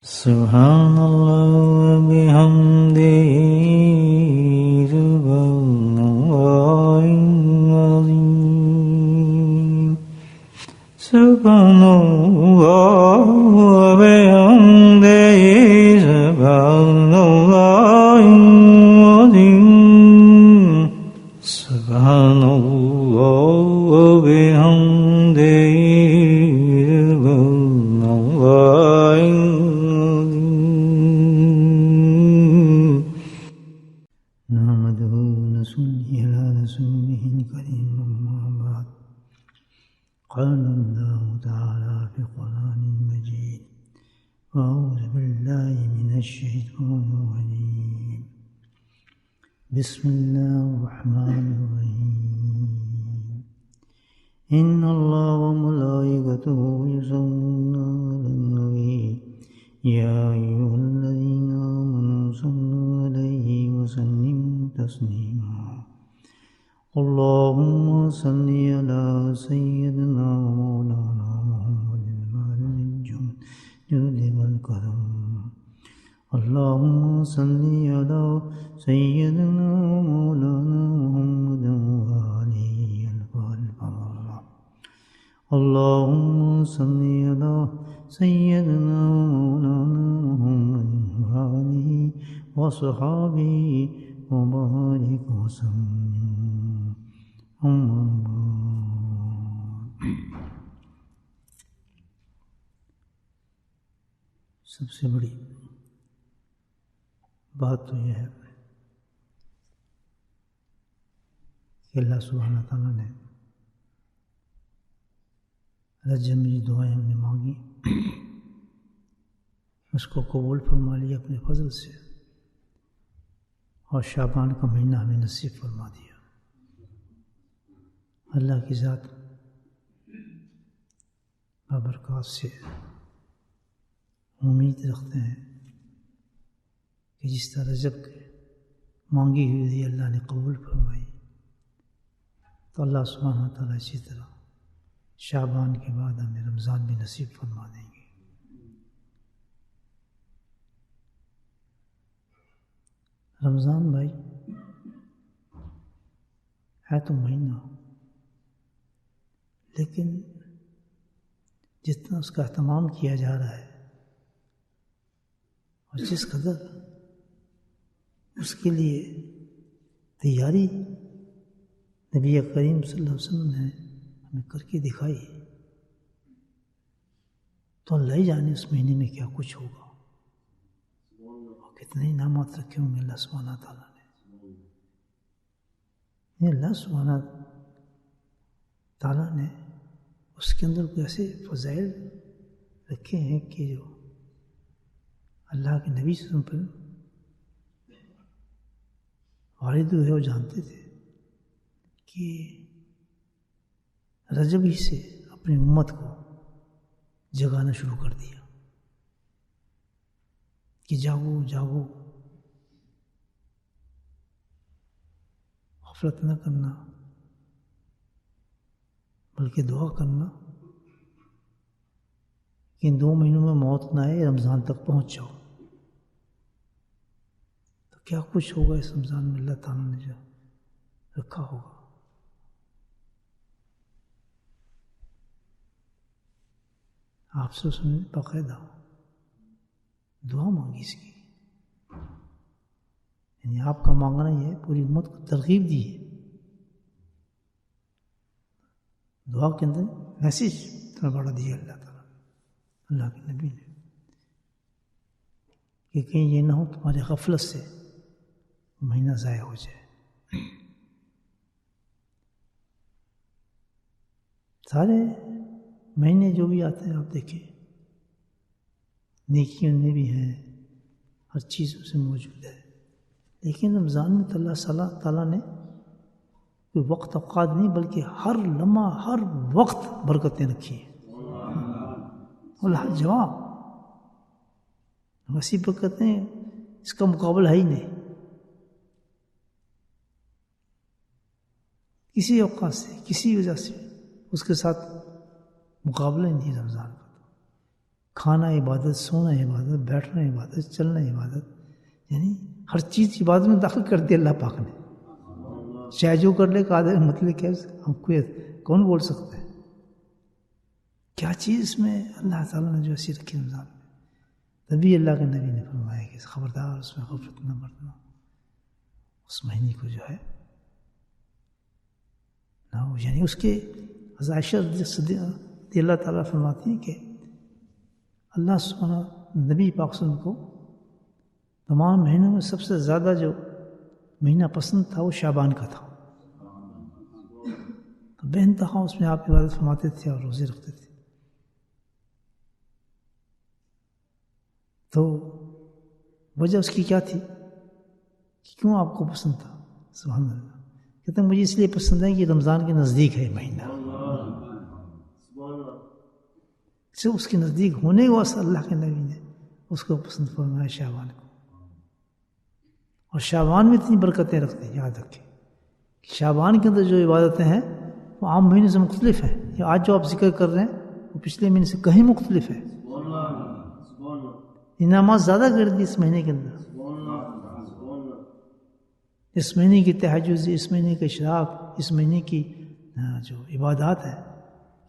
سبحان اللہ وبحمدہ سبحان اللہ العظیم سبحان اللہ وبحمدہ سبحان اللہ العظیم سبحان اللہ وبحمدہ قال الله تعالى في القرآن المجيد أعوذ بالله من الشيطان الرجيم بسم الله الرحمن الرحيم إن الله وملائكته يصلون على النبي يا أيها الذين آمنوا صلوا عليه وسلموا تسليما اللهم صل على سيدنا ومولانا محمد المعلم الجود والكرم اللهم صل على سيدنا ومولانا محمد وآله الفضل اللهم صل على سيدنا ومولانا محمد وآله وصحابه وبارك وسلم سب سے بڑی بات تو یہ ہے کہ اللہ سبحانہ تعالیٰ نے رجب میں جو دعائیں ہم نے مانگی اس کو قبول فرما لیا اپنے فضل سے اور شعبان کا مہینہ ہمیں نصیب فرما دیا۔ اللہ کی ذات بابرکات سے امید رکھتے ہیں کہ جس طرح رجب کے مانگی ہوئی تھی اللہ نے قبول فرمائی، تو اللہ سبحانہ تعالیٰ اسی طرح شعبان کے بعد ہمیں رمضان بھی نصیب فرما دیں گے۔ رمضان بھائی ہے تو مہینہ، لیکن جتنا اس کا اہتمام کیا جا رہا ہے اور جس قدر اس کے لیے تیاری نبی کریم صلی اللہ علیہ وسلم نے ہمیں کر کے دکھائی، تو اللہ ہی جانے اس مہینے میں کیا کچھ ہوگا اور کتنے انعامات رکھے ہوں گے اللہ سبحانہ تعالیٰ نے۔ اللہ سبحانہ تعالیٰ نے اس کے اندر کوئی ایسے فضائل رکھے ہیں کہ جو اللہ کے نبی صلی اللہ علیہ وسلم پر وارد ہوئے وہ جانتے تھے کہ رجب ہی سے اپنی امت کو جگانا شروع کر دیا کہ جاگو جاگو، غفلت نہ کرنا بلکہ دعا کرنا کہ ان 2 مہینوں میں موت نہ آئے، رمضان تک پہنچ جاؤ۔ تو کیا کچھ ہوگا اس رمضان میں اللہ تعالیٰ نے جو رکھا ہوگا۔ آپ سے سنیں، باقاعدہ دعا مانگی اس کی، یعنی آپ کا مانگنا یہ ہے پوری امت کو ترغیب دی ہے۔ دعا کے اندر میسیج اتنا بڑا دیا اللہ تعالیٰ اللہ کے نبی نے کہ کہیں یہ نہ ہو تمہاری غفلت سے مہینہ ضائع ہو جائے۔ سارے مہینے جو بھی آتے ہیں آپ دیکھیں نیکیوں میں بھی ہیں، ہر چیز اس میں موجود ہے، لیکن رمضان میں تو اللہ تعالیٰ نے کوئی وقت اوقات نہیں بلکہ ہر لمحہ ہر وقت برکتیں رکھی ہیں، اور ہر جواب ویسی برکتیں اس کا مقابلہ ہے ہی نہیں، کسی اوقات سے کسی وجہ سے اس کے ساتھ مقابلہ ہی نہیں رمضان کا۔ کھانا عبادت، سونا عبادت، بیٹھنا عبادت، چلنا عبادت، یعنی ہر چیز عبادت میں داخل کر دی اللہ پاک نے. چاہے جو کر لے کا مطلب کیا ہم کو کون بول سکتا ہے؟ کیا چیز اس میں اللہ تعالیٰ نے جو ایسی رکھی رمضان میں. تبھی اللہ کے نبی نے فرمایا کہ خبردار اس میں غفلت نہ برتنا، اس مہینے کو جو ہے نہ ہو. یعنی اس کے عائشہ رضی اللہ تعالیٰ فرماتی ہیں کہ اللہ سبحانہ نبی پاک صلی اللہ علیہ وسلم کو تمام مہینوں میں سب سے زیادہ جو مہینہ پسند تھا وہ شعبان کا تھا. تو بے انتہا اس میں آپ عبادت فرماتے تھے اور روزے رکھتے تھے. تو وجہ اس کی کیا تھی کہ کیوں آپ کو پسند تھا؟ سبحان اللہ. کہتے ہیں مجھے اس لیے پسند ہے کہ رمضان کے نزدیک ہے مہینہ، اس کے نزدیک ہونے کو اللہ کے نبی نے اس کو پسند فرمایا شعبان کو. اور شعبان میں اتنی برکتیں رکھتے ہیں. یاد رکھیں کہ شعبان کے اندر جو عبادتیں ہیں وہ عام مہینے سے مختلف ہیں. یا آج جو آپ ذکر کر رہے ہیں وہ پچھلے مہینے سے کہیں مختلف ہے. انعامات زیادہ کر دی اس مہینے کے اندر. اس مہینے کی تہجد، اس مہینے کا اشراق، اس مہینے کی جو عبادات ہیں،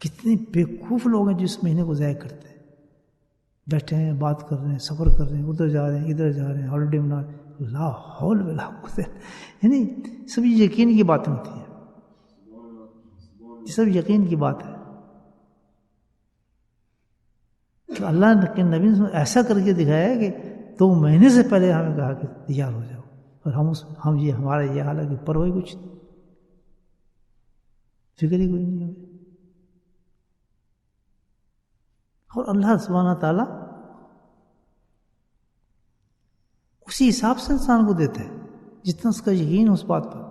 کتنے بیوقوف لوگ ہیں جو اس مہینے کو ضائع کرتے ہیں. بیٹھے ہیں، بات کر رہے ہیں، سفر کر رہے ہیں، ادھر جا رہے ہیں، ادھر جا رہے ہیں، ہالیڈے منا رہے ہیں. لا حول ولا قوت، یعنی سب یقین کی باتیں ہوتی ہیں. یہ سب یقین کی بات ہے کہ اللہ کے نبی نے ایسا کر کے دکھایا ہے کہ 2 مہینے سے پہلے ہمیں کہا کہ تیار ہو جاؤ، اور ہم یہ ہمارا یہ حال ہے کہ پرواہ کچھ نہیں، فکر ہی کوئی نہیں ہمیں. اور اللہ سبحانہ تعالیٰ اسی حساب سے انسان کو دیتا ہے جتنا اس کا یقین ہو اس بات پر.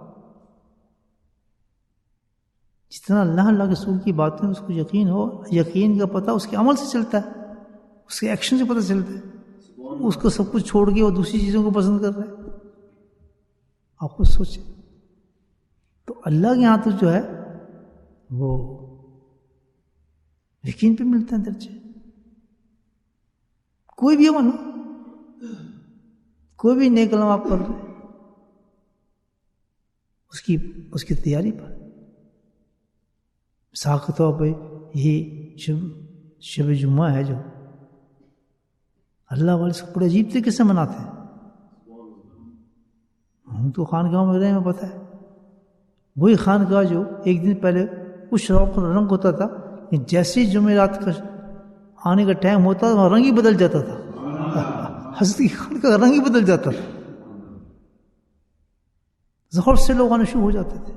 جتنا اللہ کے رسول کی باتیں اس کو یقین ہو، یقین کا پتہ اس کے عمل سے چلتا ہے، اس کے ایکشن سے پتہ چلتا ہے. اس کو سب کچھ چھوڑ کے وہ دوسری چیزوں کو پسند کر رہا ہے. آپ خود سوچیں. تو اللہ کے ہاں تو جو ہے وہ یقین پہ ملتا ہے درجے. کوئی بھی عمل ہو، کوئی بھی نیک کلام آپ پڑھ رہے ہیں، اس کی تیاری پر. مثال کے طور پہ یہ شب جمعہ ہے جو اللہ والے اس کو بڑے عجیب طریقے سے مناتے ہیں. ہم تو خانقاہ میں رہے ہیں، ہمیں پتہ ہے. وہی خانقاہ جو ایک دن پہلے کچھ شوق رنگ ہوتا تھا کہ جیسے جمعرات کا آنے کا ٹائم ہوتا تھا وہاں رنگ ہی بدل جاتا تھا. حضرت کی خانقاہ کا رنگ ہی بدل جاتا تھا. ظہر سے لوگ آنا شروع ہو جاتے تھے.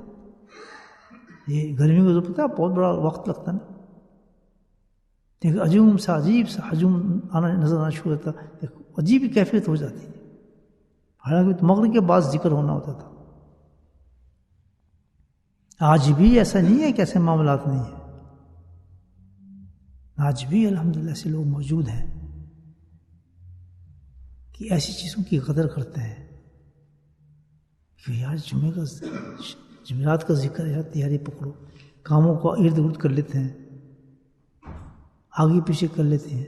یہ گرمی کو تو پتہ ہے بہت بڑا وقت لگتا ہے نا. ایک عجیب سا ہجوم آنا نظر آنا شروع ہوتا، ایک عجیب ہی کیفیت ہو جاتی تھی. حالانکہ مغرب کے بعد ذکر ہونا ہوتا تھا. آج بھی ایسا نہیں ہے کہ ایسے معاملات نہیں ہیں. آج بھی الحمدللہ ایسے لوگ موجود ہیں کہ ایسی چیزوں کی قدر کرتے ہیں کہ یار جمعرات کا ذکر ہے، تیاری پکڑو. کاموں کو ارد گرد کر لیتے ہیں، آگے پیچھے کر لیتے ہیں.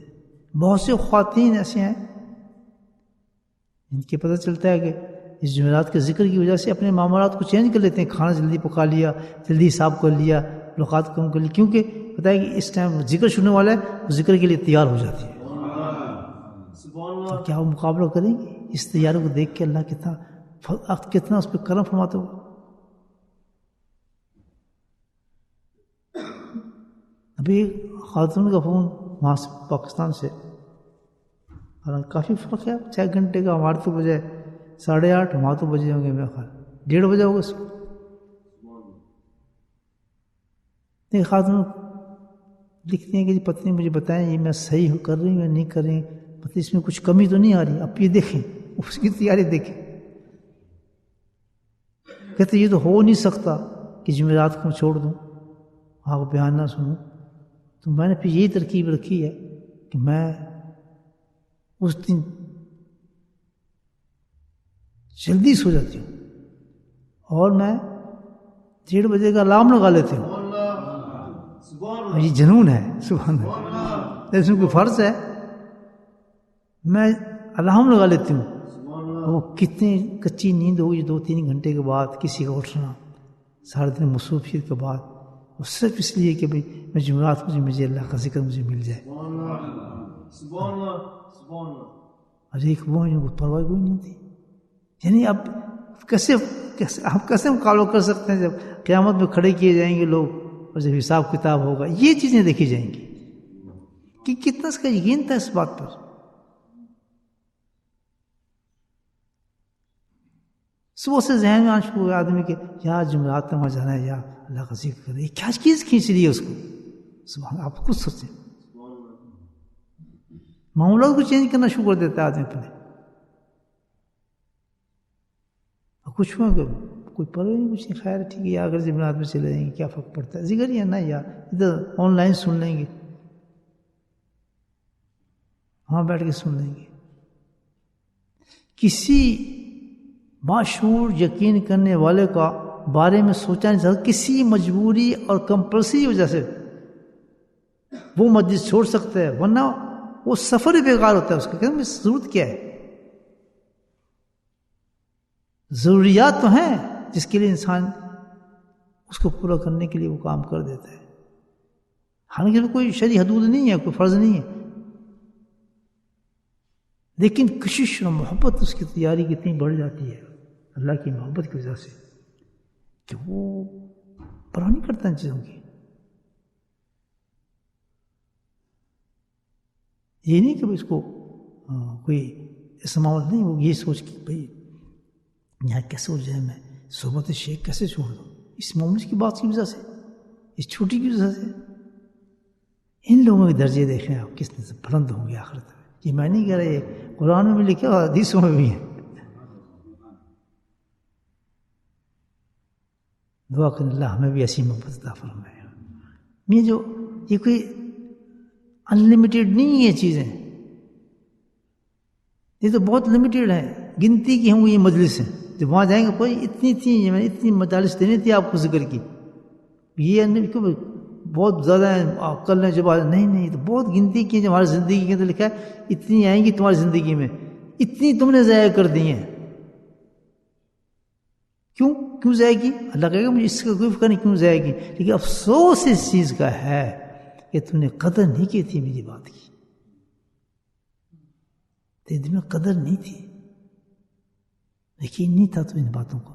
بہت سے خواتین ایسے ہیں جن کے پتہ چلتا ہے کہ اس جمعرات کے ذکر کی وجہ سے اپنے معاملات کو چینج کر لیتے ہیں. کھانا جلدی پکا لیا، جلدی صاف کر لیا، ملاقات کم کر لی، کیونکہ پتہ ہے کہ اس ٹائم ذکر شروع والا ہے، وہ ذکر کے لیے تیار ہو جاتی ہے. تو کیا وہ مقابلہ کریں گے اس تیاری کو دیکھ کے؟ اللہ کتنا اس پہ کرم فرماتا ہو. ابھی خاتون کا فون وہاں سے پاکستان سے، کافی فرق ہے، 6 گھنٹے کا. ہمارے تو بجے 8:30، وہاں تو بجے ہوں گے میرا خیال 1:30 بجے ہوگا. اس کو خاتون لکھتی ہیں کہ پتنی مجھے بتائیں یہ میں صحیح کر رہی ہوں یا نہیں کر رہی ہوں، پتہ اس میں کچھ کمی تو نہیں آ رہی. اب یہ دیکھیں، اس کی تیاری دیکھیں. کہتے یہ تو ہو نہیں سکتا کہ جمعرات کو چھوڑ دوں، آپ بیان نہ سنوں. تو میں نے پھر یہی ترکیب رکھی ہے کہ میں اس دن جلدی سو جاتی ہوں اور میں 1:30 بجے کا الارم لگا لیتی ہوں. یہ جنون ہے، سبحان اللہ. اس میں کوئی فرض ہے میں الارم لگا لیتی ہوں. وہ کتنی کچی نیند ہوگی 2-3 گھنٹے کے بعد کسی کا اٹھنا سارے دن مصروفیت کے بعد، وہ صرف اس لیے کہ بھئی میں جمعرات مجھے اللہ کا ذکر مجھے مل جائے. اور ایک وہ ان کو پرواہ کوئی نہیں ہوتی. یعنی اب کیسے آپ کیسے مقابلہ کر سکتے ہیں جب قیامت میں کھڑے کیے جائیں گے لوگ اور جب حساب کتاب ہوگا یہ چیزیں دیکھی جائیں گی کہ کتنا اس کا یقین تھا اس بات پر. صبح سے ذہن میں آنچ ہوا آدمی کے یا جمعرات میں وہاں جانا ہے یا اللہ کا ذکر کرے، یہ کیا چیز کھینچ رہی ہے اس کو. سبحان آپ خود سوچیں، معاملات کو چینج کرنا شروع کر دیتا ہے آدمی پہلے. کچھ ہوا کہ کوئی پرواہ نہیں، کچھ نہیں، خیر ٹھیک ہے یا اگر جمعرات میں چلے جائیں گے کیا فرق پڑتا ہے، ذکر ہی ہے نا، یا ادھر آن لائن سن لیں گے، وہاں بیٹھ کے سن لیں گے. کسی باشعور یقین کرنے والے کا بارے میں سوچا نہیں چاہتا کسی مجبوری اور کمپلسری وجہ سے وہ مسجد چھوڑ سکتا ہے، ورنہ وہ سفر ہی بیکار ہوتا ہے. اس کا کہتے ہیں ضرورت کیا ہے؟ ضروریات تو ہیں جس کے لیے انسان اس کو پورا کرنے کے لیے وہ کام کر دیتا ہے. حالانکہ کوئی شرعی حدود نہیں ہے، کوئی فرض نہیں ہے، لیکن کشش اور محبت اس کی تیاری کتنی بڑھ جاتی ہے اللہ کی محبت کی وجہ سے کہ وہ پرواہ نہیں کرتا ان چیزوں کی. یہ نہیں کہ اس کو کوئی ایسا ماحول نہیں، وہ یہ سوچ کہ بھائی یہاں کیسے ہو جائے، میں صحبت شیخ کیسے چھوڑ دوں، اس معاملے کی بات کی وجہ سے، اس چھوٹی کی وجہ سے. ان لوگوں کے درجے دیکھیں آپ کس طرح سے بلند ہوں گے آخرت میں. یہ میں نہیں کہہ رہا، یہ قرآن میں بھی لکھا اور حدیثوں میں بھی ہے. دعا کریں اللہ ہمیں بھی ایسی محبت عطا فرمائے. یہ کوئی انلمیٹیڈ نہیں ہے چیزیں، یہ تو بہت لمیٹیڈ ہے، گنتی کی ہوں یہ مجلس ہیں. جب وہاں جائیں گے کوئی اتنی تھی، میں نے اتنی مجالس دینی تھی آپ کو ذکر کی، یہ کیوں بہت زیادہ ہیں کر لیں جب نہیں تو بہت گنتی کی جو ہماری زندگی کے اندر لکھا ہے اتنی آئیں گی تمہاری زندگی میں، اتنی تم نے ضائع کر دی ہیں. کیوں ضائع کی؟ اللہ کہے گا مجھے اس کا کوئی فکر نہیں کیوں ضائع کی، لیکن افسوس اس چیز کا ہے کہ تم نے قدر نہیں کی تھی میری بات کی، تیرے دل میں قدر نہیں تھی، یقین نہیں تھا تو ان باتوں کو،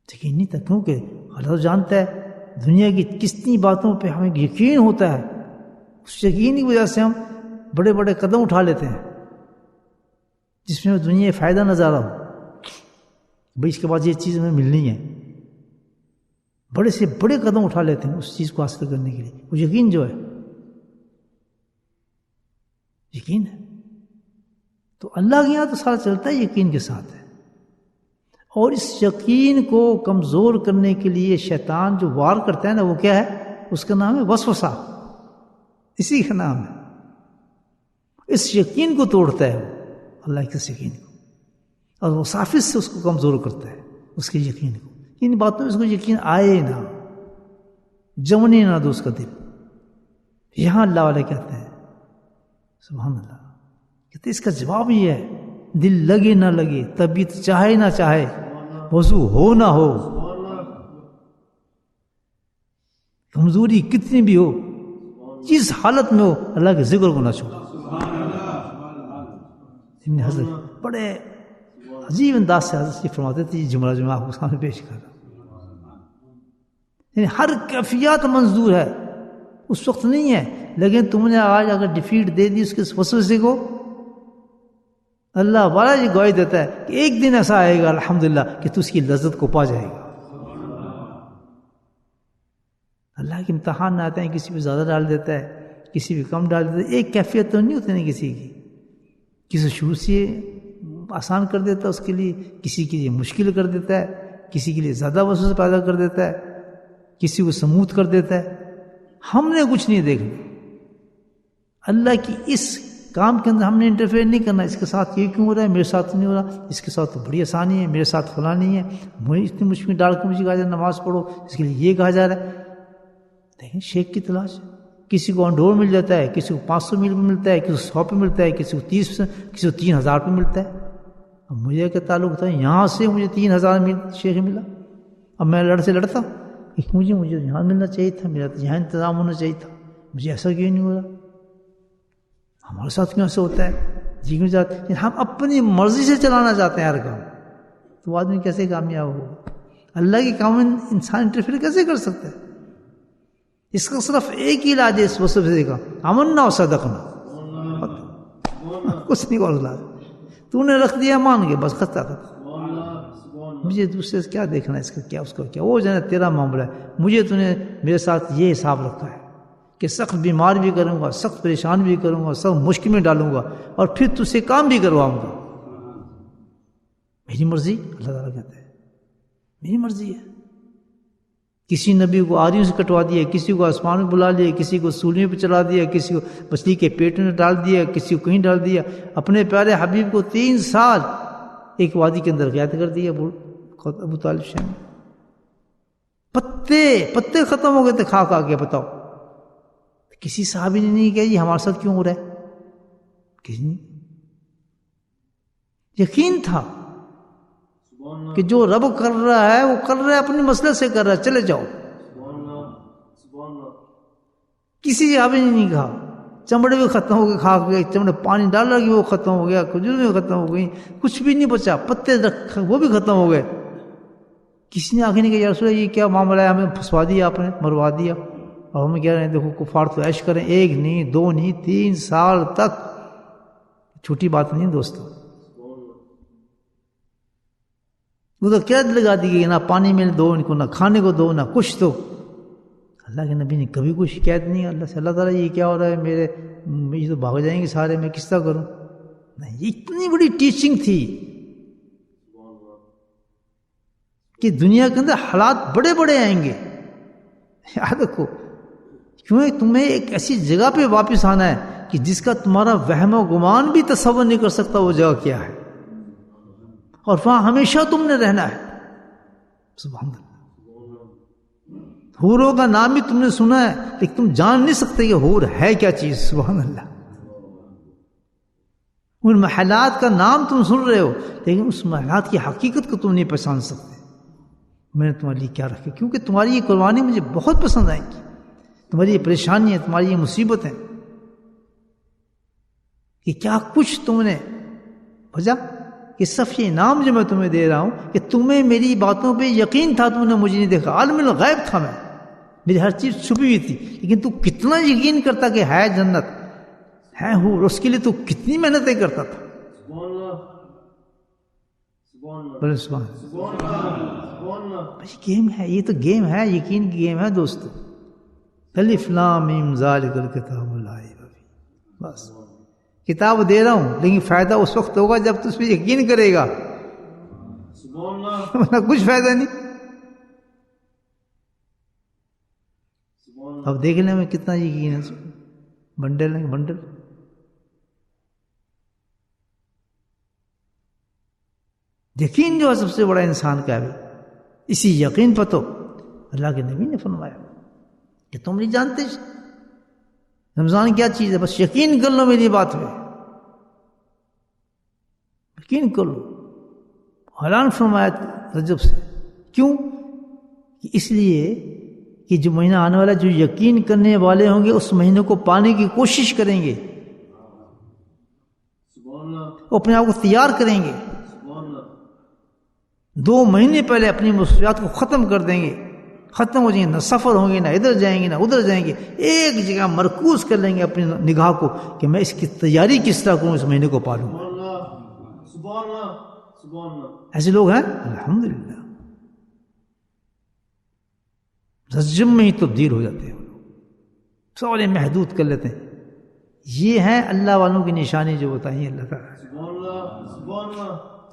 یقین نہیں تھا. کیونکہ اللہ جانتا ہے دنیا کی کتنی باتوں پہ ہمیں یقین ہوتا ہے، اس یقین کی وجہ سے ہم بڑے بڑے قدم اٹھا لیتے ہیں جس میں دنیا فائدہ نظر ہو، بھائی اس کے بعد یہ چیز ہمیں ملنی ہے. بڑے سے بڑے قدم اٹھا لیتے ہیں اس چیز کو حاصل کرنے کے لیے. وہ یقین جو ہے یقین ہے، تو اللہ کے یہاں تو سارا چلتا ہے یقین کے ساتھ ہے. اور اس یقین کو کمزور کرنے کے لیے شیطان جو وار کرتا ہے نا، وہ کیا ہے؟ اس کا نام ہے وسوسہ، اسی کا نام ہے. اس یقین کو توڑتا ہے وہ اللہ کے یقین کو، اور وہ صافی سے اس کو کمزور کرتا ہے اس کے یقین کو. ان باتوں میں اس کو یقین آئے نہ، جمنے نہ دو اس کا دل. یہاں اللہ والے کہتے ہیں سبحان اللہ، کہتے اس کا جواب یہ ہے دل لگے نہ لگے، طبیعت چاہے نہ چاہے، وضو ہو نہ ہو، کمزوری کتنی بھی ہو، جس حالت میں ہو، اللہ کے ذکر کو نہ چھوڑو. ابن حضرت بڑے عجیب انداز سے حضرت فرماتے تھے، جملہ آپ کو سامنے پیش کر رہا ہوں. یعنی ہر کیفیت منظور ہے، اس وقت نہیں ہے، لیکن تم نے آج اگر ڈیفیٹ دے دی اس کے وسوسے کو، اللہ والا یہ گواہی دیتا ہے کہ ایک دن ایسا آئے گا الحمدللہ کہ تو اس کی لذت کو پا جائے گا. اللہ کے امتحان آتے ہیں، کسی پہ زیادہ ڈال دیتا ہے، کسی پہ کم ڈال دیتا ہے. ایک کیفیت تو نہیں ہوتی نا کسی کی، کسی شروع سے آسان کر دیتا ہے اس کے لیے، کسی کے لیے مشکل کر دیتا ہے، کسی کے لیے زیادہ وسوسہ پیدا کر دیتا ہے، کسی کو سموتھ کر دیتا ہے. ہم نے کچھ نہیں دیکھنا، اللہ کی اس کام کے اندر ہم نے انٹرفیئر نہیں کرنا. اس کے ساتھ یہ کیوں ہو رہا ہے، میرے ساتھ نہیں ہو رہا، اس کے ساتھ تو بڑی آسانی ہے، میرے ساتھ فلاں نہیں ہے، مجھے اتنی مشکل ڈال کے مجھے کہا جائے نماز پڑھو، اس کے لیے یہ کہا جا رہا ہے. لیکن شیخ کی تلاش کسی کو انڈور مل جاتا ہے، کسی کو 500 میل پہ ملتا ہے، کسی کو 100 پہ ملتا ہے، کسی کو 30 پہ، کسی کو 3000 پہ ملتا ہے. اب مجھے کیا تعلق تھا یہاں سے مجھے 3000 میل شیخ ملا؟ اب میں لڑ سے لڑتا کہ مجھے یہاں ملنا چاہیے تھا، میرا تو یہاں انتظام ہونا چاہیے تھا، مجھے ایسا کیوں نہیں ہو رہا؟ ہمارے ساتھ کیوں ایسا ہوتا ہے؟ جی کیوں چاہتے ہم اپنی مرضی سے چلانا چاہتے ہیں ہر کام، تو آدمی کیسے کامیاب ہوگا؟ اللہ کے کام میں انسان انٹرفیئر کیسے کر سکتا ہے؟ اس کا صرف ایک ہی علاج ہے اس وصفے کا، امنا و صدقنا، کچھ نہیں اور علاج. تو نے رکھ دیا مان کے بس خطا خطا، مجھے دوسرے سے کیا دیکھنا ہے، اس کا کیا اس کا کیا، وہ جو ہے تیرا معاملہ ہے. مجھے تو نے میرے ساتھ یہ حساب رکھا ہے کہ سخت بیمار بھی کروں گا، سخت پریشان بھی کروں گا، سخت مشکل میں ڈالوں گا، اور پھر تجھ سے کام بھی کرواؤں گا. میری مرضی، اللہ تعالیٰ کہتا ہے میری مرضی ہے. کسی نبی کو آریوں سے کٹوا دیا، کسی کو آسمان میں بلا لیا، کسی کو سولیوں پہ چلا دیا، کسی کو مچھلی کے پیٹ میں ڈال دیا، کسی کو کہیں ڈال دیا. اپنے پیارے حبیب کو 3 سال ایک وادی کے اندر قید کر دیا ابو طالب شاہ. پتے ختم ہو گئے تھے کھا کھا کے. بتاؤ کسی صحابی نے نہیں کہا یہ ہمارے ساتھ کیوں ہو رہا ہے؟ کسی نے یقین تھا کہ جو رب کر رہا ہے وہ کر رہا ہے، اپنی مسئلے سے کر رہا ہے، چلے جاؤ. کسی صحابی نے نہیں کہا. چمڑے بھی ختم ہو گئے کھا گئے، چمڑے پانی ڈال رہا کہ وہ ختم ہو گیا، کھجور بھی ختم ہو گئی، کچھ بھی نہیں بچا، پتے وہ بھی ختم ہو گئے. کسی نے آگے نہیں کہا یا رسول اللہ یہ کیا معاملہ ہے، ہمیں پھنسوا دیا آپ نے، مروا دیا، اور ہم کہہ رہے ہیں دیکھو کفار تو عیش کریں، 1 نہیں 2 نہیں 3 سال تک. چھوٹی بات نہیں دوستو. وہ تو قید لگا دی گئی، نہ پانی میں دو ان کو، نہ کھانے کو دو، نہ کچھ دو. اللہ کے نبی نے کبھی کوئی شکایت نہیں اللہ سے، اللہ تعالیٰ یہ کیا ہو رہا ہے، یہ تو بھاگ جائیں گے سارے، میں کس طرح کروں؟ نہیں، یہ اتنی بڑی ٹیچنگ تھی کہ دنیا کے اندر حالات بڑے بڑے آئیں گے. یاد رکھو، کیوں تمہیں ایک ایسی جگہ پہ واپس آنا ہے کہ جس کا تمہارا وہم و گمان بھی تصور نہیں کر سکتا وہ جگہ کیا ہے، اور وہاں ہمیشہ تم نے رہنا ہے. سبحان اللہ. حوروں کا نام بھی تم نے سنا ہے لیکن تم جان نہیں سکتے کہ حور ہے کیا چیز. سبحان اللہ. ان محلات کا نام تم سن رہے ہو لیکن اس محلات کی حقیقت کو تم نہیں پہچان سکتے. میں نے تمہارے لیے کیا رکھا، کیونکہ تمہاری یہ قربانی مجھے بہت پسند آئیں گی. تمہاری یہ پریشانی ہے، تمہاری یہ مصیبتیں، کہ کیا کچھ تم نے بھجا. یہ صرف یہ انعام جو میں تمہیں دے رہا ہوں کہ تمہیں میری باتوں پہ یقین تھا، تم نے مجھے نہیں دیکھا، عالم الغیب تھا میں، میری ہر چیز چھپی ہوئی تھی، لیکن تو کتنا یقین کرتا کہ ہے جنت ہے حور، اس کے لیے تو کتنی محنتیں کرتا تھا. بولے سبحان اللہ. گیم ہے، یہ تو گیم ہے، یقین کی گیم ہے دوستو. الف لام میم ذالک الکتاب لا ریب فیہ. بس کتاب دے رہا ہوں لیکن فائدہ اس وقت ہوگا جب تو اس پہ یقین کرے گا، کچھ فائدہ نہیں. اب دیکھ لیں میں کتنا یقین ہے. بنڈل ہے بنڈل. یقین جو ہے سب سے بڑا انسان کا ہے. اسی یقین پر تو اللہ کے نبی نے فرمایا کہ تم نہیں جانتے رمضان کیا چیز ہے، بس یقین کر لو میری بات پہ، یقین کر لو. اعلان فرمایا رجب سے. کیوں؟ اس لیے کہ جو مہینہ آنے والا، جو یقین کرنے والے ہوں گے اس مہینے کو پانے کی کوشش کریں گے، وہ اپنے آپ کو تیار کریں گے، 2 مہینے پہلے اپنی مصروفیات کو ختم کر دیں گے، ختم ہو جائیں گے، نہ سفر ہوں گے، نہ ادھر جائیں گے نہ ادھر جائیں گے، ایک جگہ مرکوز کر لیں گے اپنی نگاہ کو کہ میں اس کی تیاری کس طرح کروں، اس مہینے کو پالوں. ایسے لوگ ہیں الحمدللہ، رجم میں ہی تبدیل ہو جاتے ہیں، سارے محدود کر لیتے ہیں. یہ ہیں اللہ والوں کی نشانی جو بتائیں اللہ تعالیٰ،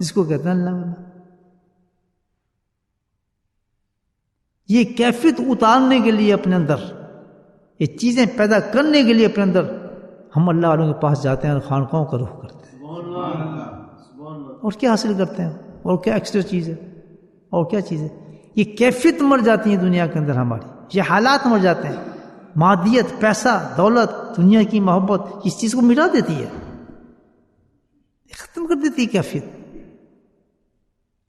جس کو کہتے ہیں اللہ والا. یہ کیفیت اتارنے کے لیے اپنے اندر، یہ چیزیں پیدا کرنے کے لیے اپنے اندر ہم اللہ والوں کے پاس جاتے ہیں اور خانقاہوں کا رخ کرتے ہیں. اور کیا حاصل کرتے ہیں، اور کیا ایکسٹرا چیز ہے، اور کیا چیز ہے. یہ کیفیت مر جاتی ہے دنیا کے اندر ہماری، یہ حالات مر جاتے ہیں. مادیت، پیسہ، دولت، دنیا کی محبت اس چیز کو مٹا دیتی ہے، ختم کر دیتی ہے کیفیت،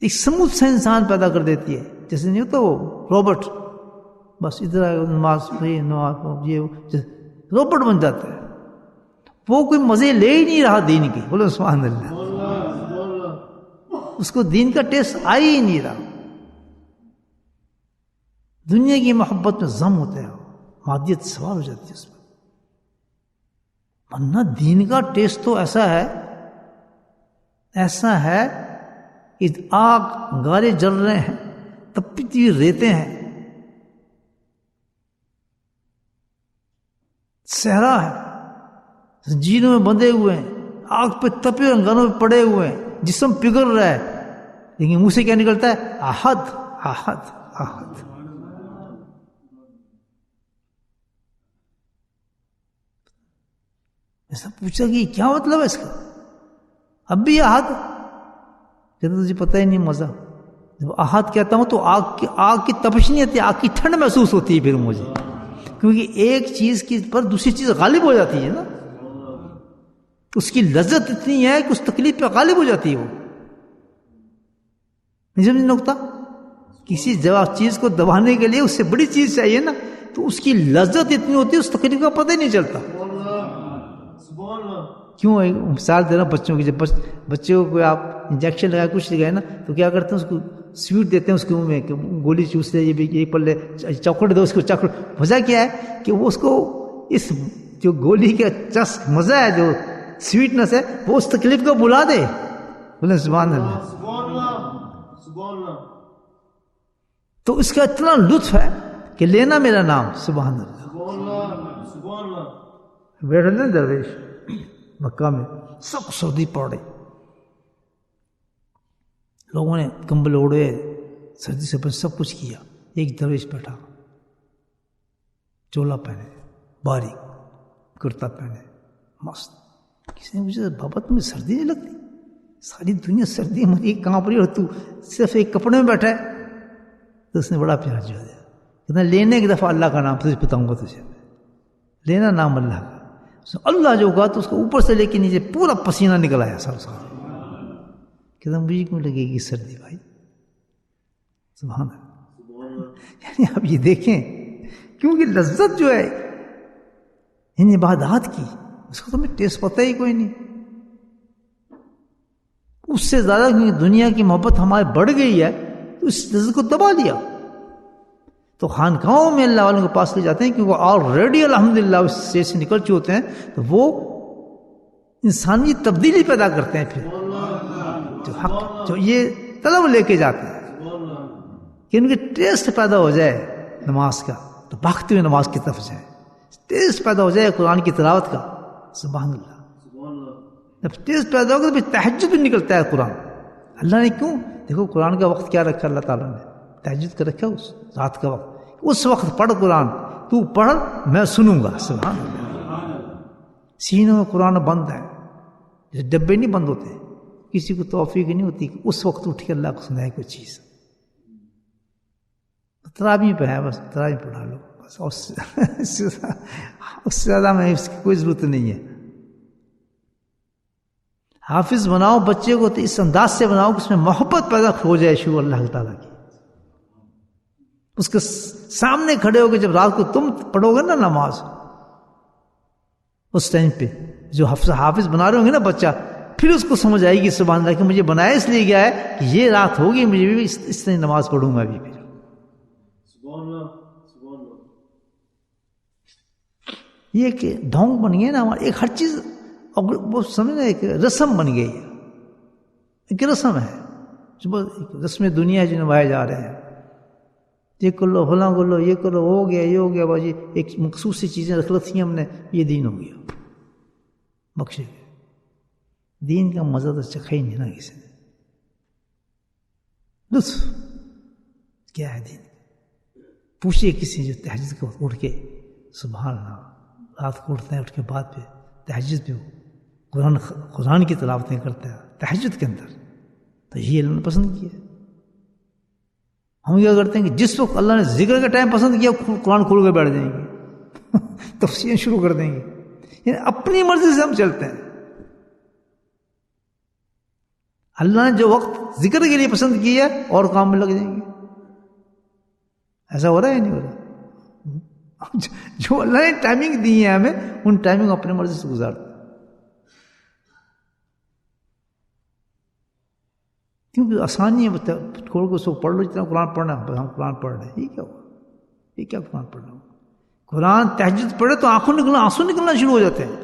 ایک سموتھ سا انسان پیدا کر دیتی ہے. جیسے نہیں ہوتا وہ روبوٹ، بس ادھر نماز یہ روبوٹ بن جاتا ہے، وہ کوئی مزے لے ہی نہیں رہا دین کے. بولو سبحان اللہ. اس کو دین کا ٹیسٹ آ ہی نہیں رہا. دنیا کی محبت میں ضم ہوتا ہے، مادیت سوار ہو جاتی ہے اس میں. ورنہ دین کا ٹیسٹ تو ایسا ہے کہ آگ گارے جل رہے ہیں، تپتی ہوئی ریتیں ہیں، صحرا ہے، زنجیروں میں بندھے ہوئے ہیں، آگ پہ تپے انگانوں پہ پڑے ہوئے ہیں، جسم پگھل رہا ہے، لیکن منہ سے کیا نکلتا ہے؟ احد احد احد. ایسا پوچھا کہ کیا مطلب ہے اس کا؟ اب بھی احد کہتے تجھے پتہ ہی نہیں مزہ. جب احد کہتا ہوں تو آگ کی تپش نہیں آتی، آگ کی ٹھنڈ محسوس ہوتی ہے پھر مجھے، کیونکہ ایک چیز کی پر دوسری چیز غالب ہو جاتی ہے نا. اس کی لذت اتنی ہے کہ اس تکلیف پہ غالب ہو جاتی ہے. وہ نہیں سمجھ نکتا، کسی چیز کو دبانے کے لیے اس سے بڑی چیز چاہیے نا، تو اس کی لذت اتنی ہوتی ہے اس تکلیف کا پتہ ہی نہیں چلتا. کیوں مثال دے رہا ہوں بچوں کی، جب بچے کو کوئی آپ انجیکشن لگائے کچھ لگائے نا تو کیا کرتے ہیں اس کو سویٹ دیتے ہیں اس کے منہ میں کہ گولی چوس لے، یہ پڑھ لے، چاکلیٹ دو اس کو چاکلیٹ. وجہ کیا ہے کہ وہ اس کو اس جو گولی کا چسک مزہ ہے، جو سویٹنس ہے، وہ اس تکلیف کو بلا دے. بولے سبحان اللہ. تو اس کا اتنا لطف ہے کہ لینا میرا نام. سبحان اللہ. بیٹھے نا درویش مکہ میں، سب سردی پڑ رہی، لوگوں نے کمبل اوڑے، سردی سے سب کچھ کیا. ایک درویش بیٹھا، چولا پہنے، باریک کرتا پہنے، مست. کسی نے پوچھا بابا تمہیں سردی نہیں لگتی؟ ساری دنیا سردی میں کانپ رہی اور تو صرف ایک کپڑے میں بیٹھا ہے. تو اس نے بڑا پیار جو دیا، کہنا لینے کی دفعہ اللہ کا نام تجھے بتاؤں گا، تجھے لینا نام اللہ کا. اللہ جو ہوگا تو اس کو اوپر سے لے کے نیچے پورا پسینہ نکل آیا سر سارا. کہتا مجھے کیوں لگے گی سردی بھائی؟ سبحان اللہ. یعنی آپ یہ دیکھیں، کیونکہ لذت جو ہے ان عبادات کی، اس کو تو ہمیں ٹیسٹ پتہ ہی کوئی نہیں. اس سے زیادہ کیونکہ دنیا کی محبت ہمارے بڑھ گئی ہے تو اس لذت کو دبا لیا. تو خانقاہوں میں اللہ والوں کے پاس لے جاتے ہیں کیونکہ وہ آلریڈی الحمدللہ اس سے نکل چکے ہوتے ہیں، تو وہ انسانی تبدیلی پیدا کرتے ہیں. پھر جو حق جو یہ طلب لے کے جاتے ہیں کہ ان کے ٹیسٹ پیدا ہو جائے نماز کا، تو بھاگتے ہوئے نماز کی طرف جائے. ٹیسٹ پیدا ہو جائے قرآن کی تلاوت کا. سبحان اللہ. جب ٹیسٹ پیدا ہوگا تو پھر تہجد بھی نکلتا ہے قرآن. اللہ نے کیوں؟ دیکھو قرآن کا وقت کیا رکھا اللہ تعالیٰ نے، تہجد کا رکھا، اس رات کا وقت. اس وقت پڑھ قرآن، تو پڑھ میں سنوں گا. سبحان اللہ. سینوں میں قرآن بند ہے، جیسے ڈبے نہیں بند ہوتے. کسی کو توفیق نہیں ہوتی کہ اس وقت اٹھ کے اللہ کو سنائے کوئی چیز. تراویح پہ ہے، بس تراویح پڑھا لو بس، اس سے زیادہ میں اس کی کوئی ضرورت نہیں ہے. حافظ بناؤ بچے کو تو اس انداز سے بناؤ کہ اس میں محبت پیدا ہو جائے شروع اللہ تعالیٰ کی. اس کے سامنے کھڑے ہو کے جب رات کو تم پڑھو گے نا نماز، اس ٹائم پہ جو حافظ بنا رہے ہوں گے نا بچہ، پھر اس کو سمجھ آئے گی سبحان اللہ کہ مجھے بنایا اس لیے گیا ہے کہ یہ رات ہوگی، مجھے بھی اس طرح نماز پڑھوں گا بھی. یہ کہ ڈھونگ بن گیا نا ہمارا، ایک ہر چیز وہ سمجھنا ایک رسم بن گئی ہے. ایک رسم ہے، رسم دنیا ہے جو نبھائے جا رہے ہیں. یہ کر لو، فلاں کر لو، یہ کرو، ہو گیا، یہ ہو گیا، باجی ایک مخصوص سی چیزیں رکھ رکھی ہم نے، یہ دین ہو گیا، بخشے گئے. دین کا مزہ تو چکھا ہی نہیں نا کسی نے. لطف کیا ہے دین؟ پوچھئے کسی جو تہجد کو اٹھ کے، سبحان اللہ، رات کو اٹھتے ہیں، اٹھ کے بعد پہ تہجد پہ قرآن کی تلاوتیں کرتا ہے تہجد کے اندر، تو یہ اللہ نے پسند کیا. ہم کیا کرتے ہیں کہ جس وقت اللہ نے ذکر کا ٹائم پسند کیا قرآن کھول کے بیٹھ جائیں گے. تفسیریں شروع کر دیں گے. یعنی اپنی مرضی سے ہم چلتے ہیں. اللہ نے جو وقت ذکر کے لیے پسند کیا ہے اور کام میں لگ جائیں گے. ایسا ہو رہا ہے یا نہیں ہو رہا؟ جو اللہ نے ٹائمنگ دی ہے ہمیں ان ٹائمنگ اپنے مرضی سے گزارتے. کیونکہ آسانی ہے، چھوڑ کے اس کو پڑھ لو جتنا قرآن پڑھنا ہے. ہم قرآن پڑھ رہے ہیں، یہ کیا ہوا؟ یہ کیا قرآن پڑھ رہا ہوں؟ قرآن تہجد پڑھے تو آنسو نکلنا شروع ہو جاتے ہیں.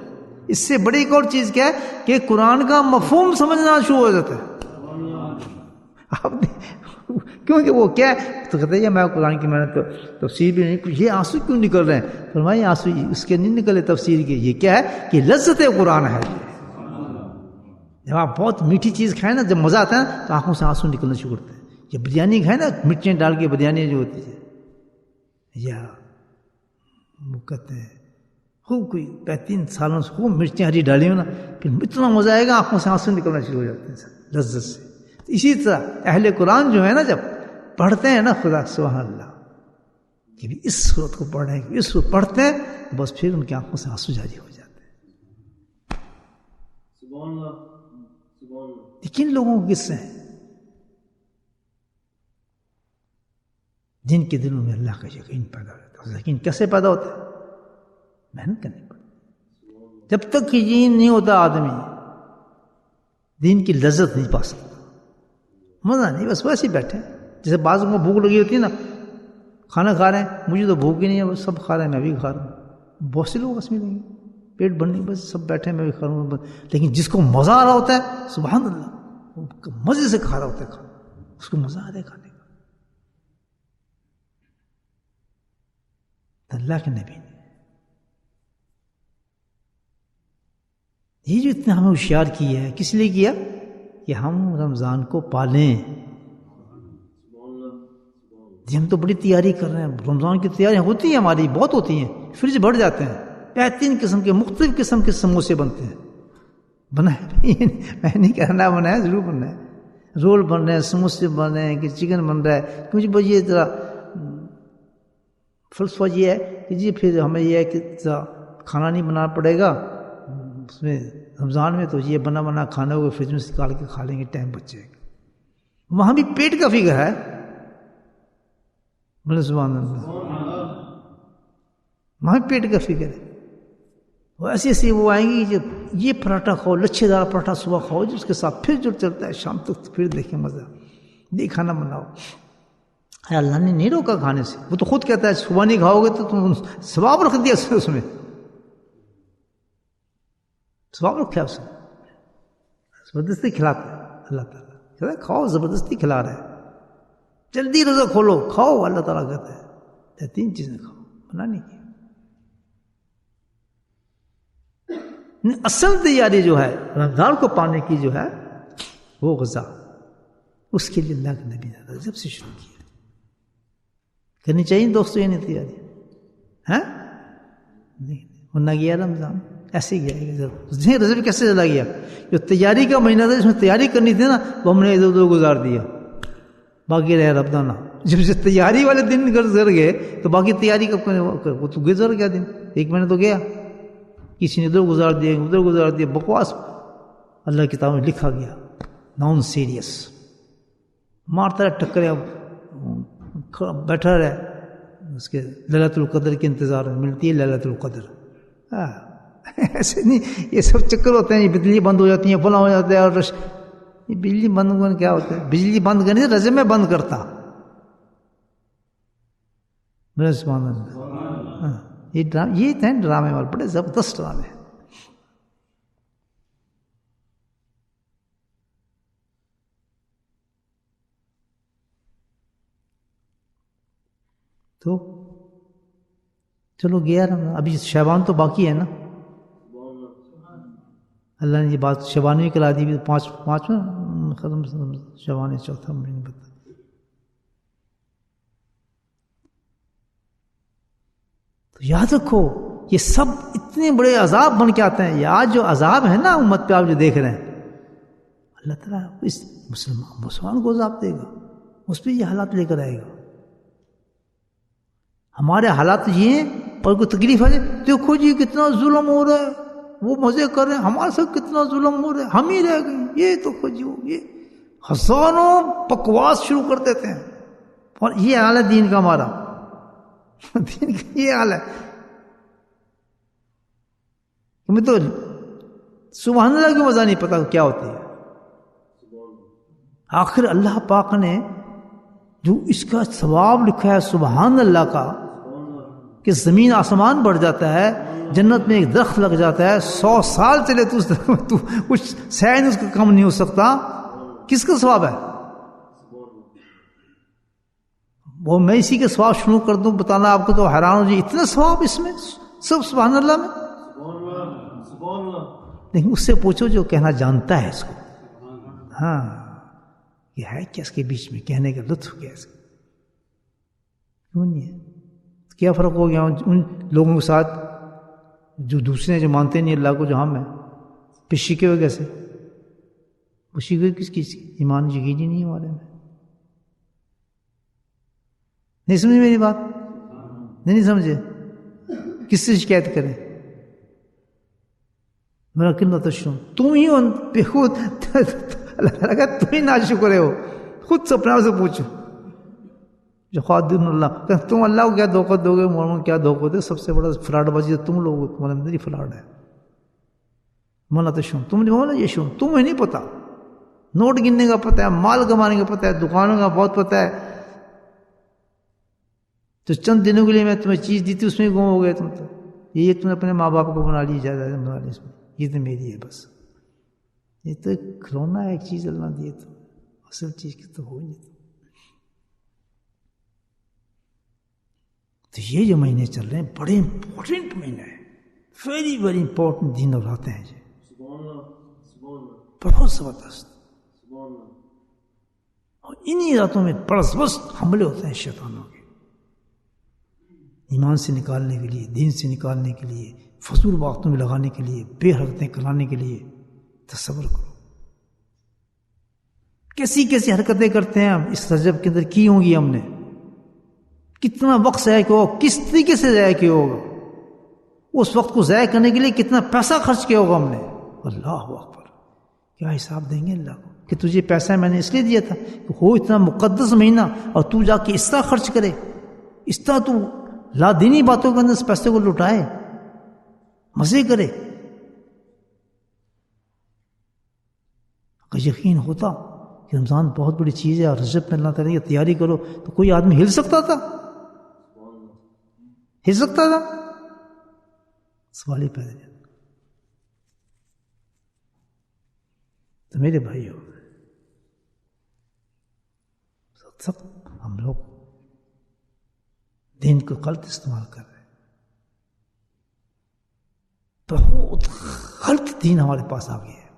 اس سے بڑی ایک اور چیز کیا ہے کہ قرآن کا مفہوم سمجھنا شروع ہو جاتا ہے. کیونکہ وہ کیا ہے تو کہتے ہیں میں قرآن کی میں نے تو تفسیر بھی نہیں، یہ آنسو کیوں نکل رہے ہیں؟ فرمایا آنسو اس کے نہیں نکلے تفسیر کے، یہ کیا ہے کہ لذت قرآن ہے. جب آپ بہت میٹھی چیز کھائیں نا، جب مزہ آتا ہے نا تو آنکھوں سے آنسو نکلنا شروع کرتے ہیں. جب بریانی کھائیں نا، مرچیں ڈال کے بریانی جو ہوتی ہے، یا وہ کہتے ہیں خوب کوئی 3 سالوں سے خوب مرچیں ہری ڈالی ہو نا، پھر اتنا مزہ آئے گا آنکھوں سے آنسو نکلنا شروع ہو جاتے ہیں لذت سے. اسی طرح اہل قرآن جو ہے نا، جب پڑھتے ہیں نا، خدا سبحان اللہ کہ بھی اس صورت کو پڑھ رہے ہیں، اس کو پڑھتے ہیں، بس پھر ان کی آنکھوں سے آنسو جاری ہو جاتے ہیں. سبحان اللہ. کن لوگوں کو قصے ہیں جن کے دلوں میں اللہ کا یقین پیدا ہوتا ہے. یقین کیسے پیدا ہوتا ہے؟ محنت کرنی پڑتی. جب تک یقین نہیں ہوتا آدمی دین کی لذت نہیں پا سکتا، مزہ نہیں. بس ویسے ہی بیٹھے ہیں. جیسے بعض کو بھوک لگی ہوتی ہے نا، کھانا کھا رہے ہیں، مجھے تو بھوک ہی نہیں ہے، بس سب کھا رہے ہیں میں بھی کھا رہا ہوں. بہت سے لوگ اس میں نہیں ہیں، پیٹ بھرنے بس سب بیٹھے ہیں میں بھی کھا رہا ہوں. لیکن جس کو مزہ آ رہا ہوتا ہے سبحان اللہ، وہ مزے سے کھا رہا ہوتا ہے کھانا، اس کو مزہ آ رہا ہے کھانے کا. اللہ کے نبی نے یہ جو اتنا ہمیں ہوشیار کیا ہے، کس لیے کیا؟ کہ ہم رمضان کو پالیں. جی ہم تو بڑی تیاری کر رہے ہیں، رمضان کی تیاریاں ہوتی ہیں ہماری، بہت ہوتی ہیں. فریج بھر جاتے ہیں، 3 قسم کے مختلف قسم کے سموسے بنتے ہیں. بنائے میں نہیں کہنا بنایا، ضرور بننا ہے. رول بن رہے ہیں، سموسے بن رہے ہیں، کہ چکن بن رہا ہے. کیونکہ بھائی یہ ذرا فلسفہ یہ ہے کہ جی پھر ہمیں یہ ہے کہ کھانا نہیں بنانا پڑے گا اس میں رمضان میں، تو یہ بنا کھانا ہوگا فریج میں سے نکال کے کھا لیں گے، ٹائم بچ جائے گا. وہاں بھی پیٹ کا فکر ہے. بولے سبحان اللہ. وہاں بھی پیٹ کا فکر ہے. وہ ایسی ایسی وہ آئیں گی، یہ پراٹھا کھاؤ، لچھے دار پراٹھا صبح کھاؤ، جس کے ساتھ پھر جو چلتا ہے شام تک، پھر دیکھیں مزہ، یہ کھانا بناؤ. اللہ نے نہیں روکا کھانے سے، وہ تو خود کہتا ہے صبح نہیں کھاؤ گے تو تم ثواب رکھ دیا اس میں، ثواب رکھا اس نے. زبردستی کھلاتا ہے اللہ تعالیٰ، کہتا ہے کھاؤ، زبردستی کھلا رہا ہے. جلدی روزہ کھولو، کھاؤ. اللہ تعالیٰ کہتا ہے 3 چیزیں کھاؤ، منع نہیں کیا. اصل تیاری جو ہے رمضان کو پانے کی جو ہے وہ غذا، اس کے لیے اللہ کے نبی نے جب سے شروع کیا. کرنی چاہیے دوستو یہ نہیں تیاری ہے نہیں. ورنہ گیا رمضان ایسے ہی گیا. رجب کیسے چلا گیا؟ جو تیاری کا مہینہ تھا، جس میں تیاری کرنی تھی نا، وہ ہم نے ادھر ادھر گزار دیا، باقی رہ رمضان. جب تیاری والے دن گزر گئے تو باقی تیاری کب کرنے؟ وہ تو گزر گیا دن، 1 مہینہ تو گیا. کسی نے ادھر گزار دیا، ادھر گزار دیا، بکواس. اللہ کی کتاب میں لکھا گیا نان سیریس، مارتا رہے، ٹکرے، بیٹھا رہے. اس کے لیلۃ القدر کے انتظار میں ملتی ہے لیلۃ القدر. ایسے نہیں، یہ سب چکر ہوتے ہیں. یہ بجلی بند ہو جاتی ہے، فلاں ہو جاتا ہے. اور یہ بجلی بند ہونے کیا ہوتا ہے؟ بجلی بند کرنے سے رجب میں بند کرتا. میرے سبحان اللہ. یہ تھے ڈرامے والے، بڑے زبردست ڈرامے. تو چلو گیا نا، ابھی شعبان تو باقی ہے نا. اللہ نے یہ بات شعبان بھی کرا دی. 5واں ختم شعبان، 4تھا مہینہ بتا. تو یاد رکھو یہ سب اتنے بڑے عذاب بن کے آتے ہیں. یہ آج جو عذاب ہے نا امت پہ آپ جو دیکھ رہے ہیں، اللہ تعالیٰ اس مسلمان کو عذاب دے گا، اس پہ یہ حالات لے کر آئے گا. ہمارے حالات یہ ہیں اور کوئی تکلیف آ جائے دیکھو جی کتنا ظلم ہو رہا ہے، وہ مزے کر رہے ہیں، ہمارے ساتھ کتنا ظلم ہو رہا ہے، ہم ہی رہ گئے، یہ تو جی یہ ہزاروں بکواس شروع کر دیتے ہیں. اور یہ حال ہے دین کا ہمارا، دین کا یہ حال ہے. ہمیں تو سبحان اللہ کی مزہ نہیں پتا کیا ہوتی ہے. آخر اللہ پاک نے جو اس کا ثواب لکھا ہے سبحان اللہ کا، کہ زمین آسمان بڑھ جاتا ہے، جنت میں ایک درخت لگ جاتا ہے، 100 سال چلے تو کچھ سین اس کا کم نہیں ہو سکتا. کس کا ثواب ہے وہ؟ میں اسی کے ثواب شروع کر دوں بتانا آپ کو تو حیران ہو جائے، اتنا ثواب اس میں سب سبحان اللہ میں. لیکن اس سے پوچھو جو کہنا جانتا ہے اس کو، ہاں یہ ہے کیا اس کے بیچ میں کہنے کا لطف کیا اس کا؟ کیوں نہیں ہے؟ کیا فرق ہو گیا ان لوگوں کے ساتھ جو دوسرے جو مانتے نہیں اللہ کو، جو ہم ہیں پھر شکے ہوئے کیسے؟ وہ شکے کس کی؟ ایمان یقینی نہیں ہمارے میں. نہیں سمجھے میری بات؟ نہیں سمجھے؟ کس سے شکایت کریں؟ میرا کن تشرم تم ہی بے خود لگا تم ہی ناشکر ہو. خود سے اپنے آپ سے پوچھو جو خادم اللہ، تم اللہ کو کیا دھوکہ دو گے؟ مومن کیا دھوکہ دے؟ سب سے بڑا فراڈ بازی تم لوگ ہو، تمہارے اندر ہی فراڈ ہے. مولا تشرم تم نے مولا یہ شم تمہیں نہیں پتا، نوٹ گننے کا پتہ ہے، مال کمانے کا پتہ ہے، دکانوں کا بہت پتہ ہے. تو چند دنوں کے لیے میں تمہیں چیز دی تھی اس میں گم ہو گئے تم. تو یہ تم نے اپنے ماں باپ کو بنا لی جائے بنا لی، اس میں یہ تو میری ہے بس. یہ تو ایک کھلونا ہے، ایک چیز اللہ دی تو اصل چیز کی تو ہو ہی نہیں. تو یہ جو مہینے چل رہے ہیں بڑے امپورٹنٹ مہینے ہیں، ویری ویری امپورٹنٹ دن اور راتیں ہیں جی، بہت زبردست. اور انہی راتوں میں بڑا زبردست حملے ہوتے ہیں شیطانوں کے، ایمان سے نکالنے کے لیے، دین سے نکالنے کے لیے، فضول باتوں میں لگانے کے لیے، بے حرکتیں کرانے کے لیے. تصور کرو کیسی کیسی حرکتیں کرتے ہیں ہم اس رجب کے اندر کی ہوں گی ہم نے، کتنا وقت ضائع کیا ہوگا، کس طریقے سے ضائع کیا ہوگا، اس وقت کو ضائع کرنے کے لیے کتنا پیسہ خرچ کیا ہوگا ہم نے. اللہ اکبر، کیا حساب دیں گے اللہ کو کہ تجھے پیسہ میں نے اس لیے دیا تھا کہ ہو اتنا مقدس مہینہ اور تو جا کے اس طرح خرچ کرے، اس طرح تو لا دینی باتوں کے اندر اس پیسے کو لٹائے، مزے کرے. اگر یقین ہوتا کہ رمضان بہت بڑی چیز ہے اور رجب میں اللہ تعالیٰ کی تیاری کرو تو کوئی آدمی ہل سکتا تھا؟ ہل سکتا تھا؟ سوال ہی پیدا نہیں. تو میرے بھائیو، سب ہم لوگ دین کو غلط استعمال کر رہے ہیں. بہت غلط دین ہمارے پاس آ گیا ہے،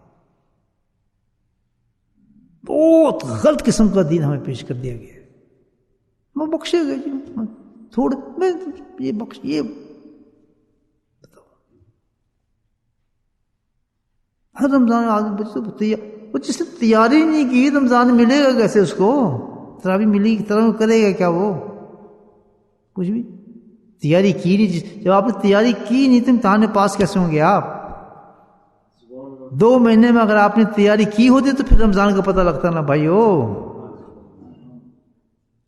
بہت غلط قسم کا دین ہمیں پیش کر دیا گیا ہے. وہ بخشے گئے جی تھوڑے میں یہ بخش، یہ بتاؤ ہر رمضان آدمی بچے وہ جس نے تیاری نہیں کی رمضان ملے گا کیسے اس کو؟ تراویح ملی طرح کرے گا کیا وہ؟ کچھ بھی تیاری کی نہیں. جب آپ نے تیاری کی نہیں تو امتحان پاس کیسے ہوں گے آپ؟ 2 مہینے میں اگر آپ نے تیاری کی ہوتی تو پھر رمضان کا پتہ لگتا نا بھائیو.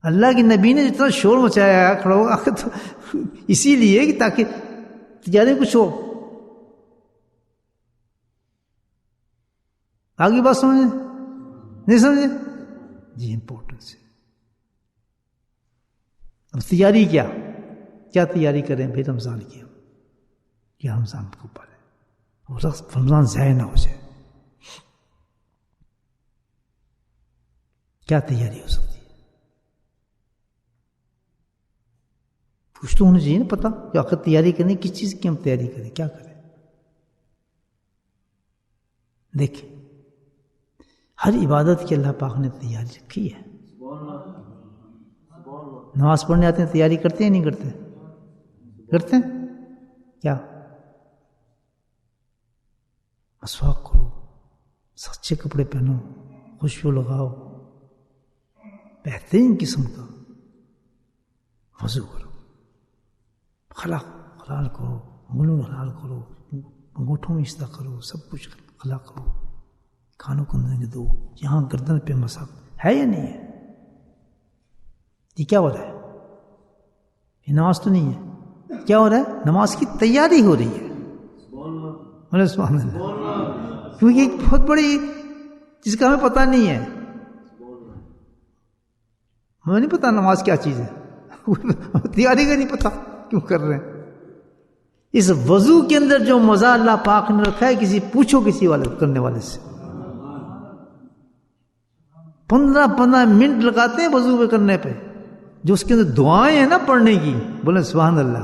اللہ کے نبی نے جتنا شور مچایا ہے کھڑا ہوگا تو اسی لیے کہ تاکہ تیاری کچھ ہو. آگے بات سمجھے نہیں سمجھے جی؟ امپورٹنس ہے. اب تیاری کیا تیاری کریں بھائی رمضان کی؟ کیا رمضان کو پڑھیں، رمضان ضائع نہ ہو جائے. کیا تیاری ہو سکتی ہے؟ کچھ تو ہونا چاہیے نا پتا کہ آخر تیاری کریں کس چیز کی، ہم تیاری کریں، کیا کریں. دیکھیں ہر عبادت کی اللہ پاک نے تیاری رکھی ہے. نماز پڑھنے آتے ہیں تیاری کرتے ہیں نہیں کرتے؟ کرتے ہیں. کیا مسواک کرو، سچے کپڑے پہنو، خوشبو لگاؤ، بہترین قسم کا وضو کرو، حلال کرو، انگلیوں حلال کرو، انگوٹھوں میں اشتہ کرو، سب کچھ حلال کرو، کھانوں کو اندر دو، یہاں گردن پہ مسا ہے یا نہیں ہے؟ یہ کیا ہو رہا ہے؟ یہ نماز تو نہیں ہے، کیا ہو رہا ہے؟ نماز کی تیاری ہو رہی ہے، سبحان اللہ، کیونکہ ایک بہت بڑی جس کا ہمیں پتہ نہیں ہے، ہمیں نہیں پتا نماز کیا چیز ہے، تیاری کا نہیں پتا کیوں کر رہے ہیں۔ اس وضو کے اندر جو مزہ اللہ پاک نے رکھا ہے، کسی پوچھو کسی والے کرنے والے سے، 15 منٹ لگاتے ہیں وضو پہ کرنے پہ، جو اس کے اندر دعائیں ہیں نا پڑھنے کی، بولے سبحان اللہ۔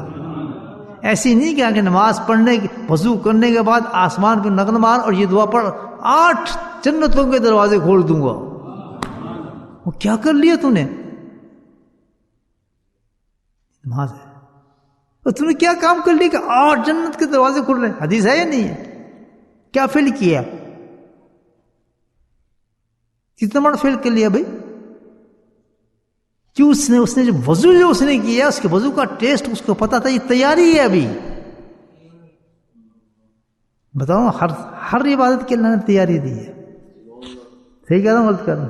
ایسی نہیں کہ آگے نماز پڑھنے کی وضو کرنے کے بعد آسمان پہ نظر مار اور یہ دعا پڑھ 8 جنتوں کے دروازے کھول دوں گا، وہ کیا کر لیا تو نے؟ نماز ہے، اور تم نے کیا کام کر لیا کہ 8 جنت کے دروازے کھل رہے ہیں؟ حدیث ہے یا نہیں ہے؟ کیا فیل کیا؟ کتنا بڑا فیل کر لیا بھائی؟ کیوں؟ اس نے جو وضو اس نے کیا، اس کے وضو کا ٹیسٹ اس کو پتا تھا، یہ تیاری ہے ابھی۔ بتاؤ، ہر عبادت کے اللہ نے تیاری دی ہے، صحیح کہہ رہا ہوں غلط کر رہا ہوں؟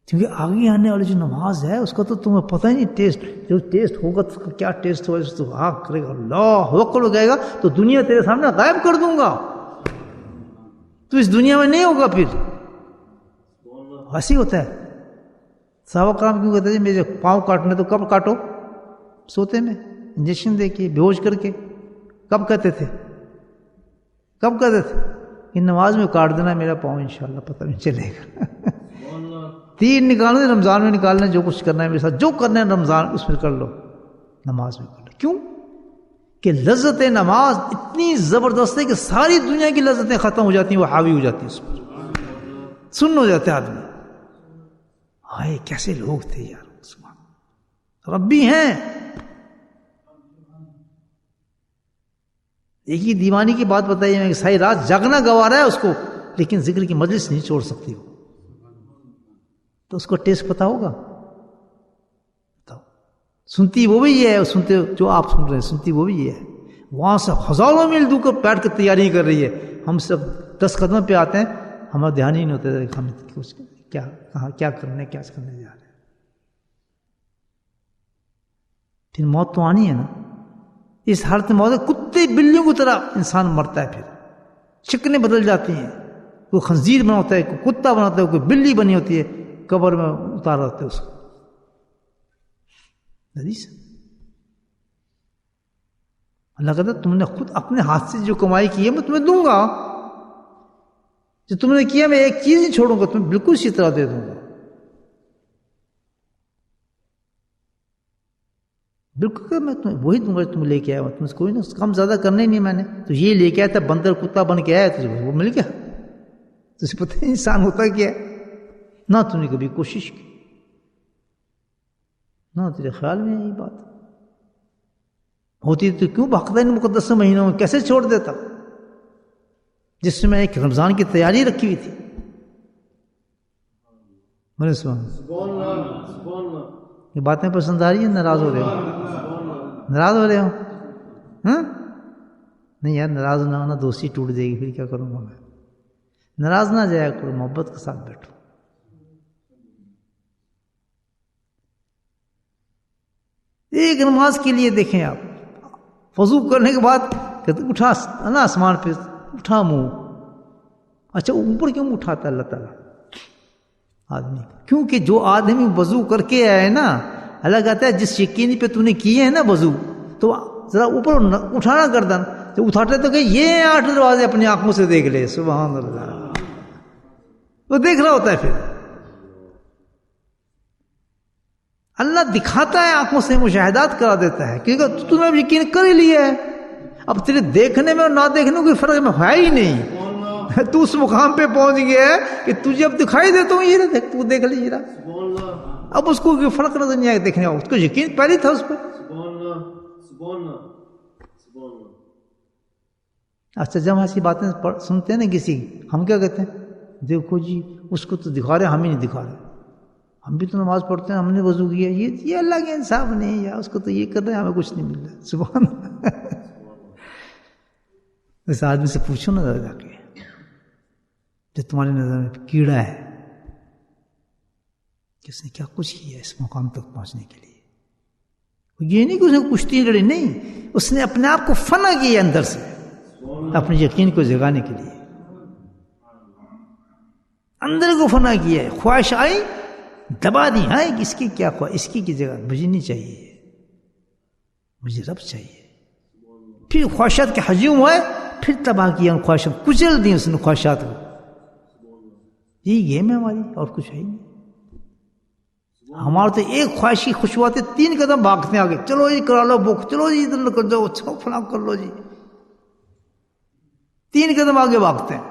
کیونکہ آگے آنے والی جو نماز ہے اس کا تو تمہیں پتہ ہی نہیں ٹیسٹ، جو ٹیسٹ ہوگا تو کیا ٹیسٹ ہوگا، تو کرے گا اللہ اکبر ہو جائے گا تو دنیا تیرے سامنے غائب کر دوں گا، تو اس دنیا میں نہیں ہوگا پھر۔ ایسے ہی ہوتا ہے۔ صحابہ کرام کیوں کہتے ہیں میرے پاؤں کاٹنے تو کب کاٹو؟ سوتے میں انجیکشن دے کے بے ہوش کر کے۔ کب کہتے تھے؟ کب کہتے تھے کہ نماز میں کاٹ دینا میرا پاؤں، انشاءاللہ پتہ نہیں چلے گا۔ تیر نکالنا رمضان میں نکالنا، جو کچھ کرنا ہے میرے ساتھ، جو کرنا ہے رمضان اس میں کر لو، نماز میں کر لو۔ کیوں کہ لذت نماز اتنی زبردست ہے کہ ساری دنیا کی لذتیں ختم ہو جاتی ہیں، وہ حاوی ہو جاتی ہیں اس پر، سن ہو جاتے آدمی۔ ہائے کیسے لوگ تھے یار، ربی ہیں۔ ایک ہی دیوانی کی بات بتائیے، میں ساری رات جاگنا گوارا ہے اس کو، لیکن ذکر کی مجلس نہیں چھوڑ سکتی وہ، تو اس کو ٹیسٹ پتا ہوگا؟ بتاؤ۔ سنتی وہ بھی یہ ہے، سنتے جو آپ سن رہے ہیں سنتی وہ بھی یہ ہے، وہاں سے ہزاروں میل دور کر بیٹھ کے تیاری کر رہی ہے، ہم سب 10 قدم پہ آتے ہیں، ہمارا دھیان ہی نہیں ہوتا ہم کیا کہاں کیا کرنے جا رہے ہیں۔ پھر موت تو آنی ہے نا، اس حالت موت کتے بلیوں کی طرح انسان مرتا ہے، پھر شکلیں بدل جاتی ہیں، کوئی خنزیر بنا ہوتا ہے، کوئی کتا بنا ہوتا ہے، کوئی بلی بنی ہوتی ہے، قبر میں اتار ہوتے اس کو۔ حدیث اللہ کہتا ہے تم نے خود اپنے ہاتھ سے جو کمائی کی ہے میں تمہیں دوں گا، جو تم نے کیا میں ایک چیز نہیں چھوڑوں گا، تمہیں بالکل اسی طرح دے دوں گا، بالکل میں تمہیں وہی دوں گا جو تم لے کے آیا ہو، تم سے کوئی نہ کم زیادہ کرنا ہی نہیں میں نے، تو یہ لے کے آیا تھا بندر کتا بن کے آیا تجھے وہ مل گیا، تجھے پتہ نہیں انسان ہوتا کیا ہے، نہ تم نے کبھی کوشش کی، نہ تیرے خیال میں یہی بات ہوتی تو کیوں بھاگتا ان مقدس مہینوں میں، کیسے چھوڑ دیتا جس میں ایک رمضان کی تیاری رکھی ہوئی تھی۔ میرے سبحان اللہ، یہ باتیں پسند آ رہی ہیں؟ ناراض ہو رہے ہو؟ ناراض ہو رہے ہو؟ ہاں نہیں یار، ناراض نہ ہونا، دوستی ٹوٹ جائے گی، پھر کیا کروں گا میں؟ ناراض نہ جایا کرو، محبت کے ساتھ بیٹھو۔ ایک نماز کے لیے دیکھیں آپ، وضو کرنے کے بعد کہتے اٹھا نا آسمان پہ، اٹھا منہ، اچھا اوپر کیوں اٹھاتا اللہ تعالیٰ آدمی؟ کیونکہ جو آدمی وضو کر کے آئے نا، اللہ کہتا ہے جس یقینی پہ تو نے کیے ہیں نا وضو، تو ذرا اوپر اٹھانا گردن، تو اٹھاتے تو کہ یہ 8 دروازے اپنی آنکھوں سے دیکھ لے، سبحان اللہ، وہ دیکھ رہا ہوتا ہے، پھر اللہ دکھاتا ہے آنکھوں سے، مشاہدات کرا دیتا ہے، کیونکہ تو نے یقین کر ہی لیا ہے، اب تیرے دیکھنے میں اور نہ دیکھنے میں کوئی فرق میں ہے ہی نہیں، تو اس مقام پہ پہنچ گیا ہے کہ تجھے اب دکھائی دیتا ہوں، یہ دیکھ تو دیکھ لیجیے، اب اس کو کوئی فرق نظر نہیں آیا دیکھنے کا، اس کو یقین پہلے تھا اس پہ۔ اچھا جب ایسی باتیں سنتے ہیں نا کسی، ہم کیا کہتے ہیں؟ دیکھو جی اس کو تو دکھا رہے، ہم ہی نہیں دکھا رہے، ہم بھی تو نماز پڑھتے ہیں, ہم نے وضو کیا, یہ اللہ کے انصاف نہیں ہے, یا اس کو تو یہ کر رہے ہیں, ہمیں کچھ نہیں مل رہا. سبحان اللہ. اس آدمی سے پوچھو نا جا کے, جو تمہاری نظر میں کیڑا ہے, کہ اس نے کیا کچھ کیا اس مقام تک پہنچنے کے لیے. یہ نہیں کہ اس نے کشتی لڑی, نہیں, اس نے اپنے آپ کو فنا کیا اندر سے, اپنے یقین کو جگانے کے لیے اندر کو فنا کیا ہے. خواہش آئی دبا دی, ہاں اس کی کیا خواہش, اس کی جگہ مجھے نہیں چاہیے, مجھے رب چاہیے. پھر خواہشات کے ہجوم ہوئے, پھر تباہ کیا ان خواہشات, کچل دی اس نے خواہشات کو. یہی گیم ہے ہماری, اور کچھ ہے ہی نہیں. ہمارے تو ایک خواہش کی خوشبوات ہے, 3 قدم بھاگتے ہیں آگے, چلو جی کرا لو بک, چلو جی ادھر کر جاؤ, چلو فلاں کر لو جی, 3 قدم آگے بھاگتے ہیں.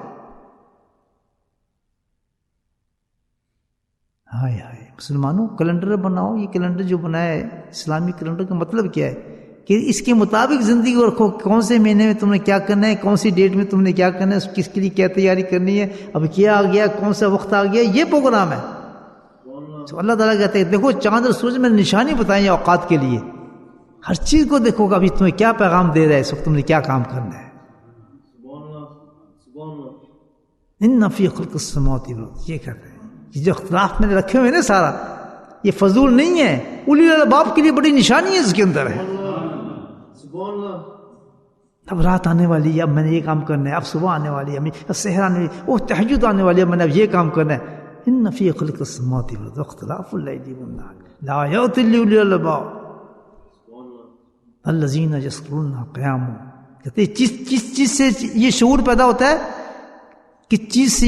ہائے ہائے مسلمانوں, کیلنڈر بناؤ. یہ کیلنڈر جو بنایا ہے اسلامی کیلنڈر کا مطلب کیا ہے کہ اس کے مطابق زندگی کو رکھو. کون سے مہینے میں تم نے کیا کرنا ہے, کون سی ڈیٹ میں تم نے کیا کرنا ہے, کس کے لیے کیا تیاری کرنی ہے, اب کیا آ گیا, کون سا وقت آ گیا, یہ پروگرام ہے. تو اللہ تعالیٰ کہتے ہیں دیکھو چاند اور سورج میں نشانی بتائیں اوقات کے لیے, ہر چیز کو دیکھو کہ ابھی تمہیں کیا پیغام دے رہا ہے, اس وقت تم نے کیا کام کرنا ہے. ان فی خلق السماوات والارض, یہ کہتے ہیں یہ جو اختلاف میں نے رکھے ہوئے نا سارا, یہ فضول نہیں ہے, اولی الالباب کے لیے بڑی نشانی ہے اس کے اندر ہے. اب رات آنے والی ہے, اب میں نے یہ کام کرنا ہے, اب صبح آنے والی ہے, اب سحر آنے والی ہے, تہجد آنے والی ہے, میں نے اب یہ کام کرنا ہے. ان فی خلق السماوات والارض واختلاف الليل والنهار لآیات لأولی الالباب الذین یذکرون قیاما. کہتے ہیں جس چیز سے یہ شعور پیدا ہوتا ہے, کس چیز سے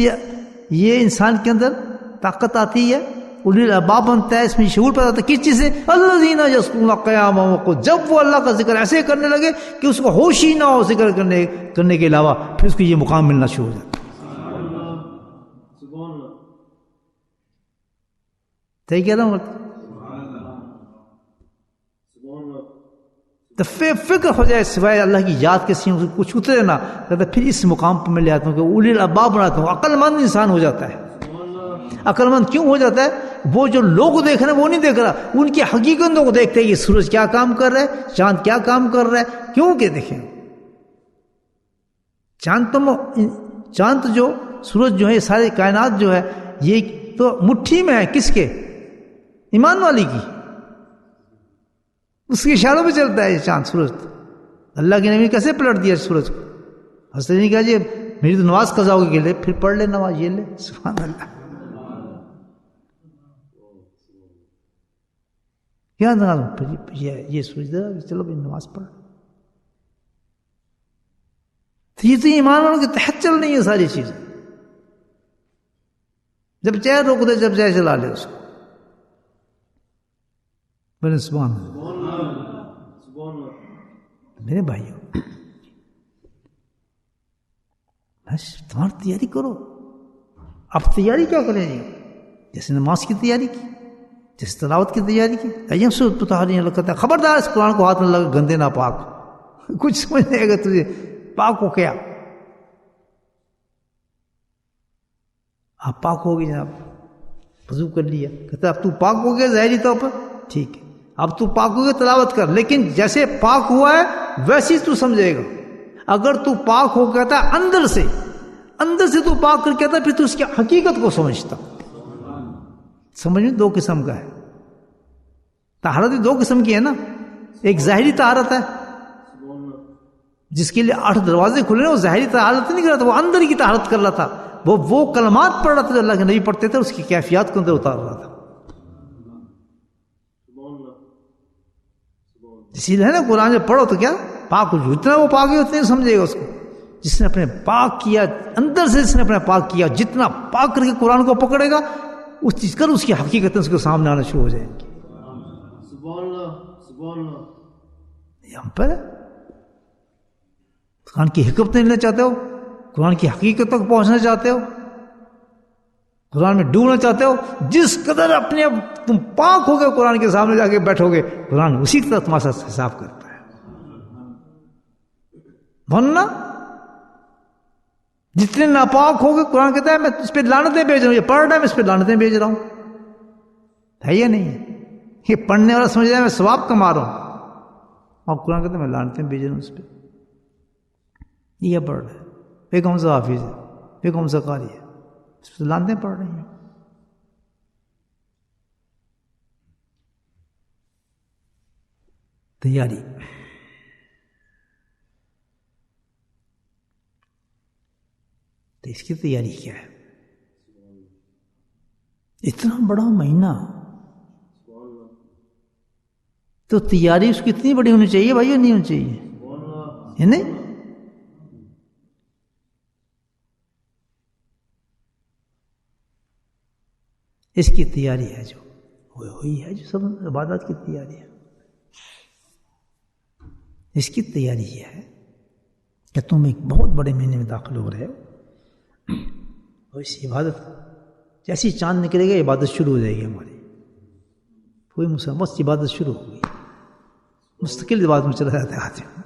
یہ انسان کے اندر طاقت آتی ہے, اولی الالباب بنتا ہے, اس میں شعور پیدا ہوتا ہے, کس چیز سے, الذین یذکرون قیاما وقعودا. جب وہ اللہ کا ذکر ایسے کرنے لگے کہ اس کو ہوش ہی نہ ہو ذکر کرنے کے علاوہ, پھر اس کو یہ مقام ملنا شروع ہو جاتا ہے. صحیح کہہ رہا ہوں, تو فکر ہو جائے سوائے اللہ کی یاد کے سینے کچھ اترے نہ, کہتا پھر اس مقام پر میں لے آتا ہوں کہ اولی الالباب بناتا ہوں. عقل مند انسان ہو جاتا ہے. عقل مند کیوں ہو جاتا ہے؟ وہ جو لوگ دیکھ رہے ہیں وہ نہیں دیکھ رہا, ان کی حقیقتوں کو دیکھتے ہیں. یہ سورج کیا کام کر رہا ہے, چاند کیا کام کر رہا ہے, کیوں کہ دیکھیں چاند جو سورج جو ہے, سارے کائنات جو ہے, یہ تو مٹھی میں ہے, کس کے, ایمان والی کی. اس کے اشاروں پہ چلتا ہے یہ چاند سورج. اللہ کے نبی کیسے پلٹ دیا سورج کو؟ حضرت نے کہا جی میری تو نماز قضا ہوگی, لے پھر پڑھ لے نماز, یہ لے. سبحان اللہ. کیا یہ سورج دے, چلو بھائی نماز پڑھ. تو یہ تو ایمان والوں کے تحت چل رہی ہے ساری چیزیں. جب چاہے روک دے, جب چاہے چلا لے اس کو. بولے سبحان اللہ. میرے بھائیو, بس تمہاری تیاری کرو. اب تیاری کیا کریں گے؟ جیسے نماز کی تیاری کی, جیسے تلاوت کی تیاری کی. ایم سے لگتا ہے خبردار اس قرآن کو ہاتھ میں لگا, گندے نہ پاک, کچھ سمجھ نہیں آئے گا تجھے پاک ہو کیا. آپ پاک ہو گئے جناب, وضو کر لیا, کہتا اب تو پاک ہو گیا ظاہری طور پر, ٹھیک ہے, اب تو پاک ہو گیا تلاوت کر, لیکن جیسے پاک ہوا ہے ویسے تو سمجھے گا. اگر تو پاک ہو گیا تھا اندر سے تو پاک کر کے تھا, پھر تو اس کی حقیقت کو سمجھتا. سمجھ میں 2 قسم کا ہے. طہارت 2 قسم کی ہے نا. ایک ظاہری طہارت ہے جس کے لیے 8 دروازے کھلے, وہ ظاہری طہارت نہیں کر رہا تھا, وہ اندر کی طہارت کر رہا تھا. وہ کلمات پڑھ رہا تھا جو اللہ کے نبی پڑھتے تھے, اس کی کیفیات کو اندر اتار رہا تھا. اسی لیے نا قرآن جب پڑھو تو کیا پاک ہو, جتنا وہ پاک ہے اتنے سمجھے گا اس کو. جس نے اپنے پاک کیا اندر سے, جس نے اپنے پاک کیا, جتنا پاک کر کے قرآن کو پکڑے گا, اس چیز کر اس کی حقیقت اس کے سامنے آنا شروع ہو جائیں گی. یہ ہم پر قرآن کی حکمت لینا چاہتے ہو, قرآن کی حقیقت تک پہنچنا چاہتے ہو, قرآن میں ڈوبنا چاہتے ہو, جس قدر اپنے تم پاک ہو گئے قرآن کے سامنے جا کے بیٹھو گے, قرآن اسی طرح تمہارے ساتھ حساب کرتا ہے. ورنہ جتنے ناپاک ہو گئے, قرآن کہتا ہے میں اس پہ لعنتیں بھیج رہا ہوں, یہ پڑھ رہا ہے میں اس پہ لعنتیں بھیج رہا ہوں. ہے یا نہیں ہے؟ یہ پڑھنے والا سمجھ رہا ہے میں ثواب کما رہا ہوں، اور قرآن کہتے ہیں میں لانتے ہیں بیچ رہا ہوں اس پہ. یہ پڑھ رہا ہے، یہ کون سا حافظ ہے، یہ کون سا قاری ہے، اس پہ لانتے پڑھ رہے ہیں. تیاری. تو اس کی تیاری کیا ہے؟ اتنا بڑا مہینہ تو تیاری اس کی اتنی بڑی ہونی چاہیے بھائی، نہیں ہونی چاہیے ہے نہیں؟ اس کی تیاری ہے جو وہی ہے جو سب عبادات کی تیاری ہے. اس کی تیاری یہ ہے کہ تم ایک بہت بڑے مہینے میں داخل ہو رہے ہو، اور اس عبادت جیسی چاند نکلے گا عبادت شروع ہو جائے گی ہماری. کوئی مسلمان بس عبادت شروع ہو گئی، مستقل عبادت میں چلا جاتا ہے آدمی.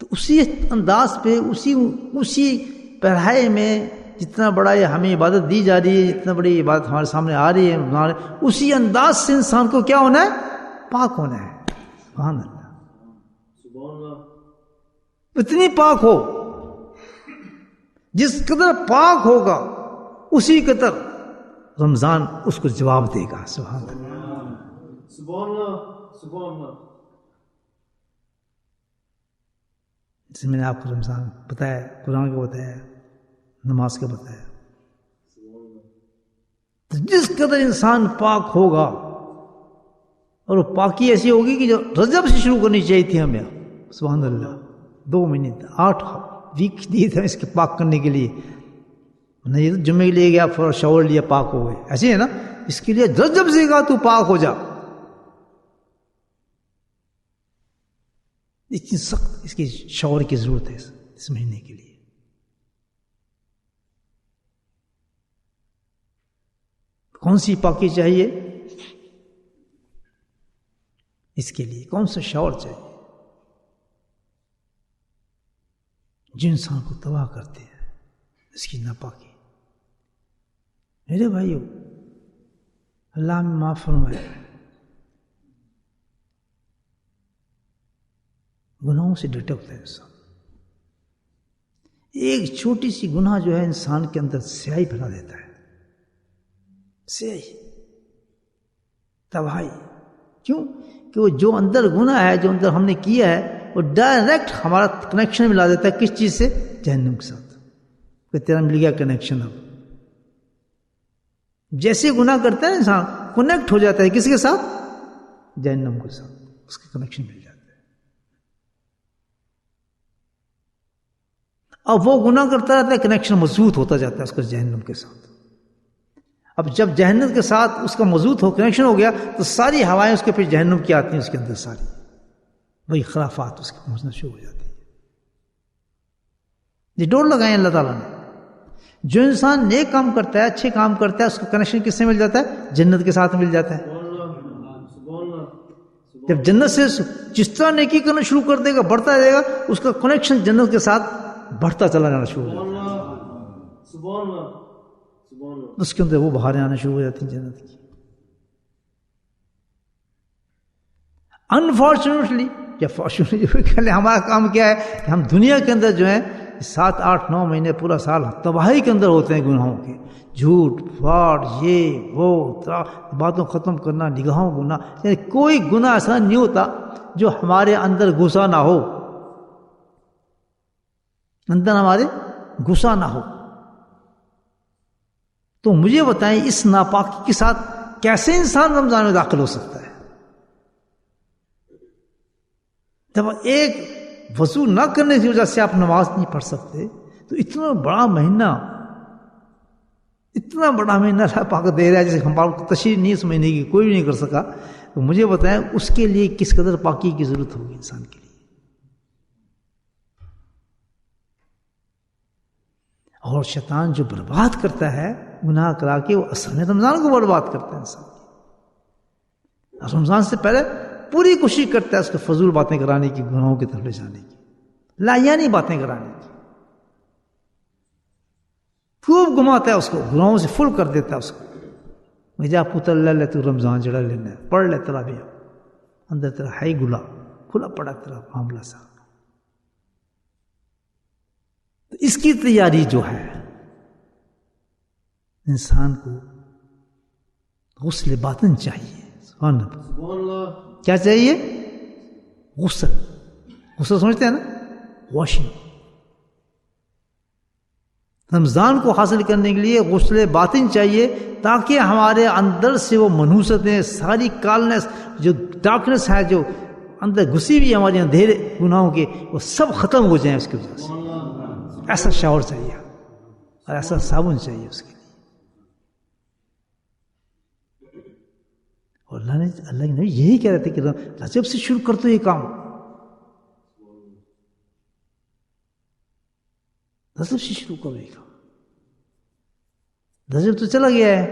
تو اسی انداز پہ اسی پڑھائی میں جتنا بڑا یہ ہمیں عبادت دی جا رہی ہے، جتنا بڑی عبادت ہمارے سامنے آ رہی ہے، اسی انداز سے انسان کو کیا ہونا ہے؟ پاک ہونا ہے. سبحان اللہ. اتنی پاک ہو، جس قدر پاک ہوگا اسی قدر رمضان اس کو جواب دے گا. سبحان اللہ. سبحان اللہ. سبحان اللہ. جس میں نے آپ کو رمضان بتایا، قرآن کا بتایا، نماز کا بتایا. تو جس قدر انسان پاک ہوگا، اور وہ پاکی ایسی ہوگی کہ جو رجب سے شروع کرنی چاہیے تھی ہمیں. سبحان اللہ. 2 مہینے 8 ویک دیے تھے اس کے پاک کرنے کے لیے. نہیں تو جمعے کے لیے گیا فوراً شاور لیا پاک ہو گئے، ایسے ہے نا. اس کے لیے رجب سے کہا تو پاک ہو جا. اتنی سخت اس کی شاور کی ضرورت ہے اس مہینے کے لیے. کون سی پاکی چاہیے اس کے لیے؟ کون سا شاور چاہیے جو انسان کو تباہ کرتے ہیں؟ اس کی ناپاکی. میرے بھائیو، اللہ میں معاف فرمائے، گناہوں سے ڈٹا ہوتا ہے انسان. ایک چھوٹی سی گناہ جو ہے انسان کے اندر سیاہی پھیلا دیتا ہے. سیاہی، تباہی. کیوں؟ کہ وہ جو اندر گناہ ہے، جو اندر ہم نے کیا ہے، وہ ڈائریکٹ ہمارا کنیکشن ملا دیتا ہے. کس چیز سے؟ جہنم کے ساتھ. کہ تیرا مل گیا کنیکشن. اب جیسے گناہ کرتا ہے انسان کنیکٹ ہو جاتا ہے کس کے ساتھ؟ جہنم کے ساتھ. اس کا کنیکشن مل جاتا ہے. اب وہ گناہ کرتا رہتا ہے، کنیکشن مضبوط ہوتا جاتا ہے اس کا جہنم کے ساتھ. اب جب جہنم کے ساتھ اس کا مضبوط ہو کنیکشن ہو گیا تو ساری ہوائیں اس کے پھر جہنم کی آتی ہیں، اس کے اندر ساری وہی خرافات اس کے پہنچنا شروع ہو جاتی ہیں. یہ ڈور لگائیں اللہ تعالیٰ نے. جو انسان نیک کام کرتا ہے، اچھے کام کرتا ہے، اس کا کنیکشن کس سے مل جاتا ہے؟ جنت کے ساتھ مل جاتا ہے. جب جنت سے جس طرح نیکی کرنا شروع کر دے گا، بڑھتا رہے گا، اس کا کنیکشن جنت کے ساتھ بڑھتا چلا جانا شروع ہو جاتا ہے. اس کے اندر وہ بہاریں آنا شروع ہو جاتی ہیں جنت کی. انفارچونیٹلی یا فارچونیٹلی ہمارا کام کیا ہے کہ ہم دنیا کے اندر جو ہے 7 8 9 مہینے پورا سال تباہی کے اندر ہوتے ہیں گناہوں کے. جھوٹ فراڈ، یہ وہ باتوں ختم کرنا، نگاہوں گناہ. یعنی کوئی گناہ ایسا نہیں ہوتا جو ہمارے اندر گھسا نہ ہو، اندر ہمارے گھسا نہ ہو. تو مجھے بتائیں اس ناپاکی کے ساتھ کیسے انسان رمضان میں داخل ہو سکتا ہے؟ جب ایک وضو نہ کرنے کی وجہ سے آپ نماز نہیں پڑھ سکتے، تو اتنا بڑا مہینہ اللہ پاک دے رہا ہے، جیسے ہم کو تشریح نہیں اس مہینے کی کوئی بھی نہیں کر سکا. تو مجھے بتائیں اس کے لیے کس قدر پاکی کی ضرورت ہوگی انسان کے لیے. اور شیطان جو برباد کرتا ہے گناہ کرا کے، وہ اصل میں رمضان کو برباد کرتا ہے انسان. رمضان سے پہلے پوری کوشش کرتا ہے اس کو فضول باتیں کرانے کی، گناہوں کی طرف لے جانے کی، لایانی باتیں کرانے کی. خوب گھماتا ہے اس کو, گناہوں سے فل کر دیتا ہے اس کو. جا پتر لے لے تو رمضان جڑا لینا ہے, پڑھ لے تیرا بھی اندر تیرا ہے گلا کھلا پڑا تیرا معاملہ سا. تو اس کی تیاری جو ہے انسان کو غسل باطن چاہیے. سبحان اللہ. کیا چاہیے؟ غسل. غسل سمجھتے ہیں نا, واشنگ. رمضان کو حاصل کرنے کے لیے غسل باطن چاہیے تاکہ ہمارے اندر سے وہ منحوستیں, ساری کالنس, جو ڈارکنس ہے جو اندر گھسی ہوئی ہمارے اندھیرے گناہوں کے, وہ سب ختم ہو جائیں اس کی وجہ سے. ایسا شاور چاہیے اور ایسا صابن چاہیے اس کے لیے. اور اللہ کے نبی یہی کہہ رہے تھے کہ رجب سے شروع کر دو یہ کام. رجب سے شروع کرو یہ کام. رجب تو چلا گیا ہے,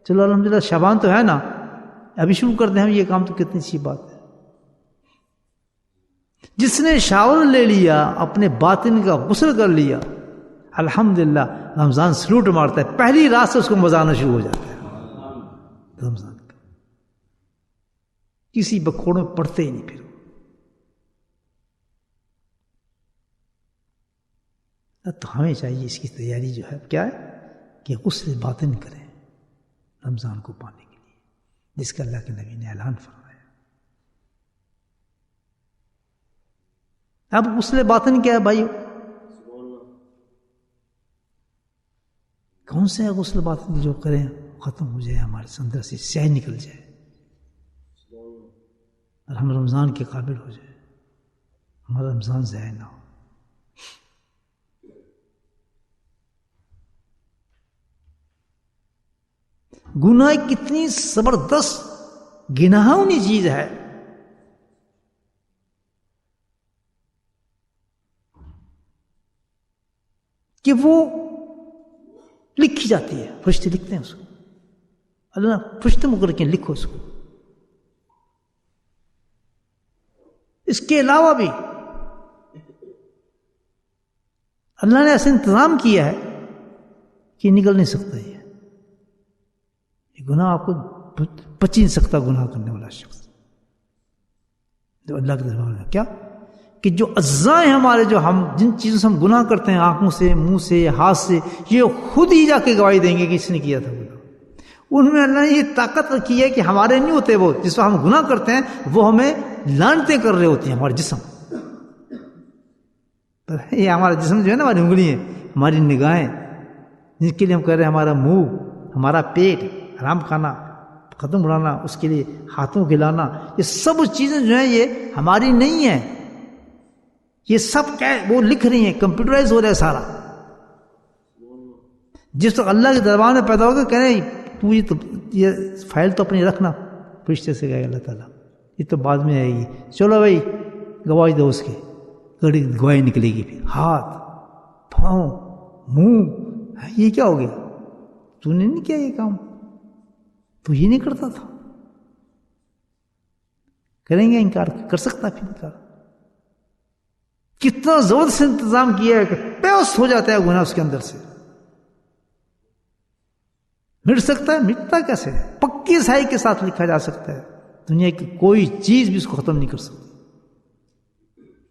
چلو الحمدللہ شعبان تو ہے نا, ابھی شروع کر دیں ہم یہ کام, تو کتنی اچھی بات ہے. جس نے شاور لے لیا, اپنے باطن کا غسل کر لیا, الحمدللہ رمضان سلوٹ مارتا ہے, پہلی رات سے اس کو مزہ آنا شروع ہو جاتا ہے رمضان کا. کسی بکوڑوں میں پڑتے ہی نہیں پھر. تو ہمیں چاہیے اس کی تیاری جو ہے کیا ہے کہ غسل باطن کریں رمضان کو پانے کے لیے, جس کا اللہ کے نبی نے اعلان فرمایا. اب غسل باطن کیا ہے بھائی؟ کون سے ہے غسل باطن جو کریں ختم ہو جائے, ہمارے اندر سے سیاہی نکل جائے اور ہم رمضان کے قابل ہو جائے, ہمارا رمضان ضائع نہ ہو. گناہ کتنی زبردست گناہونی چیز ہے کہ وہ لکھی جاتی ہے. فرشتے لکھتے ہیں اس کو, اللہ فرشتے مقرر کے لکھو اس کو. اس کے علاوہ بھی اللہ نے ایسا انتظام کیا ہے کہ نکل نہیں سکتا. یہ گناہ آپ کو بچ نہیں سکتا. گناہ کرنے والا شخص جو اللہ کے دربار میں کیا کہ جو اجزاء ہیں ہمارے, جو ہم جن چیزوں سے ہم گناہ کرتے ہیں, آنکھوں سے, منہ سے, ہاتھ سے, یہ خود ہی جا کے گواہی دیں گے کہ اس نے کیا تھا گناہ. ان میں اللہ نے یہ طاقت رکھی ہے کہ ہمارے نہیں ہوتے, وہ جس وقت ہم گناہ کرتے ہیں وہ ہمیں لعنتیں کر رہے ہوتے ہیں. ہمارے جسم, یہ ہمارا جسم جو ہے نا, ہماری انگلیاں, ہماری نگاہیں, جن کے لیے ہم کہہ رہے ہیں, ہمارا منہ, ہمارا پیٹ, حرام کھانا, ختم اڑانا, اس کے لیے ہاتھوں کھلانا, یہ سب چیزیں جو ہیں یہ ہماری نہیں ہیں. یہ سب کیا وہ لکھ رہی ہیں, کمپیوٹرائز ہو رہا ہے سارا. جس وقت اللہ کے دربار میں پیدا ہوگا کہہ رہے تو یہ فائل تو اپنی رکھنا, فرشتے سے کہے اللہ تعالیٰ یہ تو بعد میں آئے گی, چلو بھائی گواہی دو اس کی. گواہی نکلے گی, پھر ہاتھ, پاؤں, منہ, یہ کیا ہو گیا؟ تو نے نہیں کیا یہ کام, تو یہ نہیں کرتا تھا. کریں گے انکار, کر سکتا پھر انکار. کتنا زبردست انتظام کیا ہے کہ پیوس ہو جاتا ہے گناہ اس کے اندر سے. مٹ سکتا ہے, مٹتا کیسے؟ پکی سائی کے ساتھ لکھا جا سکتا ہے. دنیا کی کوئی چیز بھی اس کو ختم نہیں کر سکتی.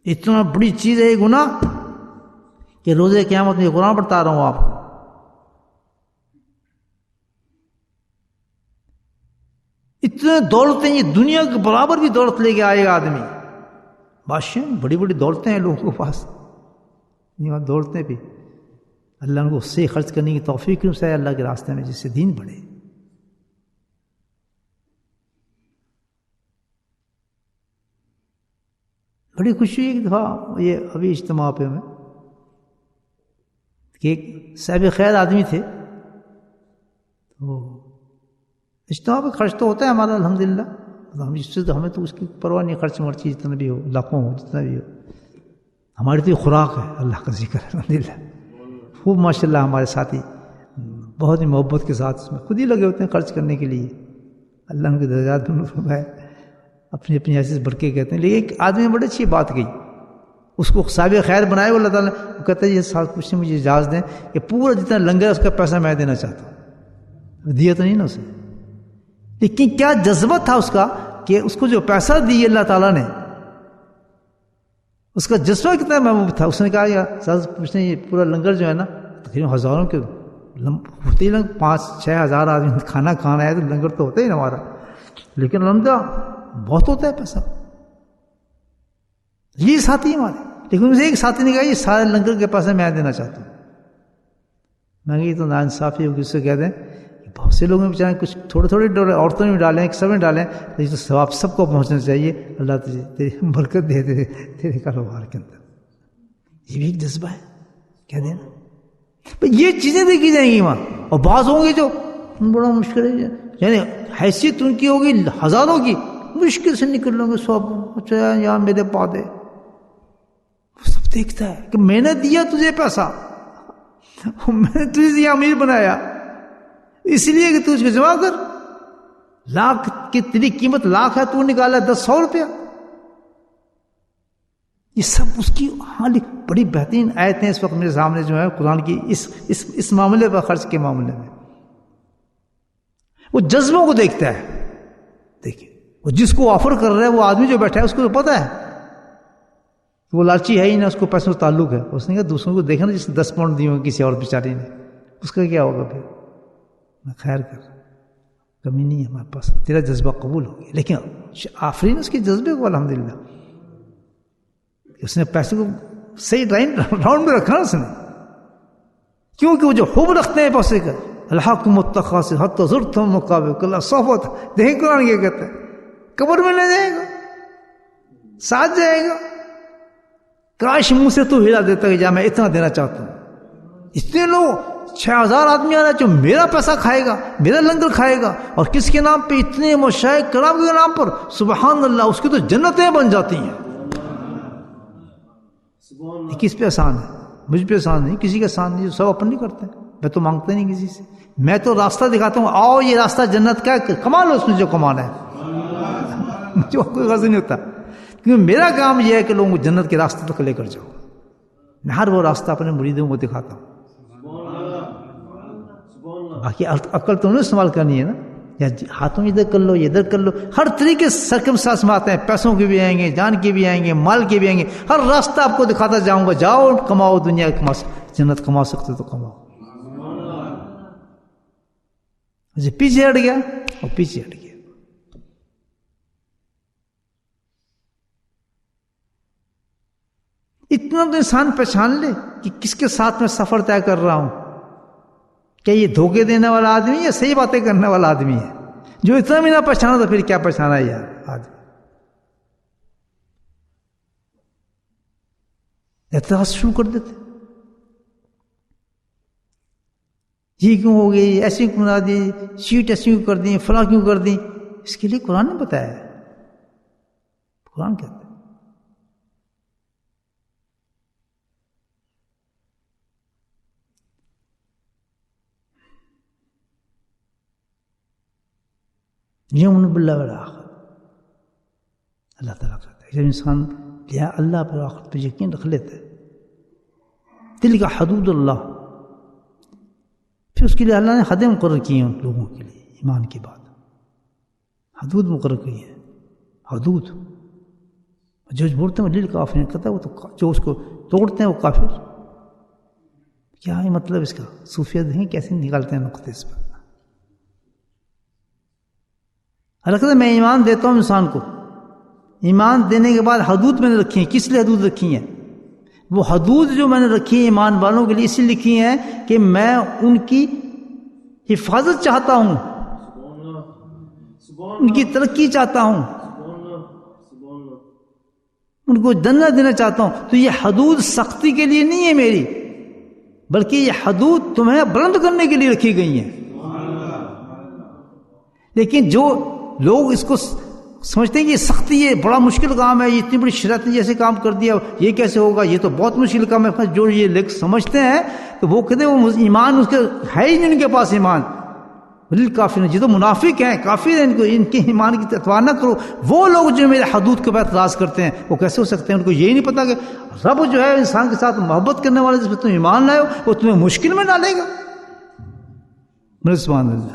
اتنا بڑی چیز ہے یہ گناہ کہ روزے قیامت میں قرآن پڑھتا رہا ہوں آپ کو. اتنے دولتیں, یہ دنیا کے برابر بھی دولت لے کے آئے گا آدمی. بادشاہ بڑی بڑی دولتیں ہیں لوگوں کے پاس, یہ دولتیں بھی اللہ ان کو اس سے خرچ کرنے کی توفیق کیوں سے اللہ کے راستے میں, جس سے دین بڑھے. بڑی خوشی ہے کہ دفعہ یہ ابھی اجتماع پہ میں کہ ایک صاحب خیر آدمی تھے, تو اجتماع پہ خرچ تو ہوتا ہے ہمارا الحمدللہ, ہمیں تو اس کی پرواہ نہیں, خرچ مرچی جتنا بھی ہو, لاکھوں ہو, جتنا بھی ہو, ہماری تو یہ خوراک ہے اللہ کا ذکر ہے الحمدللہ. خوب ماشاء اللہ ہمارے ساتھی بہت ہی محبت کے ساتھ اس میں خود ہی لگے ہوتے ہیں خرچ کرنے کے لیے. اللہ ان کے درجات میں فرمائے, اپنی ایسی بڑھ کے کہتے ہیں. لیکن ایک آدمی نے بڑی اچھی بات کہی, اس کو صاحب خیر بنائے وہ اللہ تعالیٰ وہ کہتا ہے یہ ساتھ کچھ نہیں، مجھے اجازت دیں کہ پورا جتنا لنگر ہے اس کا پیسہ میں دینا چاہتا ہوں. دیا تو نہیں نا اسے، لیکن کیا جذبہ تھا اس کا کہ اس کو جو پیسہ دی اللہ تعالیٰ نے، اس کا جذبہ کتنا محبوب تھا. اس نے کہا یا سر پوچھتے ہیں یہ پورا لنگر جو ہے نا تقریباً ہزاروں کے ہوتے ہی 5-6 ہزار آدمی کھانا کھانا ہے تو لنگر تو ہوتا ہی نا ہمارا، لیکن الحمدللہ بہت ہوتا ہے پیسہ. یہ ساتھی ہمارے، لیکن مجھے ایک ساتھی نے کہا یہ سارے لنگر کے پیسے میں دینا چاہتا ہوں. میں یہ تو ناانصافی ہوگی، اس سے کہہ دیں بہت سے لوگوں میں بیچارے کچھ تھوڑے تھوڑے ڈالیں، عورتوں میں ڈالیں، سب میں ڈالیں، تو یہ تو ثواب سب کو پہنچنا چاہیے. اللہ تجھے تیری برکت دے دے تیرے کاروبار کے اندر. یہ بھی ایک جذبہ ہے، کہہ دینا یہ چیزیں دیکھی جائیں گی وہاں. اور بعض ہوں گے جو بڑا مشکل ہے، یعنی حیثیت ان کی ہوگی ہزاروں کی، مشکل سے نکل لوں گے 100 اچھا یہاں میرے پودے. وہ سب دیکھتا ہے کہ میں نے دیا تجھے پیسہ، میں نے تجھے امیر بنایا اس لیے کہ تو اس کو جمع کر. لاکھ کی تیری قیمت لاکھ ہے، تو نکالا 100 روپیہ. یہ سب اس کی بڑی بہترین آیتیں اس وقت میرے سامنے جو ہے قرآن کی اس معاملے پر، خرچ کے معاملے میں. وہ جذبوں کو دیکھتا ہے. دیکھیں وہ جس کو آفر کر رہا ہے وہ آدمی جو بیٹھا ہے اس کو تو پتا ہے وہ لالچی ہے ہی نہ، اس کو پیسوں سے تعلق ہے. اس نے کہا دوسروں کو دیکھا نا جس نے 10 پاؤنڈ دیے ہوں کسی اور بیچارے نے، اس کا کیا ہوگا پھر. میں خیر کر، کمی نہیں ہے ہمارے پاس، تیرا جذبہ قبول ہو گیا. لیکن آفرین اس کے جذبے کو الحمدللہ اس نے پیسے کو صحیح راؤنڈ میں رکھا نا اس نے، کیونکہ وہ جو حب رکھتے ہیں پیسے کا، الحاکم التکاثر حتی زرتم المقابر کلا صحبت. دیکھیں قرآن کیا کہتا ہے، قبر میں لے جائے گا، ساتھ جائے گا. کاش منہ سے تو ہلا دیتا کہ جا میں اتنا دینا چاہتا ہوں. اتنے لوگ 6000 آدمی آ رہا ہے جو میرا پیسہ کھائے گا، میرا لنگر کھائے گا، اور کس کے نام پہ؟ اتنے مشائخ کرام کے نام پر. سبحان اللہ، اس کی تو جنتیں بن جاتی ہیں. یہ کس پہ آسان ہے؟ مجھ پہ آسان نہیں، کسی کا آسان نہیں. سب اپن نہیں کرتے، میں تو مانگتا نہیں کسی سے. میں تو راستہ دکھاتا ہوں، آؤ یہ راستہ جنت کا ہے، کما لو اس میں جو کمانا ہے. جو کوئی غرض نہیں ہوتا، کیونکہ میرا کام یہ ہے کہ لوگوں کو جنت کے راستے تک لے کر جاؤ. میں ہر وہ راستہ اپنے مریدوں کو دکھاتا ہوں. باقی عقل تو نہیں استعمال کرنی ہے نا، یا ہاتھوں ادھر کر لو ادھر کر لو. ہر طریقے سے سرکمسٹانس میں آتے ہیں، پیسوں کے بھی آئیں گے، جان کے بھی آئیں گے، مال کے بھی آئیں گے. ہر راستہ آپ کو دکھاتا جاؤں گا، جاؤ کماؤ، دنیا کما، جنت کما سکتے تو کماؤ. پیچھے ہٹ گیا اور پیچھے ہٹ گیا. اتنا تو انسان پہچان لے کہ کس کے ساتھ میں سفر طے کر رہا ہوں. کیا یہ دھوکے دینے والا آدمی یا صحیح باتیں کرنے والا آدمی ہے؟ جو اتنا بھی نہ پہچانا تو پھر کیا پہچانا یار آدمی. اعتراض شروع کر دیتے، یہ کیوں ہو گئی، ایسی کیوں بنا دی، سیٹ ایسی کیوں کر دی، فلاں کیوں کر دی. اس کے لیے قرآن نے بتایا ہے. قرآن کہتا ہے یومن باللہ والآخر. اللہ تعالیٰ کہتا ہے جب انسان اللہ پر آخرت پہ یقین رکھ لیتا ہے، دل کا حدود اللہ، پھر اس کے لیے اللہ نے حدیں مقرر کی ہیں لوگوں کے لیے. ایمان کی بات، حدود مقرر کی ہے. حدود جو بولتے ہیں دل کافر کہتا ہے، وہ تو جو اس کو توڑتے ہیں وہ کافر. کیا ہے مطلب اس کا؟ صوفیہ دیکھیں کیسے نکالتے ہیں نقطے اس پر. اللہ کہتا ہے میں ایمان دیتا ہوں انسان کو، ایمان دینے کے بعد حدود میں نے رکھی ہیں. کس لیے حدود رکھی ہیں؟ وہ حدود جو میں نے رکھی ہیں ایمان والوں کے لیے اس لیے لکھی ہیں کہ میں ان کی حفاظت چاہتا ہوں، ان کی ترقی چاہتا ہوں، ان کو جنت دینا چاہتا ہوں. تو یہ حدود سختی کے لیے نہیں ہے میری، بلکہ یہ حدود تمہیں بلند کرنے کے لیے رکھی گئی ہیں. لیکن جو لوگ اس کو سمجھتے ہیں کہ یہ سختی ہے، بڑا مشکل کام ہے، یہ اتنی بڑی شریعت نے جیسے کام کر دیا، یہ کیسے ہوگا، یہ تو بہت مشکل کام ہے. جو یہ لوگ سمجھتے ہیں تو وہ کہتے ہیں وہ ایمان اس کے ہے ہی نہیں ان کے پاس ایمان. کافر یہ تو منافق ہیں، کافر ہیں، ان کے ایمان کی اتباع نہ کرو۔ وہ لوگ جو میرے حدود کے بعد اعتراض کرتے ہیں وہ کیسے ہو سکتے ہیں؟ ان کو یہی نہیں پتا کہ رب جو ہے انسان کے ساتھ محبت کرنے والے جس پہ تم ایمان لائے ہو وہ تمہیں مشکل میں ڈالے گا۔ سبحان اللہ،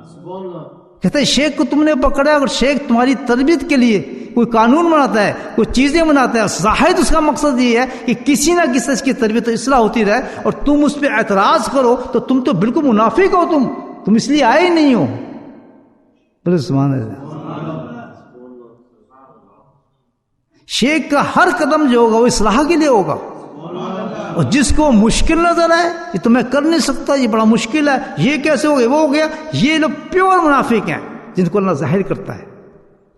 سبحان اللہ۔ کہتے ہیں شیخ کو تم نے پکڑا، اگر شیخ تمہاری تربیت کے لیے کوئی قانون بناتا ہے، کوئی چیزیں بناتا ہے، ظاہر اس کا مقصد یہ ہے کہ کسی نہ کسی اس کی تربیت و اصلاح ہوتی رہے، اور تم اس پہ اعتراض کرو تو تم تو بالکل منافق ہو، تم اس لیے آئے ہی نہیں ہو۔ بولے سبحان اللہ۔ شیخ کا ہر قدم جو ہوگا وہ اصلاح کے لیے ہوگا، اور جس کو مشکل نظر آئے یہ تو میں کر نہیں سکتا، یہ بڑا مشکل ہے، یہ کیسے ہو گیا، وہ ہو گیا، یہ لوگ پیور منافق ہیں جن کو اللہ ظاہر کرتا ہے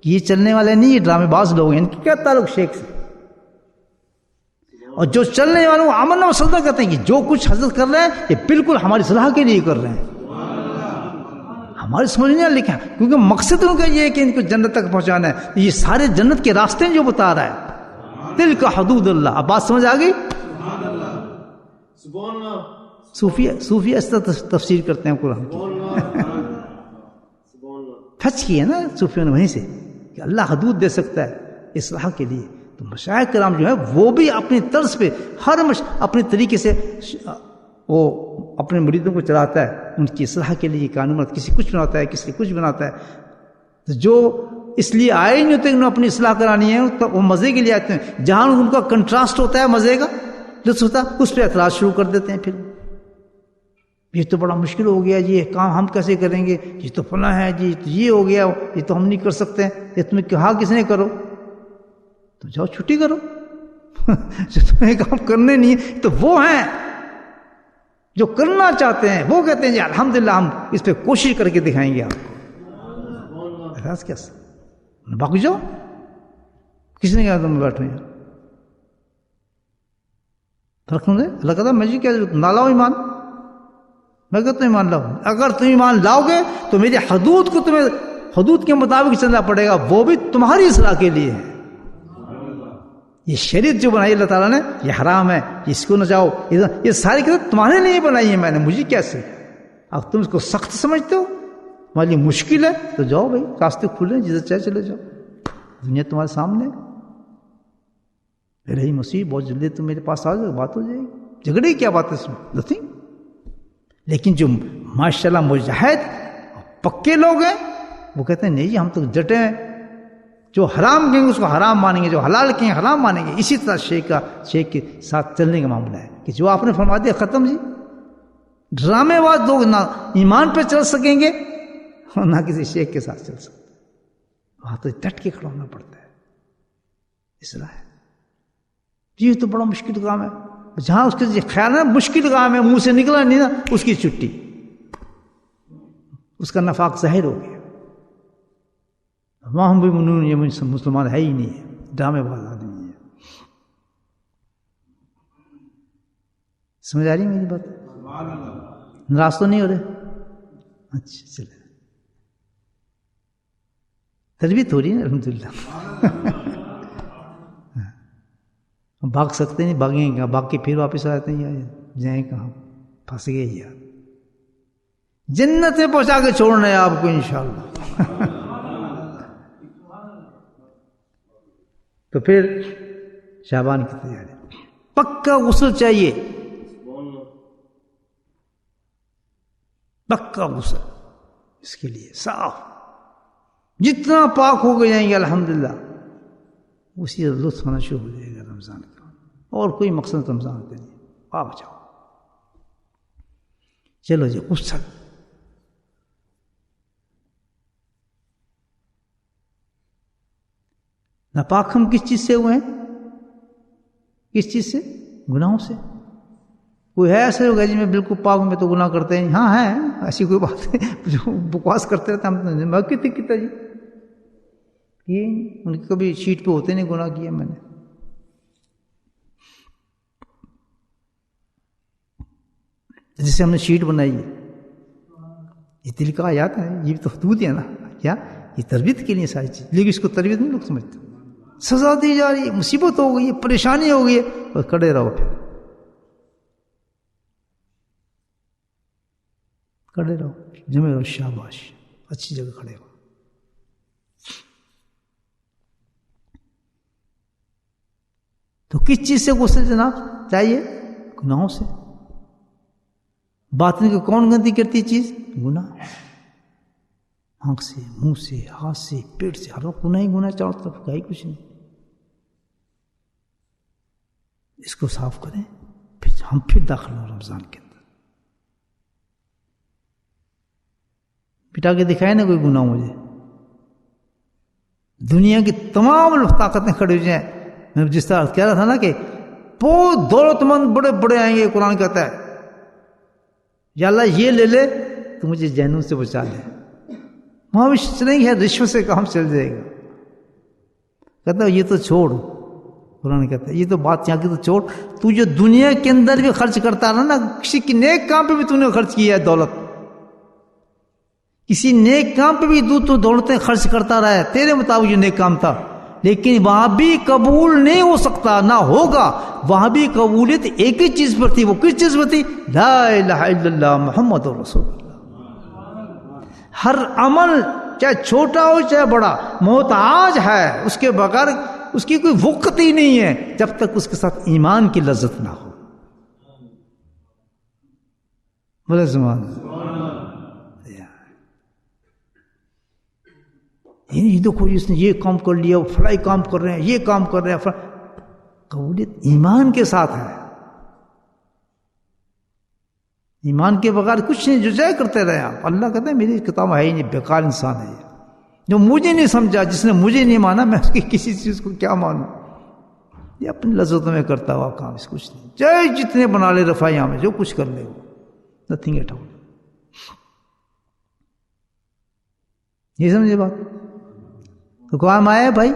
کہ یہ چلنے والے نہیں، یہ ڈرامے باز لوگ ہیں، ان کی کیا تعلق شیخ سے؟ اور جو چلنے والوں کو امن و سجدہ کہتے ہیں کہ جو کچھ حضرت کر رہے ہیں یہ بالکل ہماری صلاح کے لیے کر رہے ہیں، ہماری سمجھ نہیں لکھا، کیونکہ مقصد ان کا یہ ہے کہ ان کو جنت تک پہنچانا ہے۔ یہ سارے جنت کے راستے جو بتا رہا ہے، دل کا حدود اللہ۔ اب بات سمجھ آ گئی؟ سبحان اللہ۔ صوفیہ اس طرح تفسیر کرتے ہیں قرآن کی، ٹچ کی ہے نا صوفیوں نے وہیں سے کہ اللہ حدود دے سکتا ہے اصلاح کے لیے۔ تو مشائخ کرام جو ہے وہ بھی اپنی طرز پہ اپنے طریقے سے وہ اپنے مریدوں کو چلاتا ہے، ان کی اصلاح کے لیے قانون، کسی کچھ بناتا ہے، کسی کچھ بناتا ہے۔ تو جو اس لیے آئے ہی نہیں ہوتے انہوں اپنی اصلاح کرانی ہے، تو وہ مزے کے لیے آتے ہیں، جہاں ان کا کنٹراسٹ ہوتا ہے، مزے کا لطف ہوتا ہے، اس پہ اعتراض شروع کر دیتے ہیں۔ پھر یہ تو بڑا مشکل ہو گیا جی، یہ کام ہم کیسے کریں گے، یہ تو فلاں ہے جی، تو یہ ہو گیا، یہ تو ہم نہیں کر سکتے، یہ تمہیں کہا کس نے کرو؟ تو جاؤ چھٹی کرو جو تمہیں کام کرنے نہیں ہے۔ تو وہ ہیں جو کرنا چاہتے ہیں، وہ کہتے ہیں جی الحمدللہ ہم اس پہ کوشش کر کے دکھائیں گے آپ کو۔ اعتراض کیا؟ باقی جاؤ، کس نے کہا تم بیٹھو یہاں؟ فرق نہیں ہے۔ اللہ کہتا ہے میں جی کیا نہ لاؤ ایمان، میں کہتا ہوں ایمان لاؤ۔ اگر تم ایمان لاؤ گے تو میری حدود کو تمہیں حدود کے مطابق چلنا پڑے گا، وہ بھی تمہاری اصلاح کے لیے ہے۔ یہ شریعت جو بنائی اللہ تعالیٰ نے، یہ حرام ہے، اس کو نہ جاؤ، یہ ساری چیزیں تمہارے لیے بنائی ہے میں نے، مجھے کیسے؟ اب تم اس کو سخت سمجھتے ہو، تمہارے لیے مشکل ہے، تو جاؤ بھائی، راستے کھلے، جدھر چاہے چلے جاؤ، دنیا تمہارے سامنے۔ رہی مسیح بہت جلدی تم میرے پاس آ جاؤ، بات ہو جائے گی، جھگڑے کی کیا بات ہے اس میں؟ نتھنگ۔ لیکن جو ماشاءاللہ مجاہد پکے لوگ ہیں وہ کہتے ہیں نہیں جی ہم تو ڈٹے ہیں، جو حرام کہیں گے اس کو حرام مانیں گے، جو حلال کہیں گے حرام مانیں گے۔ اسی طرح شیخ کے ساتھ چلنے کا معاملہ ہے کہ جو آپ نے فرما دیا ختم جی، ڈرامے باز لوگ نہ ایمان پہ چل سکیں گے اور نہ کسی شیخ کے ساتھ چل سکتے، وہاں تو ڈٹ کے کھڑا ہونا پڑتا ہے۔ اصلاح ہے یہ تو بڑا مشکل کام ہے، جہاں اس کے خیال ہے مشکل کام ہے، منہ سے نکلا نہیں نا اس کی چھٹی، اس کا نفاق ظاہر ہو گیا۔ وہاں ہم بھی منون، یہ مسلمان ہے ہی نہیں ہے، ڈرامے باز آدمی ہے۔ سمجھ آ رہی میری بات؟ ناراض تو نہیں ہو رہے؟ اچھا چلے، تربیت ہو رہی ہے الحمدللہ۔ بھاگ سکتے نہیں، بھاگیں گے، بھاگ کے پھر واپس آتے ہیں، یا جائیں کہاں، پھنس گئے یار، جنت میں پہنچا کے چھوڑنا ہے آپ کو انشاءاللہ۔ تو پھر شعبان کی تیاری، پکا غسل چاہیے، پکا غسل اس کے لیے صاف، جتنا پاک ہو گئے جائیں گے الحمدللہ اسی لطف ہونا شروع ہو جائے گا رمضان کا، اور کوئی مقصد رمضان کا نہیں، پاک جاؤ۔ چلو جی غسل، ناپاک ہم کس چیز سے ہوئے ہیں؟ کس چیز سے؟ گناہوں سے۔ کوئی ہے ایسے ہوگا جی میں بالکل پاک، میں تو گناہ کرتے ہیں؟ ہاں ہے، ایسی کوئی بات ہے جو بکواس کرتے رہتے ہم میں کتنا جی یہ ان کے کبھی شیٹ پہ ہوتے نہیں گناہ کیا میں نے۔ جسے ہم نے شیٹ بنائی ہے، یہ دل کا آیات ہے، یہ تو حدود ہے نا، کیا یہ تربیت کے لیے ساری چیز، لیکن اس کو تربیت نہیں لوگ سمجھتے۔ سزا دی جا رہی ہے، مصیبت ہو گئی ہے، پریشانی ہو گئی ہے، اور کھڑے رہو، پھر کھڑے رہو، جمے رہو، شاباش، اچھی جگہ کھڑے ہو. تو کس چیز سے غسل جناب چاہیے؟ گناہوں سے. باطن کو کون گندی کرتی چیز؟ گناہ. آنکھ سے، منہ سے، ہاتھ سے، پیٹ سے، ہر وقت گناہ ہی گناہ، چاروں طرف کہیں کچھ نہیں. اس کو صاف کریں، پھر داخل ہوں رمضان کے اندر. مٹا کے دکھائے نا کوئی گناہ مجھے. دنیا کی تمام طاقتیں کھڑی ہو جائیں. میں جس طرح کہہ رہا تھا نا کہ بہت دولت مند بڑے بڑے آئیں گے، قرآن کہتا ہے یا اللہ یہ لے لے تو مجھے جہنم سے بچا لے. وہاں بھی نہیں ہے، رشوت سے کام چل جائے گا. کہتا ہے یہ تو چھوڑ، قرآن کہتا ہے یہ تو بات یہاں کی تو چھوڑ، تو جو دنیا کے اندر بھی خرچ کرتا رہا نا، کسی کی نیک کام پہ بھی تو نے خرچ کیا ہے دولت، کسی نیک کام پہ بھی تو دولتیں خرچ کرتا رہا ہے تیرے مطابق جو نیک کام تھا، لیکن وہاں بھی قبول نہیں ہو سکتا، نہ ہوگا. وہاں بھی قبولیت ایک ہی چیز پر تھی. وہ کس چیز پر تھی؟ لا الہ الا اللہ محمد رسول اللہ. ہر عمل چاہے چھوٹا ہو چاہے بڑا محتاج ہے، اس کے بغیر اس کی کوئی وقت ہی نہیں ہے جب تک اس کے ساتھ ایمان کی لذت نہ ہو. بولے زمان یہ دیکھو اس نے یہ کام کر لیا، فلائی کام کر رہے ہیں، یہ کام کر رہے ہیں. قبولیت ایمان کے ساتھ ہے. ایمان کے بغیر کچھ نہیں، جو جائے کرتے رہے آپ. اللہ کہتے ہیں میری کتاب ہے ہی نہیں، بیکار انسان ہے یہ. جو مجھے نہیں سمجھا، جس نے مجھے نہیں مانا، میں اس کی کسی چیز کو کیا مانوں؟ یہ اپنی لذتوں میں کرتا ہوا کام، اس کچھ نہیں. چاہے جتنے بنا لے رفائی میں، جو کچھ کر لے وہ نتھنگ ایٹ آل. یہ سمجھے بات؟ تو کام آیا بھائی،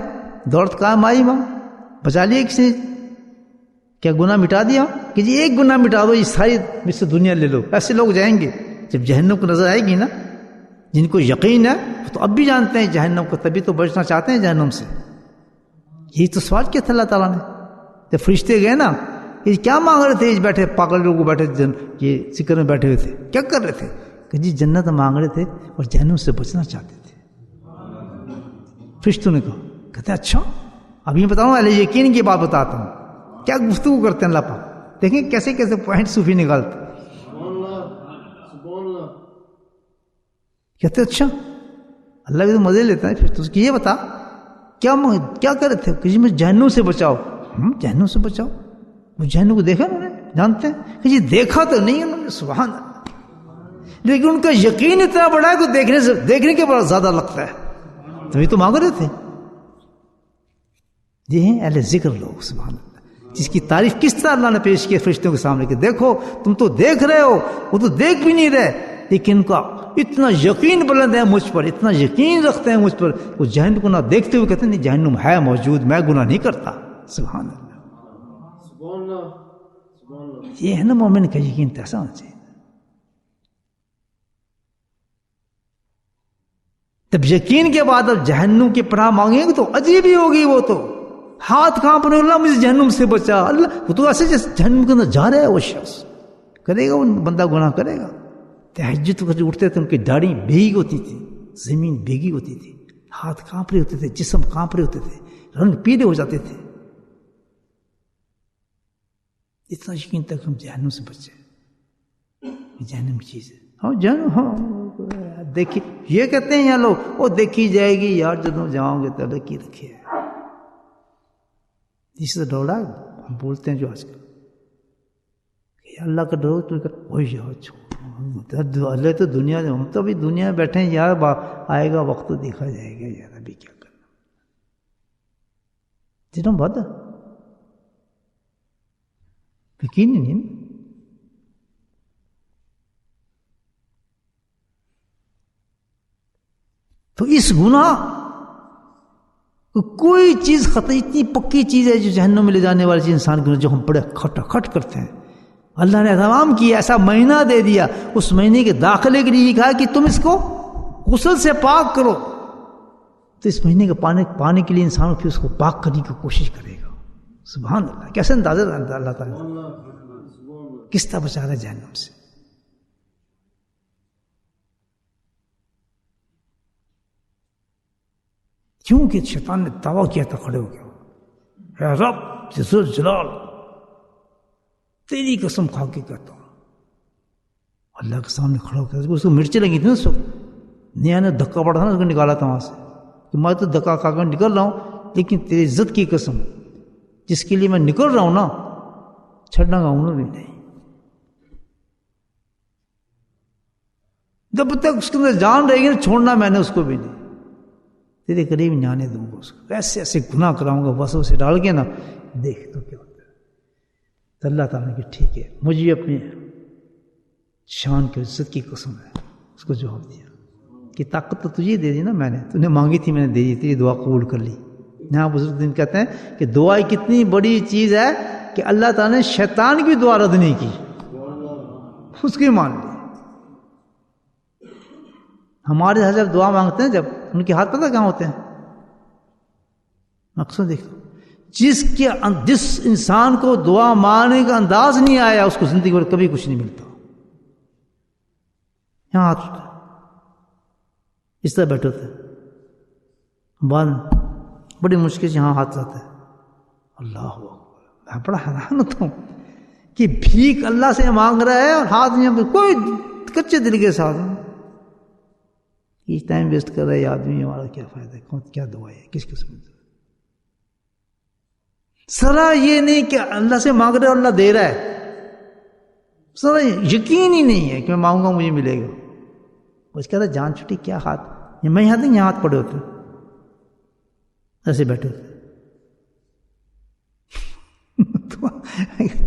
دولت کام آئی، ماں بچا لیا کسی نے؟ کیا گناہ مٹا دیا کہ جی ایک گناہ مٹا دو یہ ساری مجھ سے دنیا لے لو؟ ایسے لوگ جائیں گے جب جہنم کو نظر آئے گی نا، جن کو یقین ہے تو اب بھی جانتے ہیں جہنم کو، تبھی تو بچنا چاہتے ہیں جہنم سے. یہی تو سوال کیا تھا اللہ تعالیٰ نے جب فرشتے گئے نا، یہ کیا مانگ رہے تھے؟ بیٹھے پاگل لوگ بیٹھے یہ ذکر میں بیٹھے ہوئے تھے، کیا کر رہے تھے؟ کہ جی جنت مانگ رہے تھے اور جہنم سے بچنا چاہتے تھے. فرشتوں نے کہا، کہتے ہیں اچھا اب یہ بتاؤں، اہل یقین کی بات بتاتا ہوں. کیا گفتگو کرتے ہیں اللہ پاک، دیکھیں کیسے کیسے پوائنٹ صوفی نکالتے. کہتے اچھا اللہ بھی تو مزے لیتا ہے. پھر تو یہ بتا کیا کر رہے تھے؟ کہ جی مجھے جہنم سے بچاؤ. جہنم سے بچاؤ؟ وہ جہنم کو دیکھا انہوں نے؟ جانتے ہیں کہ جی دیکھا تو نہیں انہوں نے، سبحان اللہ، لیکن ان کا یقین اتنا بڑا ہے کہ دیکھنے کے بعد زیادہ لگتا ہے. تبھی تو مانگ رہے تھے. یہ ہیں اہل ذکر لوگ، سبحان اللہ، جس کی تعریف کس طرح اللہ نے پیش کی فرشتوں کے سامنے کہ دیکھو تم تو دیکھ رہے ہو، وہ تو دیکھ بھی نہیں رہے، لیکن ان کا اتنا یقین بلند ہے مجھ پر، اتنا یقین رکھتے ہیں مجھ پر، وہ جہنم کو نہ دیکھتے ہوئے کہتے ہیں نہیں جہنم ہے موجود، میں گناہ نہیں کرتا. سبحان اللہ، سبحان اللہ، سبحان اللہ. یہ ہے نا مومن کا یقین، ایسا ہونا چاہیے. جب یقین کے بعد اب جہنم کی پناہ مانگیں گے تو عجیب ہی ہوگی. وہ تو ہاتھ کانپ رہے، اللہ مجھے جہنم سے بچا. اللہ وہ تو ایسے جیسے جہنم کے اندر جا رہا ہے، وہ شخص کرے گا، وہ بندہ گناہ کرے گا. تہجد کو اٹھتے تھے ان کی داڑھی بھیگی ہوتی تھی، زمین بھیگی ہوتی تھی، ہاتھ کانپ رہے ہوتے تھے، جسم کانپ رہے ہوتے تھے، رنگ پیلے ہو جاتے تھے. اتنا یقین تک ہم جہنم سے بچے. جہنم کی چیز ہے. ہاں جہنم، ہاں دیکھی، یہ کہتے ہیں یہاں لوگ وہ دیکھی جائے گی یار، جب جاؤں گے تو لکی رکھے. اس سے ڈوڑا ہم بولتے ہیں جو آج کل اللہ کا ڈرو تو وہی یار چھوڑ اللہ تو دنیا میں، ہم تو ابھی دنیا میں بیٹھے ہیں یار، آئے گا وقت تو دیکھا جائے گا یار، ابھی کیا کرنا. جنہوں بات یقین نہیں. تو اس گناہ کوئی چیز خطا، اتنی پکی چیز ہے جو جہنم میں لے جانے والی چیز انسان کے، جو ہم بڑے کھٹ کرتے ہیں. اللہ نے اہتمام کیا، ایسا مہینہ دے دیا، اس مہینے کے داخلے کے لیے کہا کہ تم اس کو غسل سے پاک کرو. تو اس مہینے کے پانے کے لیے انسان پھر اس کو پاک کرنے کی کوشش کرے گا. سبحان اللہ، کیسے اندازہ اللہ تعالیٰ کس طرح بچا رہا ہے جہنم سے. کیونکہ شیطان نے دعویٰ کیا تھا کھڑے ہو گیا، اے رب ذل جلال تیری قسم کھا کے کہتا ہوں، اللہ کے سامنے کھڑا ہو گیا، اس کو مرچیں لگی تھی نا، اس وقت نیا نے دھکا پڑا تھا نا، اس کو نکالا تھا وہاں سے کہ میں تو دھکا کھا کر نکل رہا ہوں، لیکن تیری عزت کی قسم جس کے لیے میں نکل رہا ہوں نا، چھڑنا گا انہوں بھی نہیں، جب تک اس کے اندر جان رہے گی نا چھوڑنا میں نے اس کو بھی نہیں، تیرے قریب نہیں آنے دوں گا اس کو، ایسے ایسے گناہ کراؤں گا بس اسے ڈال کے نا، دیکھ تو کیا ہوتا ہے۔ تو اللہ تعالیٰ نے کہ ٹھیک ہے، مجھے اپنی شان کی عزت کی قسم ہے، اس کو جواب دیا کہ طاقت تو تجھے دے دی نا، میں نے تو نے مانگی تھی، میں نے دے دی، تیری دعا قبول کر لی۔ یہاں بزرگ دن کہتے ہیں کہ دعا کتنی بڑی چیز ہے کہ اللہ تعالیٰ نے شیطان کی دعا رد نہیں کی، اس کی مان لی۔ ہمارے یہاں جب دعا مانگتے ہیں، جب ان کے ہاتھ پتہ کہاں ہوتے ہیں، مقصد دیکھو، جس انسان کو دعا مانگنے کا انداز نہیں آیا، اس کو زندگی میں کبھی کچھ نہیں ملتا۔ یہاں ہاتھ ہوتا ہے، اس طرح بیٹھے ہوتے ہیں، بعد بڑی مشکل سے یہاں ہاتھ آتا ہے، اللہ اکبر، میں بڑا حیران ہوتا ہوں کہ بھیک اللہ سے مانگ رہا ہے اور ہاتھ نہیں، کوئی کچے دل کے ساتھ یہ ٹائم ویسٹ کر رہا ہے آدمی، ہمارا کیا فائدہ ہے، کیا دعا ہے، کس قسم سے سرا یہ نہیں کہ اللہ سے مانگ رہے اور اللہ دے رہا ہے، سرا یقین ہی نہیں ہے کہ میں مانگوں گا مجھے ملے گا، اس کہتا ہے جان چھٹی کیا ہاتھ، میں یہاں نہیں، یہاں ہاتھ پڑے ہوتے ایسے بیٹھے ہوتے۔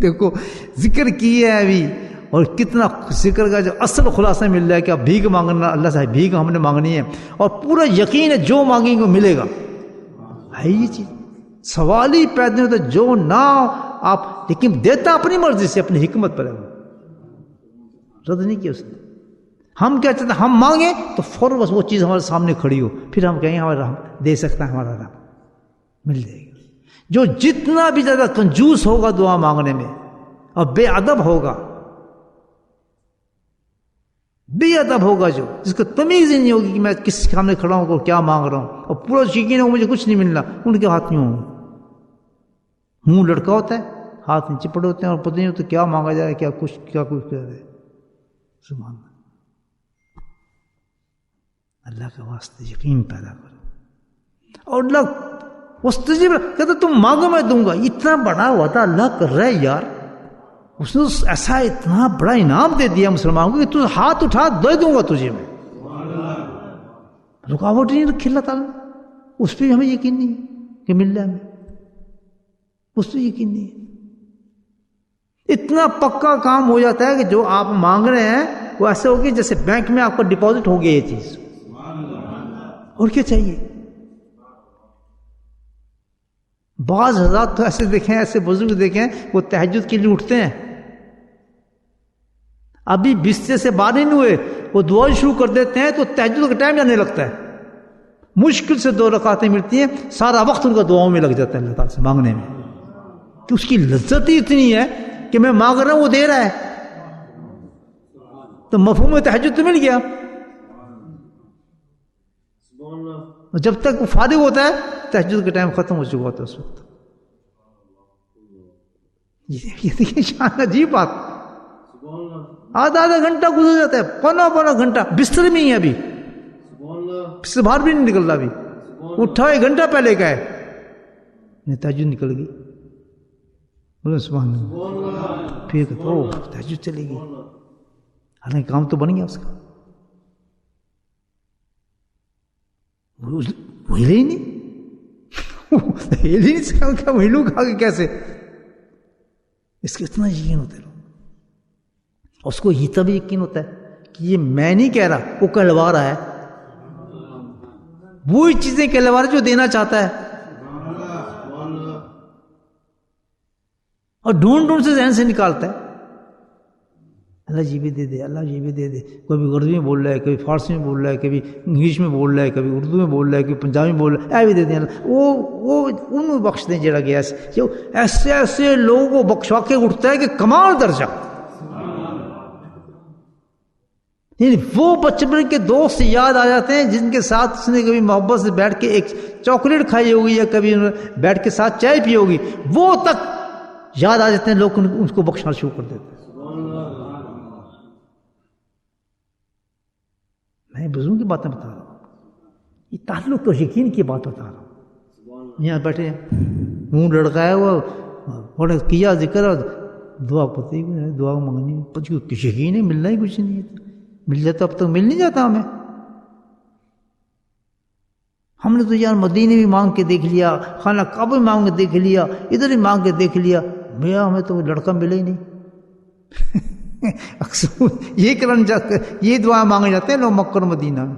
دیکھو ذکر کیا ہے ابھی، اور کتنا ذکر کا جو اصل خلاصہ مل رہا ہے کہ اب بھیک مانگنا، اللہ سے بھیک ہم نے مانگنی ہے، اور پورا یقین ہے جو مانگیں گے ملے گا، ہے یہ چیز سوال ہی پیدا نہیں ہوتا، جو نہ آپ، لیکن دیتا اپنی مرضی سے، اپنی حکمت پر ہے، رد نہیں کیا اس نے۔ ہم کیا چاہتے ہیں، ہم مانگیں تو فوراً بس وہ چیز ہمارے سامنے کھڑی ہو، پھر ہم کہیں ہمارا دے سکتا ہے ہمارا رب، مل جائے گا۔ جو جتنا بھی زیادہ کنجوس ہوگا دعا مانگنے میں اور بے ادب ہوگا، بے ادب ہوگا، جو جس کو تمیز ہی نہیں ہوگی کہ میں کس سامنے کھڑا ہوں اور کیا مانگ رہا ہوں، اور پورا یقین ہے مجھے کچھ نہیں ملنا، ان کے ہاتھ نہیں ہوں، منہ لڑکا ہوتا ہے، ہاتھ نیچے پڑے ہوتے ہیں، اور پتہ نہیں ہوتا کیا مانگا جائے، کیا کچھ کہہ رہے۔ سبحان اللہ کے واسطے یقین پیدا کرو، اور اللہ مستجیب کہتا تم مانگو میں دوں گا، اتنا بڑا وعدہ اللہ کر رہا ہے یار، اس نے ایسا اتنا بڑا انعام دے دیا مسلمانوں کو کہ تو ہاتھ اٹھا دے دوں گا تجھے میں، رکاوٹ نہیں رکھی اللہ تعالیٰ، اس پہ ہمیں یقین نہیں ہے کہ مل جائے، ہمیں اس پہ یقین نہیں ہے۔ اتنا پکا کام ہو جاتا ہے کہ جو آپ مانگ رہے ہیں وہ ایسے ہوگی جیسے بینک میں آپ کا ڈپازٹ ہو گیا یہ چیز، اور کیا چاہیے۔ بعض حضرات تو ایسے دیکھیں، ایسے بزرگ دیکھیں، وہ تہجد کے لیے اٹھتے ہیں، ابھی بستر سے باہر نہیں ہوئے وہ دعا شروع کر دیتے ہیں تو تہجد کا ٹائم جانے لگتا ہے، مشکل سے 2 رکعتیں ملتی ہیں، سارا وقت ان کا دعاؤں میں لگ جاتا ہے اللہ تعالیٰ سے مانگنے میں، کہ اس کی لذت ہی اتنی ہے کہ میں مانگ رہا ہوں وہ دے رہا ہے، تو مفہوم تہجد تو مل گیا۔ جب تک وہ فارغ ہوتا ہے تہجد کا ٹائم ختم ہو چکا ہوتا ہے اس وقت۔ یہ دیکھیں شان عجیب بات، آدھا گھنٹہ گزر جاتا ہے، پونا گھنٹہ بستر میں ہی ہے، ابھی سے باہر بھی نہیں نکلتا، ابھی اٹھا 1 گھنٹہ پہلے کا ہے، تہجد نکل گئی، بولے سبحان اللہ، پھر تو تہجد چلے گی، حالانکہ کام تو بن گیا اس کا، وہ ہی نہیں ہل ہی نہیں سکا، کیا وہ ہلوں کھا کے کیسے، اس کا اتنا یقین ہوتا ہے، اس کو یہ تب یقین ہوتا ہے کہ یہ میں نہیں کہہ رہا، وہ کہلوا رہا ہے، وہی چیزیں کہلوا رہا جو دینا چاہتا ہے، اور ڈھونڈ سے ذہن سے نکالتا ہے، اللہ یہ بھی دے دے، اللہ یہ بھی دے دے، کبھی اردو میں بول رہا ہے، کبھی فارسی میں بول رہا ہے، کبھی انگلش میں بول رہا ہے، کبھی اردو میں بول رہا ہے، کبھی پنجابی میں بول رہا ہے، اے بھی دے دیں اللہ، وہ ان میں بخش دیں جڑا گیا، ایسے لوگوں کو بخشوا کے اٹھتا ہے کہ کمال درجہ، یعنی وہ بچپن کے دوست یاد آ جاتے ہیں جن کے ساتھ اس نے کبھی محبت سے بیٹھ کے ایک چاکلیٹ کھائی ہوگی یا کبھی بیٹھ کے ساتھ چائے پی ہوگی، وہ تک یاد آ جاتے ہیں، لوگ ان کو بخشنا شروع کر دیتے ہیں۔ میں بزرگوں کی باتیں بتا رہا ہوں، یہ تعلق اور یقین کی بات بتا رہا ہوں۔ یہاں بیٹھے منہ لڑکایا ہوا بڑے کیا ذکر اور دعا پتہ ہی نہیں، دعا مانگنی کچھ یقین ہے، ملنا ہی کچھ نہیں ہے، مل جاتا اب تک مل نہیں جاتا ہمیں۔ ہم نے تو یار مدینے بھی مانگ کے دیکھ لیا، خانہ کعبہ بھی مانگ کے دیکھ لیا، ادھر ہی مانگ کے دیکھ لیا، بھیا ہمیں تو لڑکا ملے ہی نہیں۔ اکثر یہ کرن جاتے، یہ دعا مانگے جاتے ہیں لوگ مکہ اور مدینہ میں۔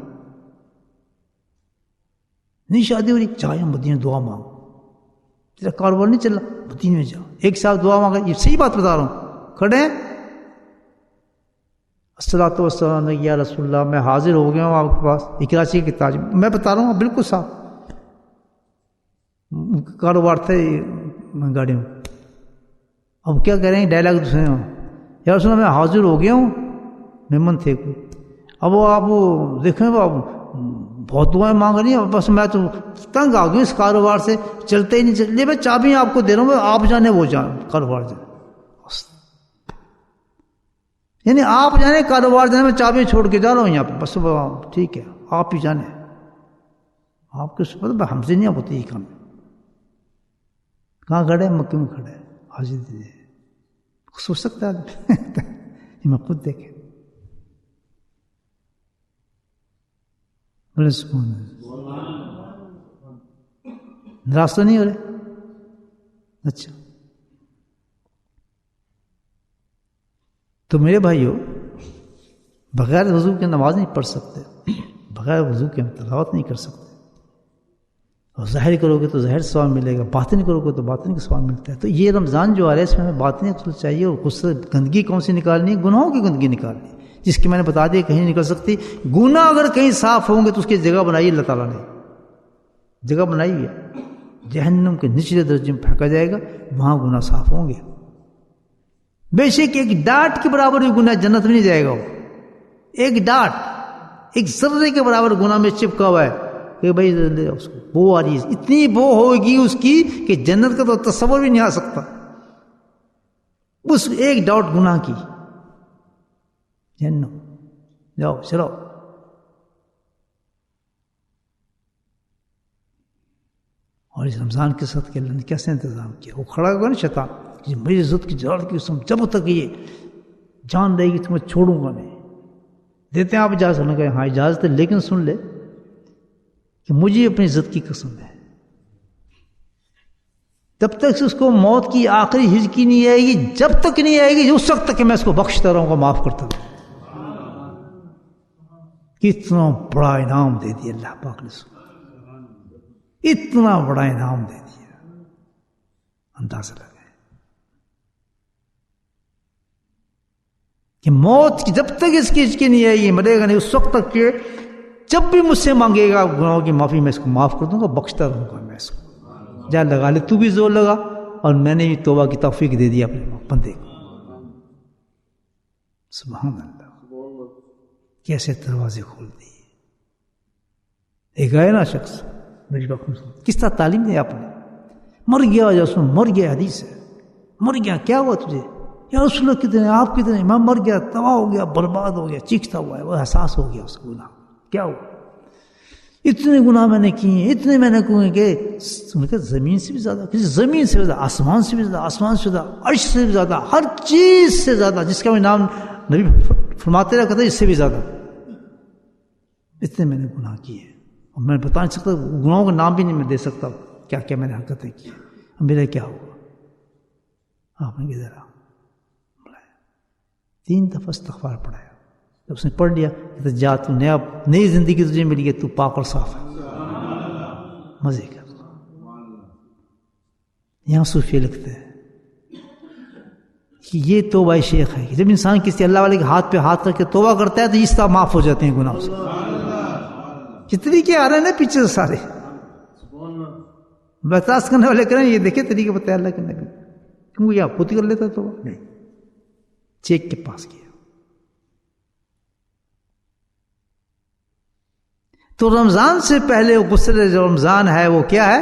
نہیں شادی ہو رہی، جائے مدینہ دعا مانگ، تیرا کاروبار نہیں چل رہا، مدینہ میں جاؤ، ایک ساتھ دعا مانگا۔ یہ صحیح بات بتا رہا ہوں، کھڑے ہیں، الصلوۃ والسلام یا رسول اللہ، میں حاضر ہو گیا ہوں آپ کے پاس، یہ کراچی کے تاج، میں بتا رہا ہوں بالکل صاف، کاروبار تھے گاڑی میں۔ اب کیا کہہ رہے ہیں ڈائلاگ دوسرے میں، یا رسول اللہ میں حاضر ہو گیا ہوں، مہمان تھے کوئی، اب وہ آپ دیکھیں وہ بہت دعائیں مانگ رہی ہیں، بس میں تو تنگ آ گئی اس کاروبار سے، چلتے ہی نہیں چلتے، میں چابیاں آپ کو دے رہا ہوں، آپ جانے وہ جان کاروبار جانے، یعنی آپ جانے کاروبار جانے، میں چابیاں چھوڑ کے جا رہا ہوں یہاں پہ، بس ٹھیک ہے آپ ہی جانے، آپ کے سپرد ہم سے نہیں ہوتی یہ کام۔ کہاں کھڑے؟ مکے میں کھڑے، حاضر دیجیے، سوچ سکتا ہے یہ میں خود دیکھے، بولے سکون، ناراض تو نہیں ہو رہے؟ اچھا تو میرے بھائیو، بغیر وضو کے نماز نہیں پڑھ سکتے، بغیر وضو کے ہم تلاوت نہیں کر سکتے، اور ظاہر کرو گے تو ظاہر ثواب ملے گا، باطن کرو گے تو باطن کا ثواب ملتا ہے۔ تو یہ رمضان جو آ رہا ہے اس میں ہمیں باطنی غسل چاہیے، اور غسل گندگی کون سی نکالنی ہے؟ گناہوں کی گندگی نکالنی ہے، جس کی میں نے بتا دیا کہیں نہیں نکل سکتی۔ گناہ اگر کہیں صاف ہوں گے تو اس کی جگہ بنائی اللہ تعالیٰ نے، جگہ بنائی ہے، جہنم کے نچلے درجے میں پھینکا جائے گا، وہاں گناہ صاف ہوں گے۔ بے شک ایک ڈاٹ کے برابر بھی گناہ جنت میں نہیں جائے گا، وہ ایک ڈاٹ، ایک ذرے کے برابر گناہ میں چپکا ہوا ہے کہ بھائی اس کو بو آ رہی ہے، اتنی بو ہوگی اس کی کہ جنت کا تو تصور بھی نہیں آ سکتا، اس ایک ڈاٹ گناہ کی جہنم، جاؤ چلو۔ اور اس رمضان کے ساتھ کہ اللہ نے کیسے انتظام کیا، وہ کھڑا ہوگا نا شیطان، میری عزت کی جلال کی قسم، جب تک یہ جان رہے گی تمہیں چھوڑوں گا نہیں۔ دیتے ہیں آپ اجازت؟ نے کہا ہاں اجازت ہے، لیکن سن لے کہ مجھے اپنی عزت کی قسم ہے، جب تک اس کو موت کی آخری ہجکی نہیں آئے گی، جب تک نہیں آئے گی اس وقت تک کہ میں اس کو بخشتا رہوں گا، معاف کرتا رہوں گا۔ کتنا بڑا انعام دے دیا اللہ پاک نے، اتنا بڑا انعام دے دیا، اندازہ لگائے کہ موت کی جب تک اس کی ہچکی نہیں آئے گی، مرے گا نہیں، اس وقت تک کہ جب بھی مجھ سے مانگے گا گناہوں کی معافی، میں اس کو معاف کر دوں گا، بخشتا رہوں گا میں اس کو۔ جا لگا لے، تو بھی زور لگا، اور میں نے بھی توبہ کی توفیق دے دیا اپنے بندے کو۔ سبحان اللہ، کیسے دروازے کھول دیے۔ ایک آئے نا شخص میری بات کس طرح تعلیم دیا آپ نے، مر گیا یا سن، مر گیا، حدیث ہے، مر گیا کیا ہوا تجھے؟ یا رسول اللہ کتنے، آپ کتنے، میں مر گیا، تباہ ہو گیا، برباد ہو گیا، چیختا ہوا ہے، وہ احساس ہو گیا اس کو، گناہ کیا ہوا؟ اتنے گناہ میں نے کیے، اتنے میں نے کیے کہ زمین سے بھی زیادہ، کسی زمین سے بھی زیادہ، آسمان سے بھی زیادہ، آسمان سے زیادہ، عرش سے بھی زیادہ، ہر چیز سے زیادہ، جس کا میں نام نبی فرماتے رہا کرتے اس سے بھی زیادہ، اتنے میں نے گناہ کیے، اور میں بتا نہیں سکتا، گناہوں کا نام بھی نہیں میں دے سکتا کیا کیا میں نے حرکتیں کی، میرا کیا ہوا؟ آپ نے کدھر 3 دفعہ استغفار پڑھایا، جب اس نے پڑھ لیا کہ جا تو نئی زندگی تجھے ملی ہے، تو پاک اور صاف ہے، مزے کر۔ یہاں صوفی لکھتے ہیں کہ یہ توبہ شیخ ہے کہ جب انسان کسی اللہ والے کے ہاتھ پہ ہاتھ رکھ کے توبہ کرتا ہے تو اس طرح معاف ہو جاتے ہیں گناہ سے۔ کتنی کے آ رہے ہیں نا پیچھے سے سارے برداشت کرنے والے کریں، یہ دیکھیں طریقے بتایا اللہ کے نبی، کیوں یہ خود ہی کر لیتا توبہ؟ نہیں، چیک کے پاس کیا۔ تو رمضان سے پہلے غسل جو رمضان ہے وہ کیا ہے؟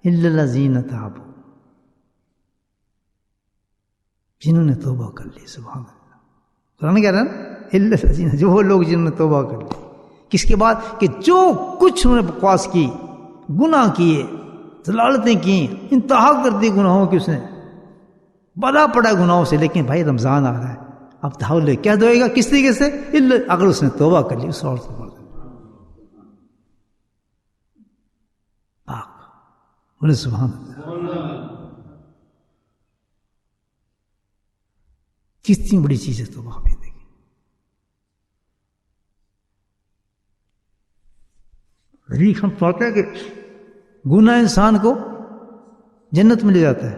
الا الذین تابوا، جنہوں نے توبہ کر لی. سبحان اللہ. قرآن کہہ رہا ہے نا الا الذین، جو وہ لوگ جنہوں نے توبہ کر لی. کس کے بعد؟ کہ جو کچھ انہوں نے بکواس کی، گناہ کیے، ضلالتیں کی، انتہا کر دی گناہوں کی، اس نے بڑا پڑا گناہوں سے. لیکن بھائی رمضان آ رہا ہے، اب تحول کیا دے گا؟ کس طریقے سے؟ اگر اس نے توبہ کر لی اس عورت سے. بولے سبحان اللہ. کتنی بڑی چیز ہے توبہ. بھی دیکھیں ہم پڑھتے ہیں کہ گناہ انسان کو جنت میں لے جاتا ہے.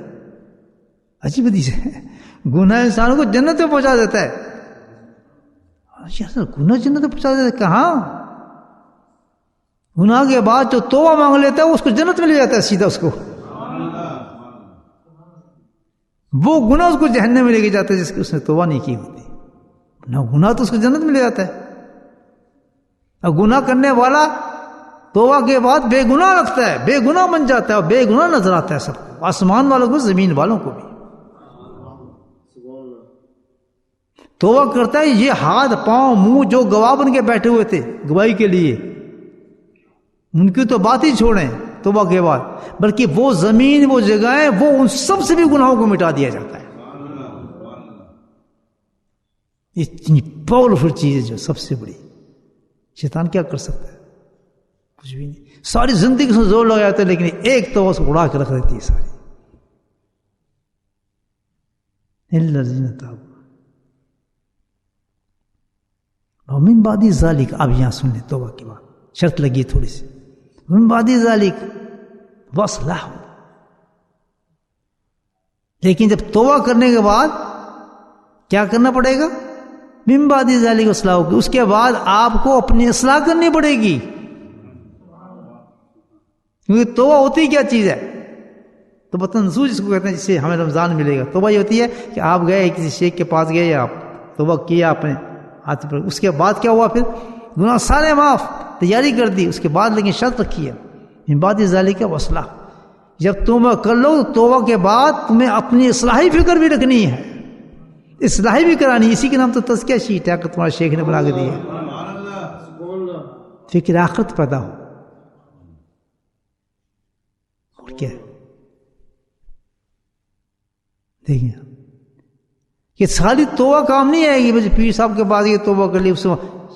عجیب حدیث ہے. گناہ انسان کو جنت میں پہنچا دیتا ہے. گناہ جنت میں پہنچا دیتا ہے؟ کہاں؟ گناہ کے بعد جو توبہ مانگ لیتا ہے اس کو جنت میں لے جاتا ہے سیدھا. اس کو وہ گناہ اس کو جہنم میں لے کے جاتا ہے جس کی اس نے توبہ نہیں کی ہوتی. نہ گناہ تو اس کو جنت میں لے جاتا ہے. اور گناہ کرنے والا توبہ کے بعد بے گناہ رکھتا ہے، بے گناہ بن جاتا ہے اور بے گناہ نظر آتا ہے سب کو، آسمان والوں کو، زمین والوں کو بھی. توبہ کرتا ہے. یہ ہاتھ پاؤں منہ جو گواہ بن کے بیٹھے ہوئے تھے گواہی کے لیے، ان کی تو بات ہی چھوڑیں توبہ کے بعد، بلکہ وہ زمین، وہ جگہیں، وہ ان سب سے بھی گناہوں کو مٹا دیا جاتا ہے. اتنی پاورفل چیز ہے جو سب سے بڑی. شیطان کیا کر سکتا ہے؟ کچھ بھی نہیں. ساری زندگی سے زور لگا جاتا ہے لیکن ایک تو اس کو اڑا کے رکھ دیتی ہے ساری. الا الذین تابوا ومن بعد ذلک. اب یہاں سن لیں توبہ کے بعد شرط لگی تھوڑی سی. من بعد ذلک واصلح. لیکن جب توبہ کرنے کے بعد کیا کرنا پڑے گا؟ من بعد ذلک اصلاح ہوگی. اس کے بعد آپ کو اپنی اصلاح کرنی پڑے گی. کیونکہ توبہ ہوتی کیا چیز ہے؟ توبہ نصوح جس کو کہتے ہیں، جس سے ہمیں رمضان ملے گا. توبہ یہ ہوتی ہے کہ آپ گئے کسی شیخ کے پاس گئے، آپ توبہ کیا اپنے ہاتھ پر، اس کے بعد کیا ہوا؟ پھر گناہ سارے معاف، تیاری کر دی. اس کے بعد لیکن شرط رکھی ہے من بعد ذلک واصلح. جب توبہ کر لو توبہ کے بعد تمہیں اپنی اصلاحی فکر بھی رکھنی ہے، اصلاحی بھی کرانی. اسی کے نام تو تزکیہ شیٹ ہے کہ تمہارے شیخ نے بنا کے دی ہے. فکر آخرت پیدا ہو. اور کیا دیکھیں کہ ساری توبہ کام نہیں آئے گی. بس پیر صاحب کے بعد یہ توبہ کر لی، اس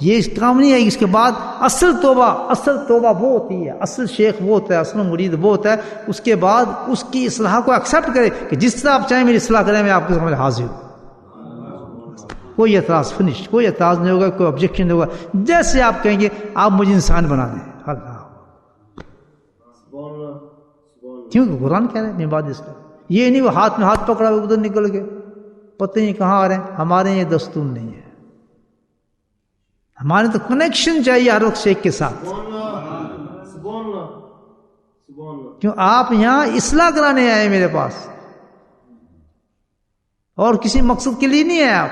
یہ کام نہیں آئے گی. اس کے بعد اصل توبہ وہ ہوتی ہے، اصل شیخ وہ ہوتا ہے، اصل مرید وہ ہوتا ہے. اس کے بعد اس کی اصلاح کو ایکسیپٹ کرے کہ جس طرح آپ چاہیں میری اصلاح کریں، میں آپ کے سامنے حاضر ہوں. کوئی اعتراض، فنش، کوئی اعتراض نہیں ہوگا، کوئی آبجیکشن نہیں ہوگا. جیسے آپ کہیں گے آپ مجھے انسان بنا دیں. اللہ کیونکہ قرآن کہہ رہے ہیں من بعد اصلاح. یہ نہیں وہ ہاتھ میں ہاتھ پکڑا ہوئے ادھر نکل گئے، پتہ نہیں کہاں آ رہے ہیں. ہمارے یہ دستور نہیں ہے. ہمارے تو کنیکشن چاہیے ہر وقت شیخ کے ساتھ. کیوں آپ یہاں اصلاح کرانے آئے میرے پاس، اور کسی مقصد کے لیے نہیں آئے آپ.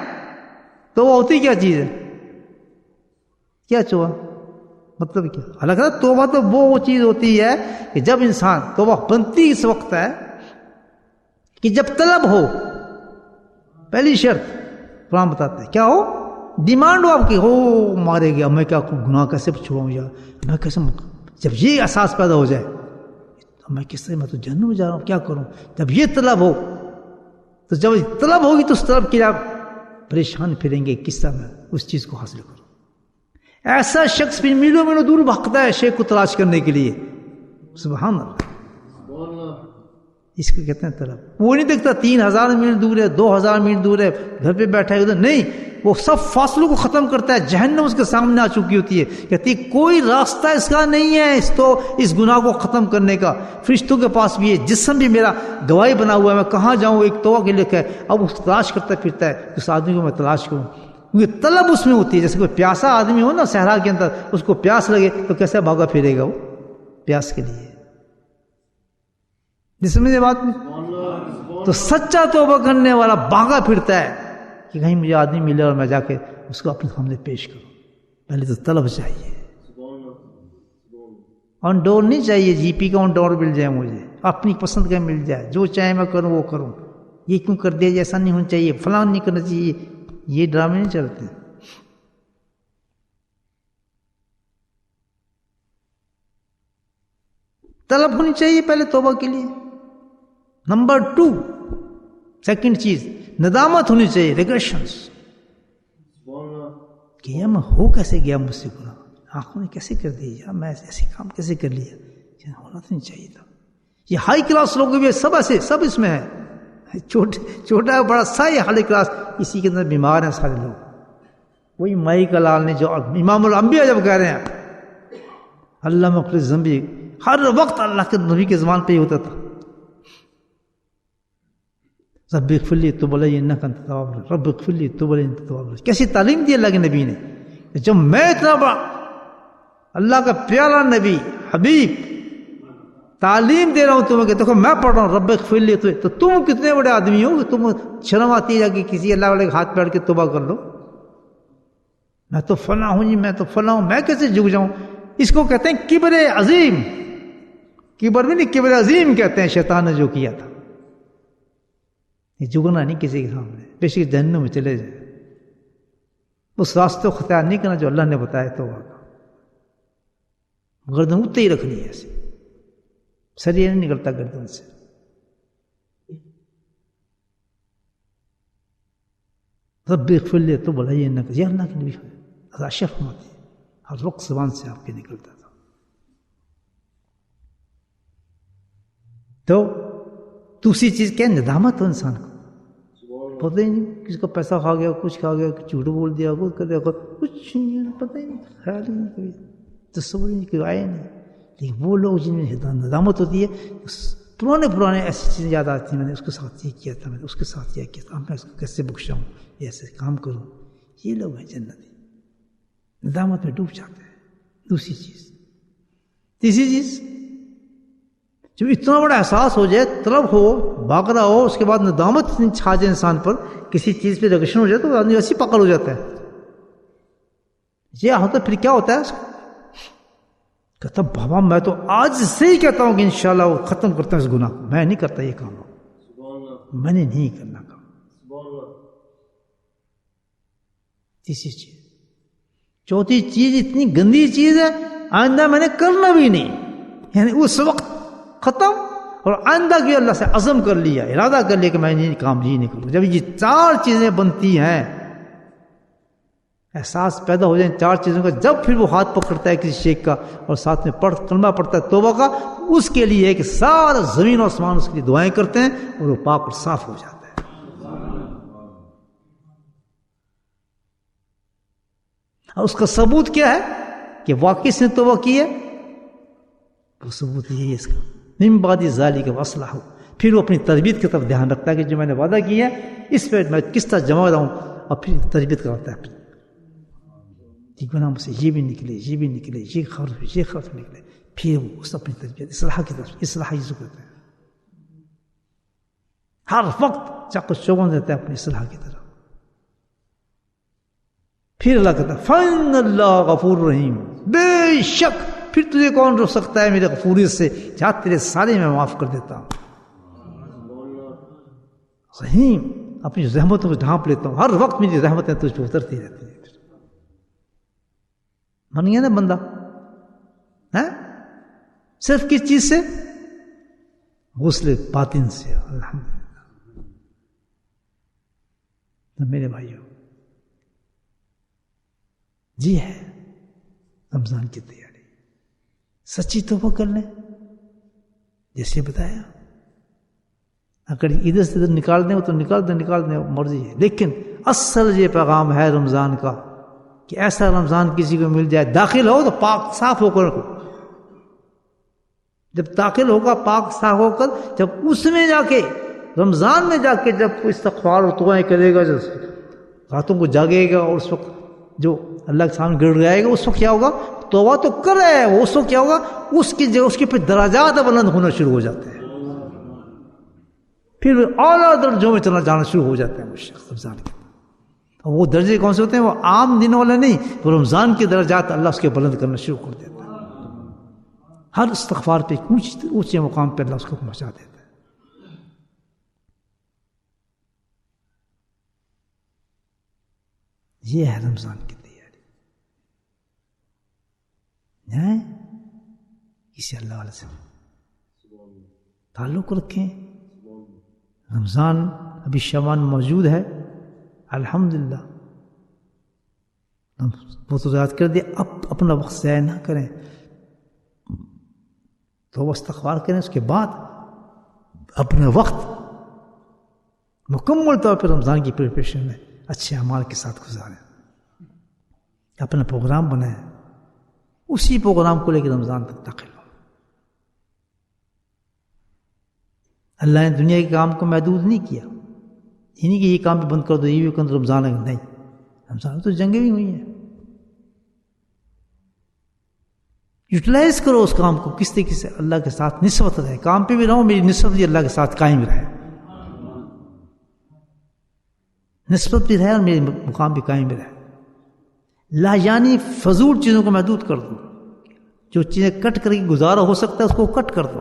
تو وہ ہوتی کیا چیز ہے؟ کیا چوہا مطلب کیا؟ حالانکہ توبہ تو وہ چیز ہوتی ہے کہ جب انسان، توبہ بنتی اس وقت ہے کہ جب طلب ہو. پہلی شرط قرآن بتاتا ہے کیا ہو؟ ڈیمانڈ ہو آپ کی، ہو مارے گیا میں کیا گناہ کیسے چھوڑوں یار، میں کیسے. جب یہ احساس پیدا ہو جائے میں کس طرح، میں تو جہنم میں جا رہا ہوں، کیا کروں. جب یہ طلب ہو، تو جب طلب ہوگی تو اس طلب کے لیے آپ پریشان پھریں گے کس طرح میں اس چیز کو حاصل کروں. ایسا شخص بھی میلوں میلوں دور بھاگتا ہے شیخ کو تلاش کرنے کے لیے. سبحان اللہ. اس کو کہتے ہیں طلب. وہ نہیں دیکھتا 3000 میل دور ہے، 2000 میل دور ہے، گھر پہ بیٹھا ہے ادھر نہیں. وہ سب فاصلوں کو ختم کرتا ہے. جہنم اس کے سامنے آ چکی ہوتی ہے. کہتی کوئی راستہ اس کا نہیں ہے اس گناہ کو ختم کرنے کا. فرشتوں کے پاس بھی ہے، جسم بھی میرا گواہی بنا ہوا ہے. میں کہاں جاؤں؟ ایک توبہ کے لیے کہ اب اس تلاش کرتا پھرتا ہے اس آدمی کو میں تلاش کروں. کیونکہ طلب اس میں ہوتی ہے. جیسے کوئی پیاسا آدمی ہو نا صحرا کے اندر، اس کو پیاس لگے تو کیسے بھاگا پھرے گا وہ پیاس کے لیے. جس میں یہ بات نہیں، تو سچا توبہ کرنے والا بھاگا پھرتا ہے کہ کہیں مجھے آدمی ملے اور میں جا کے اس کو اپنے سامنے پیش کروں. پہلے تو طلب چاہیے. آن ڈور نہیں چاہیے جی پی کا آن ڈور مل جائے مجھے، اپنی پسند کا مل جائے، جو چاہے میں کروں وہ کروں، یہ کیوں کر دیا ایسا نہیں ہونا چاہیے، فلاں نہیں کرنا چاہیے، یہ ڈرامے نہیں چلتے۔ طلب ہونی چاہیے پہلے توبہ کے لیے۔ نمبر 2 سیکنڈ چیز ندامت ہونی چاہیے، ریگریشنز، کہ یہ میں ہو کیسے گیا مجھ سے گناہ، آنکھوں نے کیسے کر دیا، میں ایسے کام کیسے کر لیا، یہ ہونا تو نہیں چاہیے تھا۔ یہ ہائی کلاس لوگ بھی سب ایسے، سب اس میں ہے، چھوٹا بڑا ساری ہائی کلاس اسی کے اندر بیمار ہیں سارے لوگ۔ وہی مائی کا لال نے جو امام الانبیاء جب کہہ رہے ہیں اللہ مغفر ذنبی، ہر وقت اللہ کے نبی کے زبان پہ ہی ہوتا تھا، رب اغفر لی توب علی انک انت التواب الرحیم، رب اغفر لی توب علی انک التواب الرحیم۔ کیسی تعلیم دی اللہ کے نبی نے، جب میں اتنا بڑا اللہ کا پیارا نبی حبیب تعلیم دے رہا ہوں تمہیں کہ دیکھو میں پڑھ رہا ہوں رب اغفر لی، تو تم کتنے بڑے آدمی ہو کہ تم شرم آتی ہے جا کہ کسی اللہ والے کے ہاتھ پہ اڑ کے توبہ کر لو، میں تو فلاں ہوں جی، میں تو فلاں ہوں، میں کیسے جھک جاؤں؟ اس کو کہتے ہیں کبر عظیم، کبر بھی نہیں کبر عظیم کہتے ہیں شیطان نے جو کیا تھا۔ یہ جھکنا نہیں کسی کے سامنے، بے شک جہنم میں چلے جائے، اس راستے کو اختیار نہیں کرنا جو اللہ نے بتایا توبہ کا، گردن اتنے ہی رکھنی ہے، ایسے سر یہ نہیں نکلتا گردن سے۔ رب اغفر لی توب علی انک، یہ اللہ کے نبی اشرف فرماتے ہیں، ہر وقت زبان سے آپ کے نکلتا تھا۔ تو دوسری چیز کیا، ندامت ہو انسان کو، پتہ ہی نہیں کسی کا پیسہ کھا گیا، کچھ کھا گیا، جھوٹ بول دیا، کچھ کر دیا، کچھ نہیں پتہ ہی نہیں، خیال ہی نہیں، کبھی تصور ہی نہیں، کوئی آیا نہیں۔ لیکن وہ لوگ جن میں ندامت ہوتی ہے، پرانے ایسی چیزیں یاد آتی ہیں، میں نے اس کے ساتھ یہ کیا تھا، میں نے اس کے ساتھ یہ کیا تھا، میں اس کو کیسے بخشاؤں، ایسے کام کروں، یہ لوگ ہیں جنتی، ندامت میں ڈوب جاتے ہیں۔ دوسری چیز، تیسری چیز، جب اتنا بڑا احساس ہو جائے، طلب ہو، بھاگ رہا ہو، اس کے بعد ندامت چھا جائے انسان پر، کسی چیز پہ ریگریشن ہو جائے تو آدمی ایسی پکڑ ہو جاتا ہے۔ یہ ہوتا ہے پھر کیا ہوتا ہے، کہتا بابا میں تو آج سے ہی کہتا ہوں کہ انشاءاللہ وہ ختم کرتا ہوں اس گناہ کو، میں نہیں کرتا یہ کام، میں نے نہیں کرنا کام۔ تیسری چیز، چوتھی چیز اتنی گندی چیز ہے، آئندہ میں نے کرنا بھی نہیں، یعنی اس وقت ختم، اور آئندہ کی اللہ سے عزم کر لیا، ارادہ کر لیا کہ میں یہ کام یہ نہیں کروں۔ جب یہ 4 چیزیں بنتی ہیں، احساس پیدا ہو جائیں 4 چیزوں کا، جب پھر وہ ہاتھ پکڑتا ہے کسی شیخ کا اور ساتھ میں کلمہ پڑھتا ہے توبہ کا، اس کے لیے ہے کہ سارا زمین و آسمان اس کے لیے دعائیں کرتے ہیں اور وہ پاک اور صاف ہو جاتا ہے۔ اور اس کا ثبوت کیا ہے کہ واقعی اس نے توبہ کی ہے؟ وہ ثبوت یہی ہے اس کا، من بعد ذالک واصلح، پھر وہ اپنی تربیت کی طرف دھیان رکھتا ہے کہ جو میں نے وعدہ کیا ہے اس پہ میں کس طرح جمع رہوں، اور پھر تربیت کرتا ہے، ٹھیک بنا مجھ سے یہ بھی نکلے، یہ بھی نکلے، یہ خرف نکلے، پھر وہ اس اپنی تربیت اصلاح کی طرف، اصلاح ہی کرتا ہے، ہر وقت چاق و چوبند رہتا ہے اپنی اصلاح کی طرف۔ پھر اللہ کہتا ہے فَإِنَّ اللَّهَ غَفُورٌ رَحِيمٌ، بے شک پھر تجھے کون روک سکتا ہے میرے غفوریت سے، جہاں تیرے سارے میں معاف کر دیتا ہوں، رحیم، اپنی رحمتوں کو ڈھانپ لیتا ہوں، ہر وقت میری رحمتیں تجھ پہ اترتی رہتی ہیں۔ بن گیا نا بندہ، صرف کس چیز سے؟ غسل باطن سے، الحمدللہ۔ میرے بھائیوں، جی ہے رمضان کی تیاری، سچی توبہ کر لیں جیسے بتایا، اگر ادھر سے ادھر نکال دیں تو نکال دیں مرضی ہے، لیکن اصل یہ پیغام ہے رمضان کا کہ ایسا رمضان کسی کو مل جائے، داخل ہو تو پاک صاف ہو کر رکھو، جب داخل ہوگا پاک صاف ہو کر، جب اس میں جا کے رمضان میں جا کے جب کوئی استغفار اور دعائیں کرے گا، جب راتوں کو جاگے گا اور اس وقت جو اللہ کے سامنے گڑ گائے گا، اس وقت کیا ہوگا؟ توبہ تو کر رہا ہے وہ، اس وقت کیا ہوگا؟ اس کی جگہ اس کے پھر درجات بلند ہونا شروع ہو جاتے ہیں، پھر اعلیٰ درجوں میں چلا جانا شروع ہو جاتا ہے وہ شخص رمضان کے۔ اور وہ درجے کون سے ہوتے ہیں؟ وہ عام دنوں والے نہیں، وہ رمضان کے درجات اللہ اس کے بلند کرنا شروع کر دیتا ہے، ہر استغفار پہ اونچے مقام پہ اللہ اس کو پہنچا دیتا ہے. یہ ہے رمضان کی تیاری. کسی اللہ والے سے تعلق رکھیں. رمضان ابھی شعبان موجود ہے الحمدللہ. وہ تو یاد کر دیا. اب اپنا وقت ضائع نہ کریں, تو استغفار کریں. اس کے بعد اپنا وقت مکمل طور پر رمضان کی پریپریشن میں اچھے اعمال کے ساتھ گزاریں. اپنا پروگرام بنائیں, اسی پروگرام کو لے کے رمضان تک داخل ہو. اللہ نے دنیا کے کام کو محدود نہیں کیا. یہ نہیں کہ یہ کام بھی بند کر دو, یہ بھی بند, رمضان ہے نہیں. رمضان تو جنگیں بھی ہوئی ہیں. یوٹیلائز کرو اس کام کو, کس طریقے سے اللہ کے ساتھ نسبت رہے. کام پہ بھی رہو, میری نسبت بھی اللہ کے ساتھ قائم رہے, نسبت بھی رہے اور میری مقام بھی قائم رہے. لا یعنی فضول چیزوں کو محدود کر دو. جو چیزیں کٹ کر کے گزارا ہو سکتا ہے اس کو کٹ کر دو,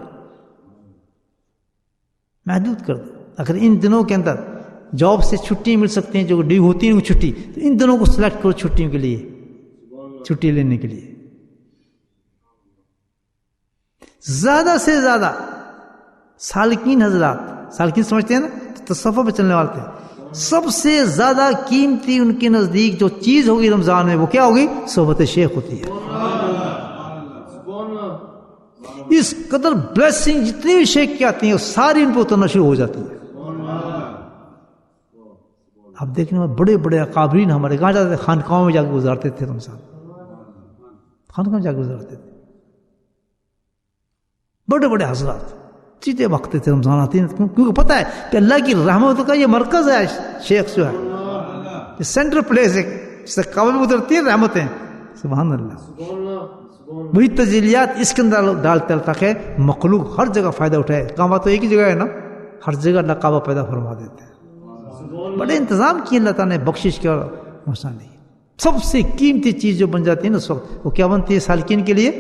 محدود کر دو. اگر ان دنوں کے اندر جاب سے چھٹی مل سکتی ہیں جو ڈیو ہوتی ہیں چھٹی, تو ان دنوں کو سلیکٹ کرو چھٹیوں کے لیے, چھٹی لینے کے لیے. زیادہ سے زیادہ سالکین حضرات, سالکین سمجھتے ہیں نا, تصوف پہ چلنے والے تھے, سب سے زیادہ قیمتی ان کے نزدیک جو چیز ہوگی رمضان میں وہ کیا ہوگی؟ صحبت شیخ ہوتی ہے. اس قدر بلیسنگ جتنی بھی شیخ کی آتی ہیں ساری ان پہ اترنا شروع ہو جاتی ہے. اب دیکھنے میں بڑے بڑے اکابرین ہمارے کہاں جاتے تھے؟ خانقاہوں میں جا کے گزارتے تھے رمضان, خانقاہوں میں جا کے گزارتے تھے. بڑے بڑے حضرات چیتے وقت تھے رمضان آتے ہیں, کیونکہ پتہ ہے کہ اللہ کی رحمت کا یہ مرکز ہے. شیخ جو ہے یہ سینٹرل پلیس ہے, جس سے کعبے میں اترتی ہیں رحمتیں. سبحان اللہ. وہی تجلیات اس کے اندر ڈالتے اللہ تاکہ مخلوق ہر جگہ فائدہ اٹھائے. کعبہ تو ایک ہی جگہ ہے نا, ہر جگہ اللہ کعبہ پیدا فرما دیتے ہیں. بڑے انتظام کیے اللہ تعالیٰ نے, بخشش کیا اور محسن دی. سب سے قیمتی چیز جو بن جاتی ہے نا اس وقت, وہ کیا بنتی ہے سالکین کے لیے؟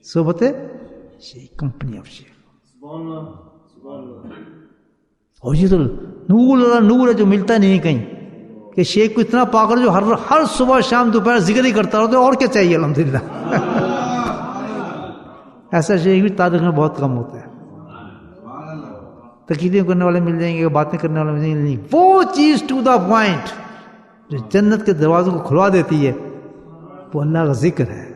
صحبت شیخ, کمپنی آف شیخ. اور یہ تو نور ہے جو ملتا نہیں کہیں, کہ شیخ کو اتنا پا کر جو ہر صبح شام دوپہر ذکر ہی کرتا رہتا ہے, اور کیا چاہیے الحمدللہ. ایسا شیخ بھی تاریخ میں بہت کم ہوتا ہے. تقریریں کرنے والے مل جائیں گے, باتیں کرنے والے مل جائیں گے, وہ چیز ٹو دا پوائنٹ جو جنت کے دروازوں کو کھلوا دیتی ہے وہ اللہ کا ذکر ہے.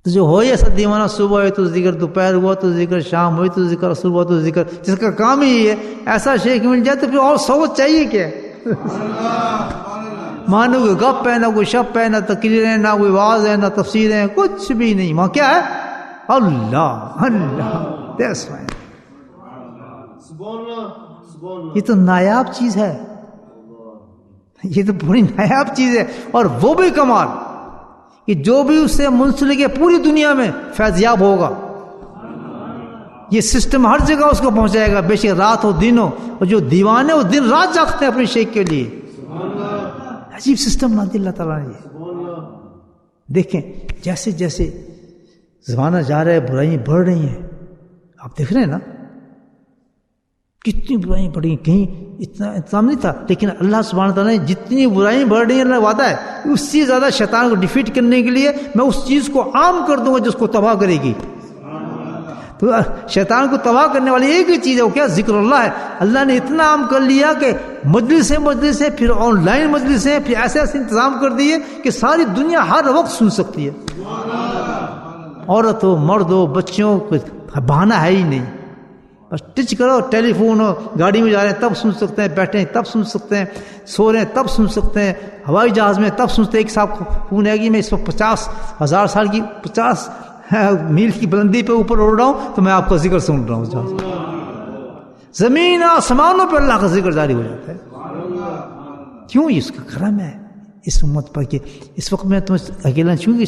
تو جو ہو ایسا دیوانہ, صبح ہوئے تو ذکر, دوپہر ہوا تو ذکر, شام ہوئی تو ذکر, عصر ہوا تو ذکر, جس کا کام ہی ہے, ایسا شیخ مل جائے تو پھر اور سوچ چاہیے کیا؟ مانو کوئی گپ ہے, نہ کوئی شپ ہے, نہ تقریریں, نہ کوئی واز ہے, نہ تفسیریں, کچھ بھی نہیں. وہاں کیا ہے؟ اللہ اللہ. That's fine. یہ تو نایاب چیز ہے, یہ تو پوری نایاب چیز ہے. اور وہ بھی کمال کہ جو بھی اس سے منسلک ہے پوری دنیا میں فیضیاب ہوگا. یہ سسٹم ہر جگہ اس کو پہنچائے گا, بے شک رات ہو دن ہو. اور جو دیوانے وہ دن رات جاگتے ہیں اپنے شیخ کے لیے. عجیب سسٹم بنا دیا اللہ تعالیٰ نے. دیکھیں جیسے جیسے زمانہ جا رہا ہے برائیاں بڑھ رہی ہیں, آپ دیکھ رہے ہیں نا کتنی برائیاں بڑھ رہی ہیں. کہیں اتنا انتظام نہیں تھا, لیکن اللہ سبحانہ تعالیٰ نے جتنی برائیاں بڑھ رہی ہیں اللہ وعدہ ہے اس سے زیادہ شیطان کو ڈیفیٹ کرنے کے لیے میں اس چیز کو عام کر دوں گا جس کو تباہ کرے گی. تو شیطان کو تباہ کرنے والی ایک ہی چیز ہے, وہ کیا؟ ذکر اللہ ہے. اللہ نے اتنا عام کر لیا کہ مجلسیں پھر آن لائن مجلسیں, پھر ایسے ایسے انتظام کر دیے کہ ساری دنیا ہر وقت سن سکتی ہے. عورت ہو, مرد ہو, بچوں کو بہانہ ہے ہی نہیں. بس ٹچ کرو, ٹیلی فون ہو, گاڑی میں جا رہے ہیں تب سن سکتے ہیں, بیٹھے ہیں تب سن سکتے ہیں, سو رہے ہیں تب سن سکتے ہیں, ہوائی جہاز میں تب سنتے ہیں. ایک صاحب کو فون ہے کہ میں اس وقت 50,000 سال کی 50 میل کی بلندی پہ اوپر اڑ رہا ہوں تو میں آپ کا ذکر سن رہا ہوں جہاز. زمین آسمانوں پہ اللہ کا ذکر جاری ہو جاتا ہے. کیوں؟ اس کا کرم ہے اس امت پر کہ اس وقت میں تم اکیلا چھوں گی.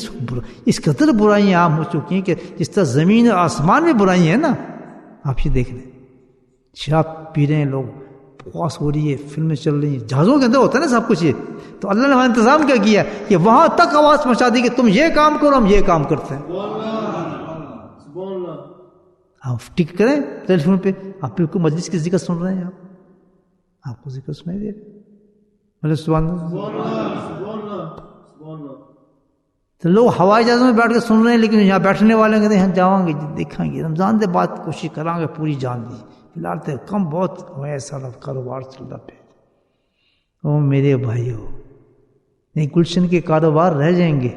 اس قدر برائیاں عام ہو چکی ہیں کہ جس طرح زمین اور آسمان میں برائیاں ہیں نا, آپ یہ دیکھ لیں. شراب پی رہے ہیں لوگ, بکواس ہو رہی ہے، فلمیں چل رہی ہیں، جہازوں کے اندر ہوتا ہے نا سب کچھ یہ، تو اللہ نے وہاں انتظام کیا کیا کہ وہاں تک آواز پہنچا دی کہ تم یہ کام کرو، ہم یہ کام کرتے ہیں. سبحان اللہ. آپ ٹک کریں ٹیلی فون پہ، آپ بالکل مجلس کی ذکر سن رہے ہیں، آپ کو ذکر سنائی دے رہے، سبحان اللہ. تو لوگ ہوائی جہازوں میں بیٹھ کے سن رہے ہیں، لیکن یہاں بیٹھنے والے کہتے ہیں ہم جاؤں گے دیکھیں گے، رمضان دے بعد کوشش کریں گے پوری جان دی، فی الحال تو کم بہت ہوا ہے سارا کاروبار چل رہا پہ. او میرے بھائیو، نہیں گلشن کے کاروبار رہ جائیں گے.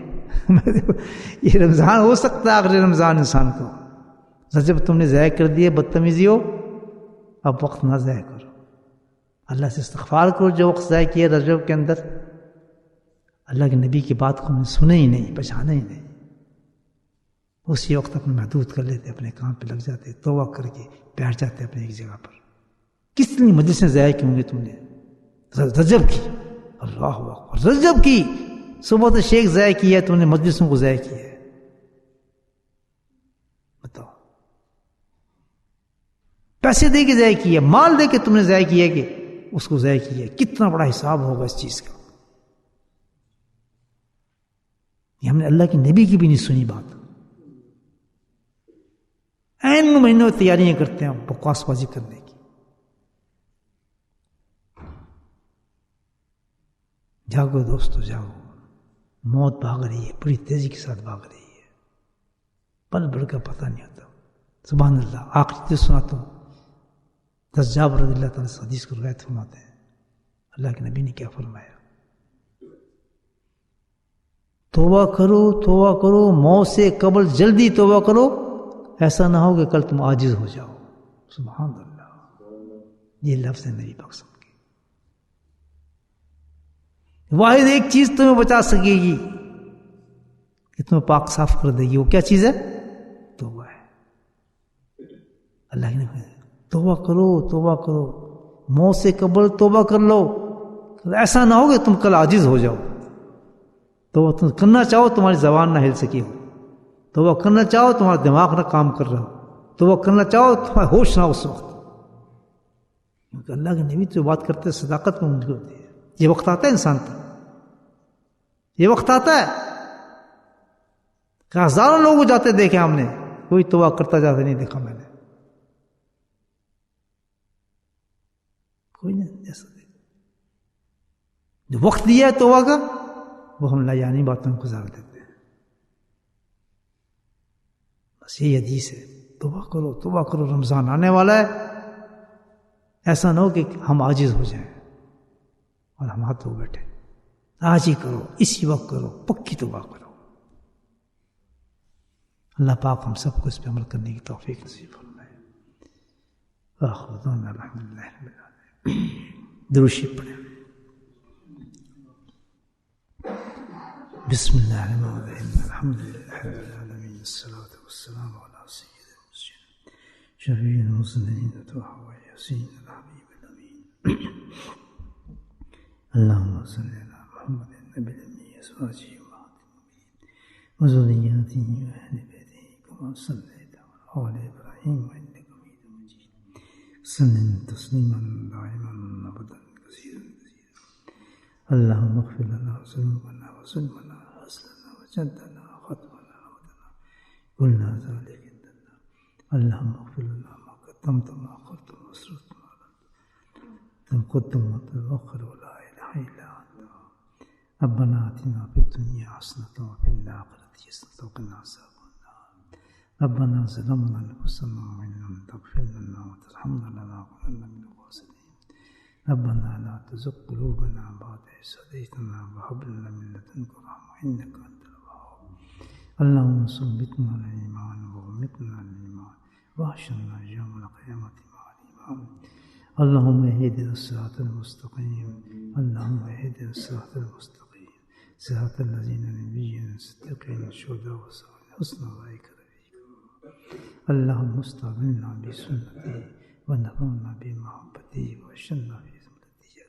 یہ رمضان ہو سکتا ہے آخری رمضان انسان کو، جب تم نے ضائع کر دیے بدتمیزی ہو، اب وقت نہ ضائع کرو، اللہ سے استغفار کرو. جو وقت ضائع کیا رجب کے اندر، اللہ کے نبی کی بات کو ہم نے سنا ہی نہیں، پہچانا ہی نہیں، اسی وقت اپنے محدود کر لیتے، اپنے کام پہ لگ جاتے، توبہ کر کے بیٹھ جاتے اپنے ایک جگہ پر. کتنی مجلسیں ضائع کی ہوں گی تم نے رجب کی، اللہ اکبر، رجب کی صبح تو شیخ ضائع کی ہے، تم نے مجلسوں کو ضائع کیا ہے. بتاؤ، پیسے دے کے ضائع کیا، مال دے کے تم نے ضائع کیا کہ اس کو ضائع کیا، کتنا بڑا حساب ہوگا اس چیز کا. یہ ہم نے اللہ کی نبی کی بھی نہیں سنی بات. این مہینوں تیاریاں کرتے ہیں بکواس بازی کرنے کی. جاگو دوستو جاگو، موت بھاگ رہی ہے، بڑی تیزی کے ساتھ بھاگ رہی ہے، پل بھر کا پتہ نہیں ہوتا. سبحان اللہ. آخری چیز سناتا ہوں، حضرت جابر رضی اللہ تعالیٰ سے حدیث کو روایت فرماتے ہیں، اللہ کے نبی نے کیا فرمایا، توبہ کرو توبہ کرو، موت سے قبل جلدی توبہ کرو، ایسا نہ ہو کہ کل تم عاجز ہو جاؤ. سبحان اللہ. یہ لفظ ہے نبی پاک صلی اللہ علیہ وسلم کی. واحد ایک چیز تمہیں بچا سکے گی کہ تمہیں پاک صاف کر دے گی، وہ کیا چیز ہے؟ توبہ ہے. اللہ نے توبہ کرو توبہ کرو، موت سے قبل توبہ کر لو، ایسا نہ ہو کہ تم کل عاجز ہو جاؤ. توبہ تم کرنا چاہو تمہاری زبان نہ ہل سکی ہو، توبہ کرنا چاہو تمہارا دماغ نہ کام کر رہا ہو، توبہ کرنا چاہو تمہارا ہوش نہ اس وقت. کیونکہ اللہ کے نبی جو بات کرتے ہیں صداقت میں ممکن ہوتی ہے. یہ وقت آتا ہے انسان کا، یہ وقت آتا ہے کہ ہزاروں لوگ جاتے دیکھے ہم نے، کوئی توبہ کرتا جاتا نہیں دیکھا میں نے، کوئی نہیں ایسا دیکھا. جو وقت دیا ہے توبہ کا وہ ہم لایانی باتوں میں گزار دیتے ہیں. بس یہی حدیث ہے، توبہ کرو توبہ کرو، رمضان آنے والا ہے، ایسا نہ ہو کہ ہم عاجز ہو جائیں اور ہم ہاتھ دھو بیٹھے. آج ہی کرو، اسی وقت کرو، پکی توبہ کرو. اللہ پاک ہم سب کو اس پہ عمل کرنے کی توفیق نصیب فرمائے. آخر دعوانا الحمدللہ رب العالمین. درود شریف پڑھیں. بسم اللہ الرحمن الرحیم، الحمدللہ رب العالمین، الصلاۃ والسلام علی سید المرسلین شفیع المذنبین و یاسین الحبیب الامین. اللہم صلی علی محمد النبی الامی ازواجہ وذریتہ واہل بیتہ کما صلیت علی آل ابراہیم انک حمید مجید. وسلم تسلیما دائما ابدا کثیرا کثیرا. اللہم اغفر لنا ذنوبنا وظلمنا وحسننا وجدنا وخطأنا وعمدنا قلنا ذلك عندنا. اللہم اغفر لنا ما قدمت وما أخرت وما أسررت وما أعلنت تقدم وتأخر ولا إله إلا أنت. ربنا آتنا في الدنيا حسنة وفي الآخرة حسنة وقنا عذاب النار. ربنا ظلمنا أنفسنا وإن لم تغفر لنا وترحمنا لنكونن من الخاسرين. ربنا لا تزغ قلوبنا بعد إذ هديتنا وهب لنا من لدنك رحمة إنك أنت الوهاب. اللهم ثبتنا على الإيمان وأمتنا على الإيمان واحشرنا يوم القيامة مع الإيمان. اللهم اهدنا الصراط المستقيم، اللهم اهدنا الصراط المستقيم، صراط الذين نبينا صديقين الشهداء والصالحين حسن أولئك رفيقا. اللهم استعملنا بسنته ونفعنا بمحبته واشرنا في زمرته.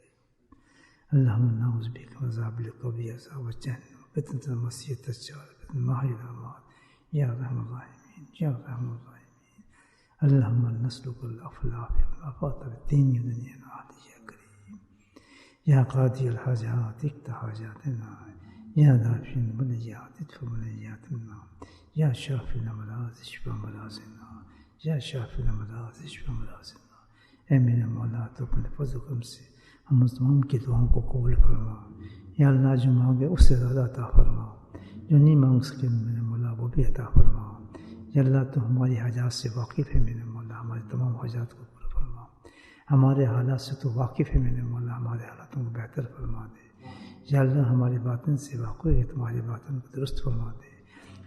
اللهم نعوذ بك من عذاب القبر وعذاب جهنم وفتنة المسيح الدجال وفتنة المحيا والممات يا أرحم الراحمين يا أرحم الراحمين. اللهم نسألك العفو والعافية والعافية في الدين والدنيا والآخرة. یا قاضی الحاجات اقض حاجاتنا، یا دافع المنیات ادفع منیاتنا، یا شافی الامراض اشف امراضنا، یا شافی الامراض اشف امراضنا۔ اے میرے مولا تو اپنے فضل و کرم سے ہم تمام کی دعاؤں کو قبول فرما۔ یا اللہ جو مانگے اس سے زیادہ عطا فرما، جو نہیں مانگ سکے میرے مولا وہ بھی عطا فرما۔ یا اللہ تو ہماری حاجات سے واقف ہے میرے مولا، ہمارے تمام حاجات کو پورا فرما۔ ہمارے حالات سے تو واقف ہے میرے مولا، ہمارے حالاتوں کو بہتر فرما دے۔ یا اللہ ہمارے باطن سے واقف ہے، تمہارے باطن کو درست فرما دے۔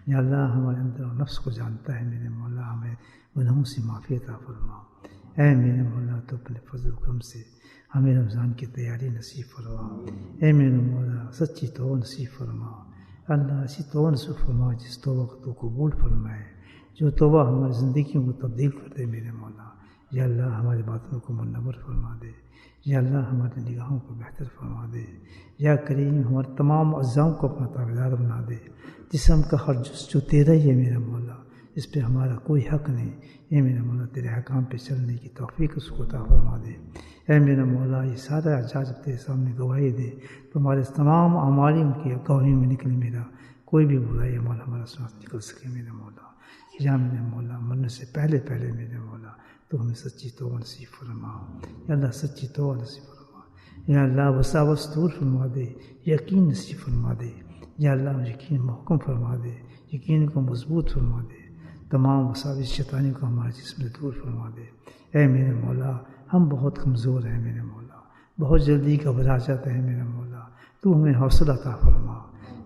یا اللہ ہمارے اندر و نفس کو جانتا ہے میرے مولا، ہمیں گناہوں سے معافی عطا فرما۔ اے میرے مولا تو اپنے فضل و کرم سے ہمیں رمضان کی تیاری نصیب فرما۔ اے میرے مولا سچی توبہ نصیب فرما۔ اللہ ایسی توبہ نصیب فرما جس توبہ کو تو قبول فرمائے، جو توبہ ہماری زندگیوں کو تبدیل کر دے میرے مولا۔ یا اللہ ہمارے باطنوں کو منور فرما دے۔ یا اللہ ہماری نگاہوں کو بہتر فرما دے۔ یا کریم ہمارے تمام اعضاءوں کو اپنا تابعدار بنا دے۔ جسم کا ہر جز جو تیرا ہی ہے میرا مولا، اس پہ ہمارا کوئی حق نہیں۔ اے میرا مولا تیرے حکام پہ چلنے کی توفیق اس کو عطا فرما دے۔ اے میرا مولا یہ سارا اعجاز تیرے سامنے گواہی دے، تمہارے تمام اعمال ان کی گواہیوں میں نکلے، میرا کوئی بھی برائی عمل ہمارا ساتھ نکل سکے میرا مولا۔ یا میرے مولا مرنے سے پہلے میرے مولا تو ہمیں سچی توبہ نصیب فرما۔ یا اللہ سچی توبہ نصیب فرما۔ یا اللہ وساوس دور فرما دے، یقین نصیب فرما دے۔ یا اللہ یقین محکم فرما دے، یقین کو مضبوط فرما دے، تمام وساوس شیطانیوں کو ہمارے جسم سے دور فرما دے۔ اے میرے مولا ہم بہت کمزور ہیں میرے مولا، بہت جلدی گھبرا جاتے ہیں میرے مولا، تو ہمیں حوصلہ عطا فرما۔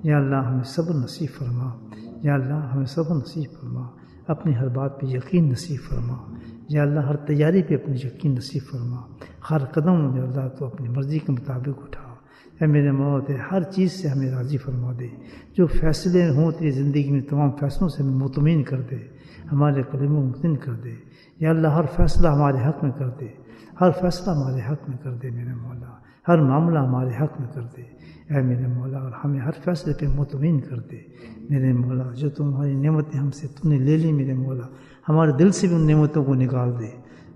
یا اللہ ہمیں صبر نصیب فرما۔ یا اللہ ہمیں صبر نصیب فرما، اپنی ہر بات پہ یقین نصیب فرما۔ یا اللہ ہر تیاری پہ اپنی یقین نصیب فرما، ہر قدم یا اللہ تو اپنی مرضی کے مطابق اٹھا۔ اے میرے مولا تیرے ہر چیز سے ہمیں راضی فرما دے، جو فیصلے ہوں تیری زندگی میں تمام فیصلوں سے ہمیں مطمئن کر دے، ہمارے قلبوں کو مطمئن کر دے۔ یا اللہ ہر فیصلہ ہمارے حق میں کر دے، ہر فیصلہ ہمارے حق میں کر دے میرے مولا، ہر معاملہ ہمارے حق میں کر دے۔ اے میرے مولا اور ہمیں ہر فیصلے پہ مطمئن کر دے میرے مولا۔ جو تمہاری نعمتیں ہم سے تم نے لے لی میرے مولا، ہمارے دل سے بھی ان نعمتوں کو نکال دے۔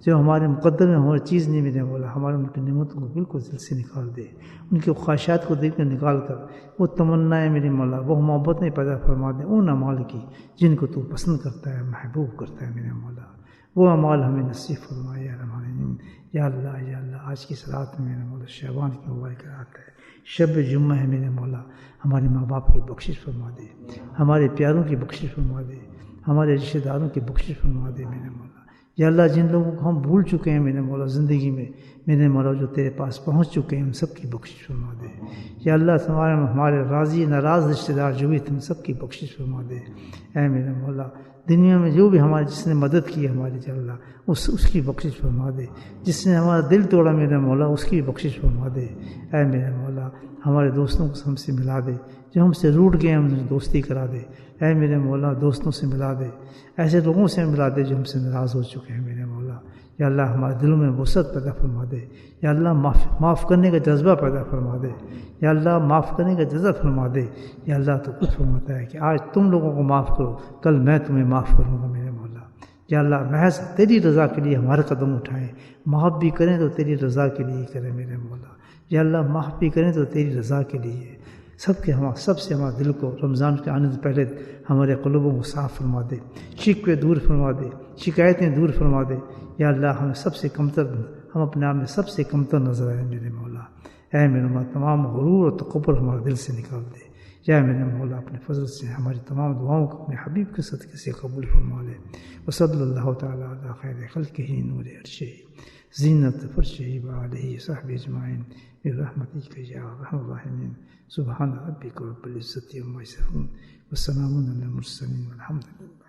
جو ہمارے مقدر میں ہماری چیز نہیں میرے مولا، ہمارے ان کی نعمتوں کو بالکل دل سے نکال دے، ان کی خواہشات کو دیکھ کر نکال کر وہ تمنائیں میرے مولا، وہ محبتیں پیدا فرما دیں ان اعمال کی جن کو تو پسند کرتا ہے، محبوب کرتا ہے میرے مولا۔ وہ اعمال ہمیں نصیب فرمائے یا رحمان۔ یا اللہ آج کی رات میں میرے مولا شعبان کی مبارک رات ہے، شب جمعہ ہے میرے مولا، ہمارے ماں باپ کی بخشش فرما دے، ہمارے پیاروں کی بخشش فرما دے، ہمارے رشتہ داروں کی بخشش فرما دے میرے مولا۔ یا اللہ جن لوگوں کو ہم بھول چکے ہیں میرے مولا زندگی میں میرے مولا، جو تیرے پاس پہنچ چکے ہیں ان سب کی بخشش فرما دے۔ یا اللہ ہمارے راضی ناراض رشتہ دار جو بھی تھے ان سب کی بخشش فرما دے۔ اے میرے مولا دنیا میں جو بھی ہماری جس نے مدد کی ہماری یا اللہ اس کی بخشش فرما دے، جس نے ہمارا دل توڑا میرے مولا اس کی بخشش فرما دے۔ اے میرے مولا ہمارے دوستوں کو ہم سے ملا دے، جو ہم سے روٹ گئے ہم سے دوستی کرا دے۔ اے میرے مولا دوستوں سے ملا دے، ایسے لوگوں سے ملا دے جو ہم سے ناراض ہو چکے ہیں میرے مولا۔ یا اللہ ہمارے دلوں میں وسعت پیدا فرما دے۔ یا اللہ معاف کرنے کا جذبہ پیدا فرما دے۔ یا اللہ معاف کرنے کا جذبہ فرما دے۔ یا اللہ تو خود فرماتا ہے کہ آج تم لوگوں کو معاف کرو، کل میں تمہیں معاف کروں گا میرے مولا۔ یا اللہ محض تیری رضا کے لیے ہمارے قدم اٹھائیں، معاف بھی کریں تو تیری رضا کے لیے کریں میرے مولا۔ یا اللہ معاف بھی کریں تو تیری رضا کے لیے۔ سب سے ہمارے دل کو رمضان کے آنے سے پہلے ہمارے قلوبوں کو صاف فرما دے، شکوے دور فرما دے، شکایتیں دور فرما دے۔ یا اللہ ہم اپنے آپ میں سب سے کمتر نظر آئے میرے مولا۔ اے میرے مولا تمام غرور اور تکبر ہمارے دل سے نکال دے۔ یا میرے مولا اپنے فضل سے ہماری تمام دعاؤں کو اپنے حبیب کے صدقے سے قبول فرما لے۔ وصلی اللہ تعالیٰ علی خیر خلقہ نور عرشہ زینت فرشہ وآلہ وصحبہ اجمعین برحمتک یا ارحم الراحمین۔ سبحان ربک رب العزة عما یصفون وسلام علی المرسلین والحمد للہ۔